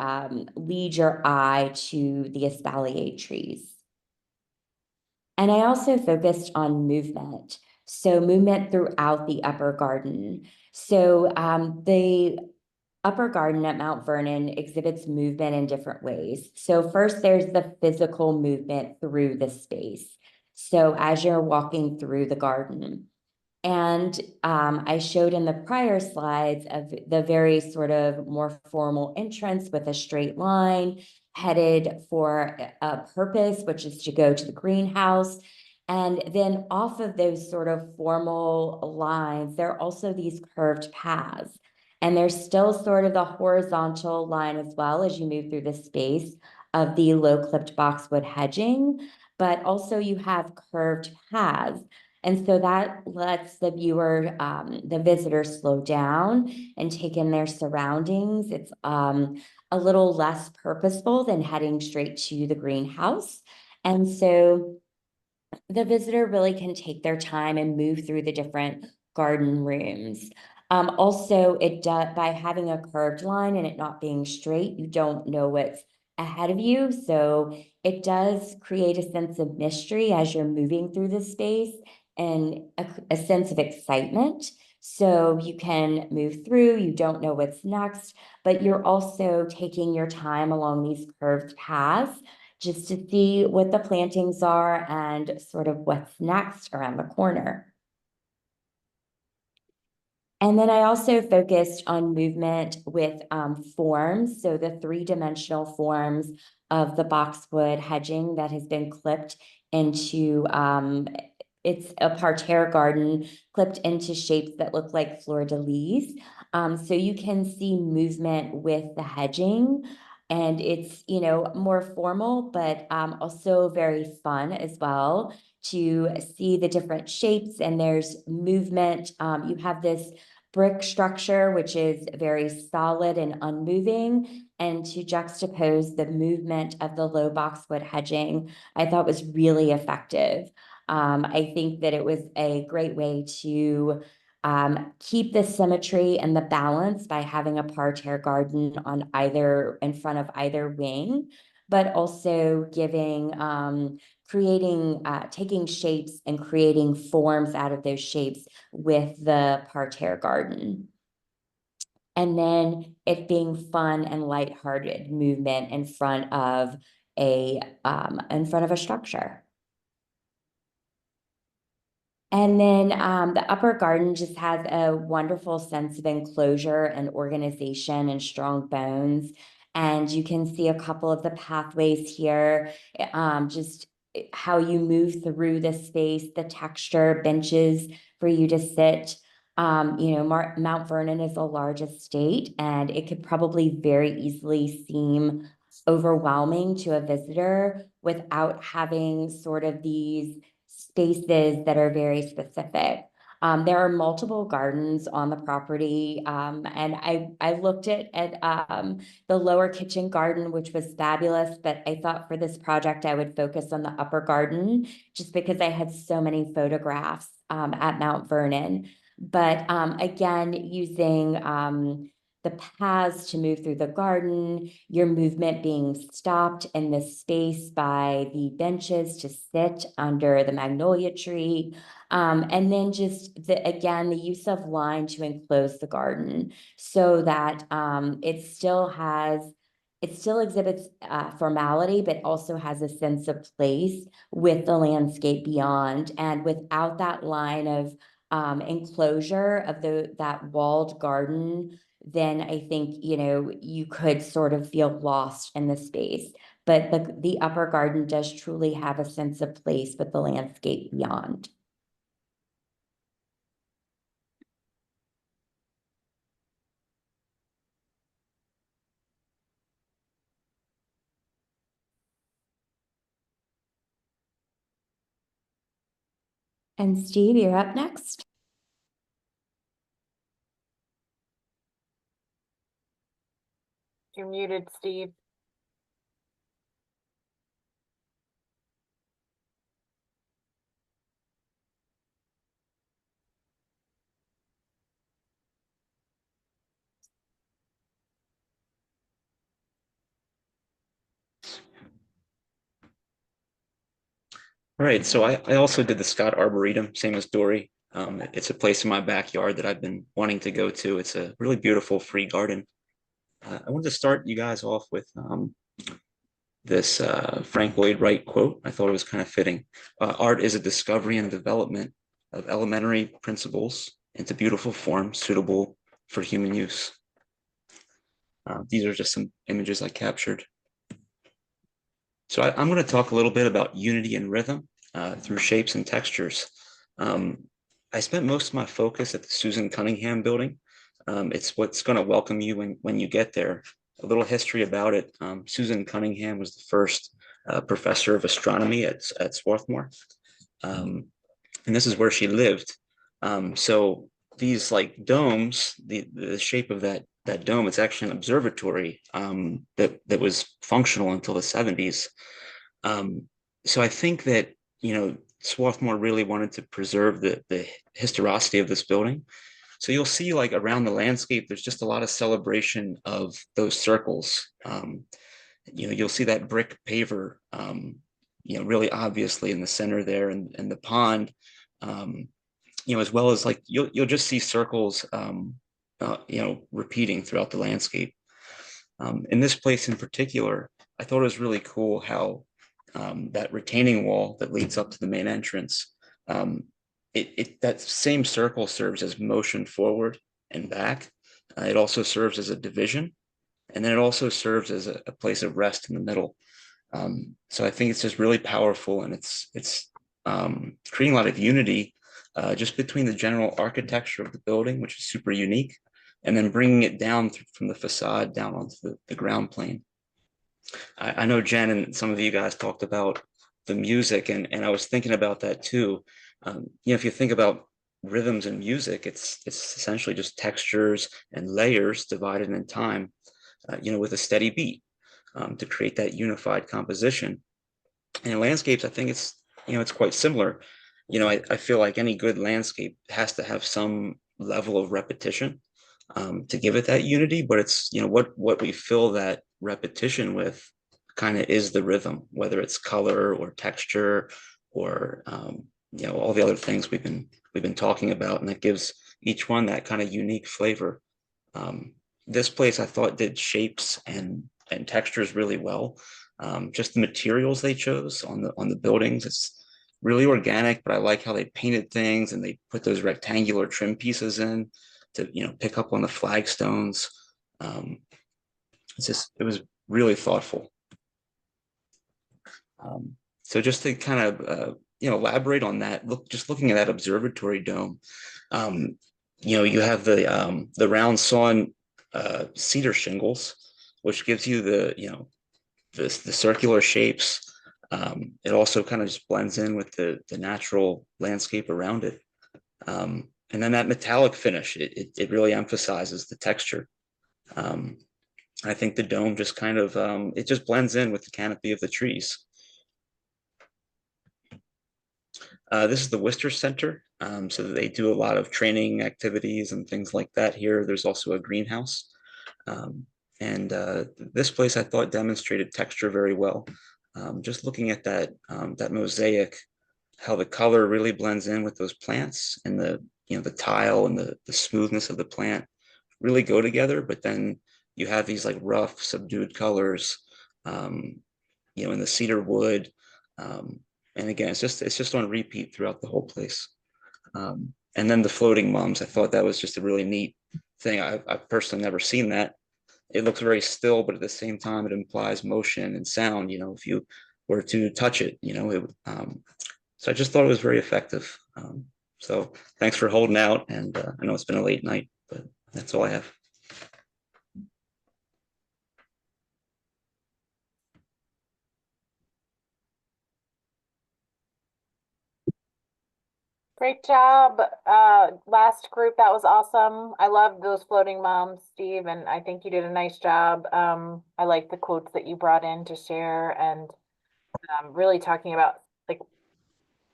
lead your eye to the espalier trees. And I also focused on movement. So movement throughout the upper garden. So the upper garden at Mount Vernon exhibits movement in different ways. So first there's the physical movement through the space. So as you're walking through the garden, and I showed in the prior slides of the very sort of more formal entrance with a straight line headed for a purpose, which is to go to the greenhouse. And then off of those sort of formal lines, there are also these curved paths. And there's still sort of the horizontal line as well as you move through the space of the low clipped boxwood hedging, but also you have curved paths. And so that lets the viewer, the visitor slow down and take in their surroundings. It's a little less purposeful than heading straight to the greenhouse. And so the visitor really can take their time and move through the different garden rooms. Also, it does, by having a curved line and it not being straight, you don't know what's ahead of you. So it does create a sense of mystery as you're moving through the space and a sense of excitement. So you can move through, you don't know what's next, but you're also taking your time along these curved paths just to see what the plantings are and sort of what's next around the corner. And then I also focused on movement with forms. So the three-dimensional forms of the boxwood hedging that has been clipped into, it's a parterre garden clipped into shapes that look like fleur-de-lis. So you can see movement with the hedging. And it's, you know, more formal, but also very fun as well to see the different shapes, and there's movement. You have this brick structure, which is very solid and unmoving, and to juxtapose the movement of the low boxwood hedging, I thought was really effective. I think that it was a great way to keep the symmetry and the balance by having a parterre garden on either, in front of either wing, but also giving, creating, taking shapes and creating forms out of those shapes with the parterre garden. And then it being fun and lighthearted movement in front of a structure. And then the upper garden just has a wonderful sense of enclosure and organization and strong bones. And you can see a couple of the pathways here, just how you move through the space, the texture, benches for you to sit. You know, Mount Vernon is a large estate, and it could probably very easily seem overwhelming to a visitor without having sort of these spaces that are very specific. There are multiple gardens on the property, and I looked at the lower kitchen garden, which was fabulous, but I thought for this project I would focus on the upper garden just because I had so many photographs at Mount Vernon. But again, using the paths to move through the garden, your movement being stopped in the space by the benches to sit under the magnolia tree. And then just again, the use of line to enclose the garden so that it still exhibits formality, but also has a sense of place with the landscape beyond. And without that line of enclosure of that walled garden, then I think, you know, you could sort of feel lost in the space. But the upper garden does truly have a sense of place with the landscape beyond. And Steve, you're up next. You're muted, Steve. Right. So I also did the Scott Arboretum, same as Dory. It's a place in my backyard that I've been wanting to go to. It's a really beautiful free garden. I wanted to start you guys off with this Frank Lloyd Wright quote. I thought it was kind of fitting. Art is a discovery and development of elementary principles into beautiful forms suitable for human use. These are just some images I captured. So I'm going to talk a little bit about unity and rhythm through shapes and textures. I spent most of my focus at the Susan Cunningham building. It's what's going to welcome you when you get there. A little history about it. Susan Cunningham was the first professor of astronomy at Swarthmore. And this is where she lived. So these like domes, the shape of that dome, it's actually an observatory that was functional until the 70s. So I think that, Swarthmore really wanted to preserve the historicity of this building. So you'll see like around the landscape, there's just a lot of celebration of those circles. You'll see that brick paver, really obviously in the center there, and the pond, as well as like you'll just see circles, repeating throughout the landscape. In this place in particular, I thought it was really cool how that retaining wall that leads up to the main entrance, that same circle serves as motion forward and back. It also serves as a division, and then it also serves as a place of rest in the middle. So I think it's just really powerful, and it's creating a lot of unity just between the general architecture of the building, which is super unique, and then bringing it down from the facade down onto the ground plane. I know Jen and some of you guys talked about the music, and I was thinking about that too. If you think about rhythms and music, it's essentially just textures and layers divided in time, with a steady beat to create that unified composition. And in landscapes, I think it's quite similar. I feel like any good landscape has to have some level of repetition to give it that unity, but it's, what we fill that repetition with kind of is the rhythm, whether it's color or texture or, all the other things we've been talking about, and that gives each one that kind of unique flavor. This place I thought did shapes and textures really well. Just the materials they chose on the buildings, it's really organic, but I like how they painted things and they put those rectangular trim pieces in to pick up on the flagstones. It was really thoughtful. So just to kind of elaborate on that, looking at that observatory dome, you have the round sawn cedar shingles, which gives you the circular shapes. It also kind of just blends in with the natural landscape around it. And then that metallic finish, it really emphasizes the texture. I think the dome just kind of, it just blends in with the canopy of the trees. This is the Worcester Center. So they do a lot of training activities and things like that here. There's also a greenhouse. And this place I thought demonstrated texture very well. Just looking at that mosaic, how the color really blends in with those plants, and the tile and the smoothness of the plant really go together. But then you have these like rough, subdued colors, in the cedar wood. And again, it's just on repeat throughout the whole place. And then the floating mums, I thought that was just a really neat thing. I've personally never seen that. It looks very still, but at the same time, it implies motion and sound, if you were to touch it, so I just thought it was very effective. So thanks for holding out. And I know it's been a late night, but that's all I have. Great job. Last group, that was awesome. I love those floating moms, Steve, and I think you did a nice job. I like the quotes that you brought in to share, and really talking about like,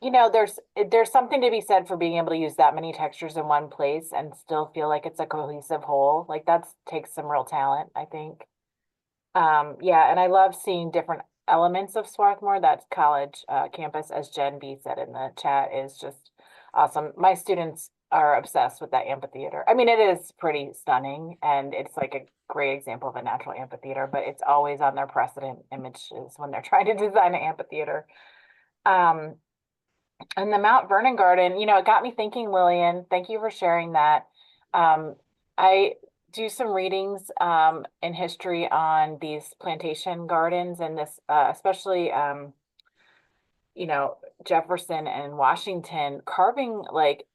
there's something to be said for being able to use that many textures in one place and still feel like it's a cohesive whole. Like takes some real talent, I think. Yeah, and I love seeing different elements of Swarthmore, that's college campus, as Jen B said in the chat, is just awesome. My students are obsessed with that amphitheater. I mean, it is pretty stunning, and it's like a great example of a natural amphitheater, but it's always on their precedent images when they're trying to design an amphitheater. And the Mount Vernon Garden, you know, it got me thinking, Lillian, thank you for sharing that. I do some readings in history on these plantation gardens and this, especially, you know, Jefferson and Washington carving like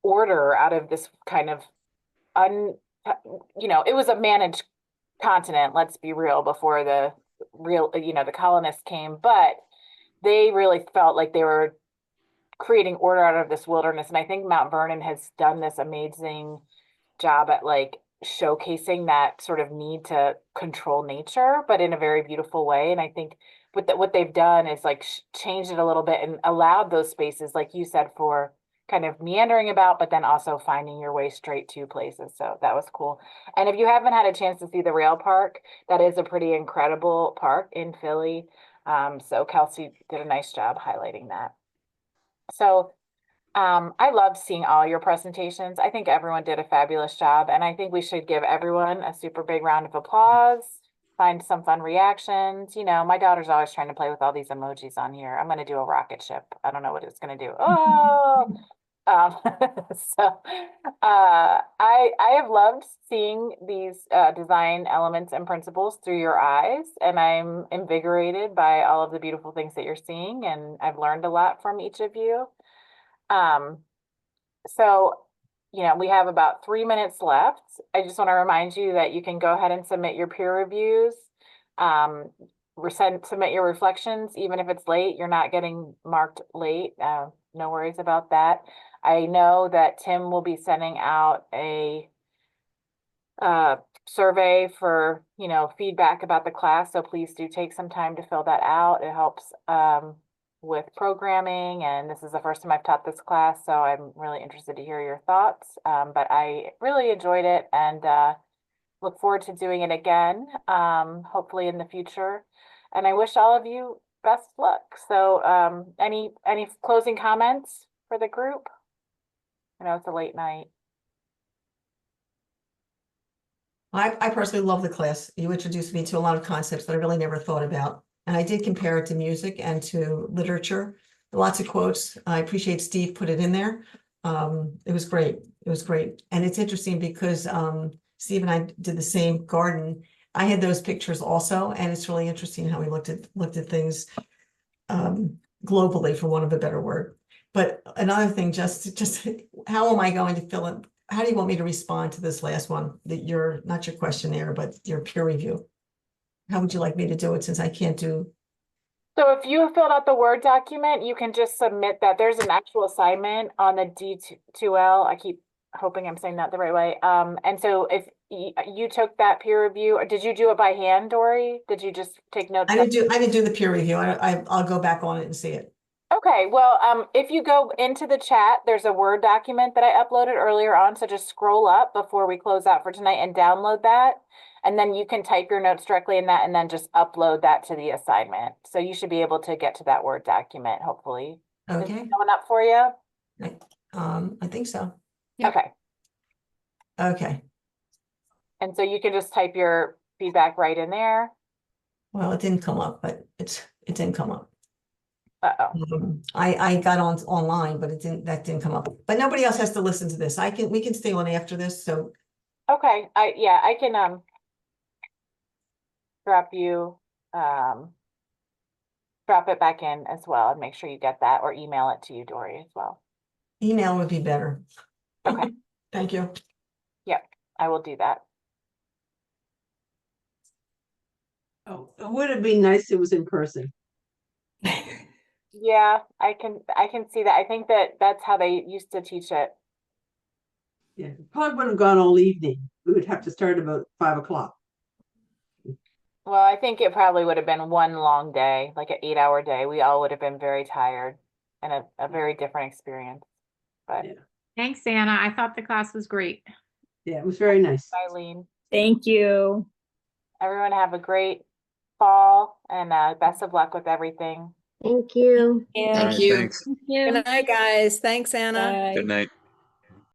order out of this kind of you know, it was a managed continent, let's be real, before the real, you know, the colonists came, but they really felt like they were creating order out of this wilderness. And I think Mount Vernon has done this amazing job at like showcasing that sort of need to control nature, but in a very beautiful way. And I think what they've done is like changed it a little bit and allowed those spaces, like you said, for kind of meandering about, but then also finding your way straight to places. So that was cool. And if you haven't had a chance to see the rail park, that is a pretty incredible park in Philly. So Kelsey did a nice job highlighting that. So I loved seeing all your presentations. I think everyone did a fabulous job, and I think we should give everyone a super big round of applause, find some fun reactions. You know, my daughter's always trying to play with all these emojis on here. I'm going to do a rocket ship. I don't know what it's going to do. Oh, so I have loved seeing these design elements and principles through your eyes, and I'm invigorated by all of the beautiful things that you're seeing, and I've learned a lot from each of you. So, you know, we have about 3 minutes left. I just want to remind you that you can go ahead and submit your peer reviews. Submit your reflections, even if it's late, you're not getting marked late. No worries about that. I know that Tim will be sending out a survey for, you know, feedback about the class. So please do take some time to fill that out. It helps with programming, and this is the first time I've taught this class, so I'm really interested to hear your thoughts. But I really enjoyed it, and look forward to doing it again, hopefully in the future. And I wish all of you best luck. So any closing comments for the group? I know it's a late night. I personally love the class. You introduced me to a lot of concepts that I really never thought about. And I did compare it to music and to literature. Lots of quotes. I appreciate Steve put it in there. It was great. It was great. And it's interesting because Steve and I did the same garden. I had those pictures also, and it's really interesting how we looked at things globally, for want of a better word. But another thing, just how am I going to fill in? How do you want me to respond to this last one? That you're not your questionnaire, but your peer review. How would you like me to do it, since I can't do? So if you filled out the Word document, you can just submit that. There's an actual assignment on the D2L. I keep hoping I'm saying that the right way. And so if you took that peer review, or did you do it by hand, Dory? Did you just take notes? I didn't do the peer review. I'll go back on it and see it. Okay, well, if you go into the chat, there's a Word document that I uploaded earlier on. So just scroll up before we close out for tonight and download that. And then you can type your notes directly in that and then just upload that to the assignment. So you should be able to get to that Word document, hopefully. Okay. Is it coming up for you? I think so. Okay. Okay. And so you can just type your feedback right in there. Well, it didn't come up, but it didn't come up. Uh-oh. I got online, but that didn't come up. But nobody else has to listen to this. We can stay on after this. So okay, I can drop it back in as well and make sure you get that, or email it to you, Dory, as well. Email would be better. Okay. Thank you. Yep, I will do that. Oh, it would have been nice if it was in person. Yeah, I can see that. I think that's how they used to teach it. Yeah, probably would have gone all evening. We would have to start about 5 o'clock. Well, I think it probably would have been one long day, like an 8-hour day. We all would have been very tired and a very different experience. But yeah. Thanks, Anna. I thought the class was great. Yeah, it was very nice. Eileen. Thank you. Everyone have a great fall, and best of luck with everything. Thank you. All Thank right, you. thanks. Thank you. Good night, guys. Thanks, Anna. Good night.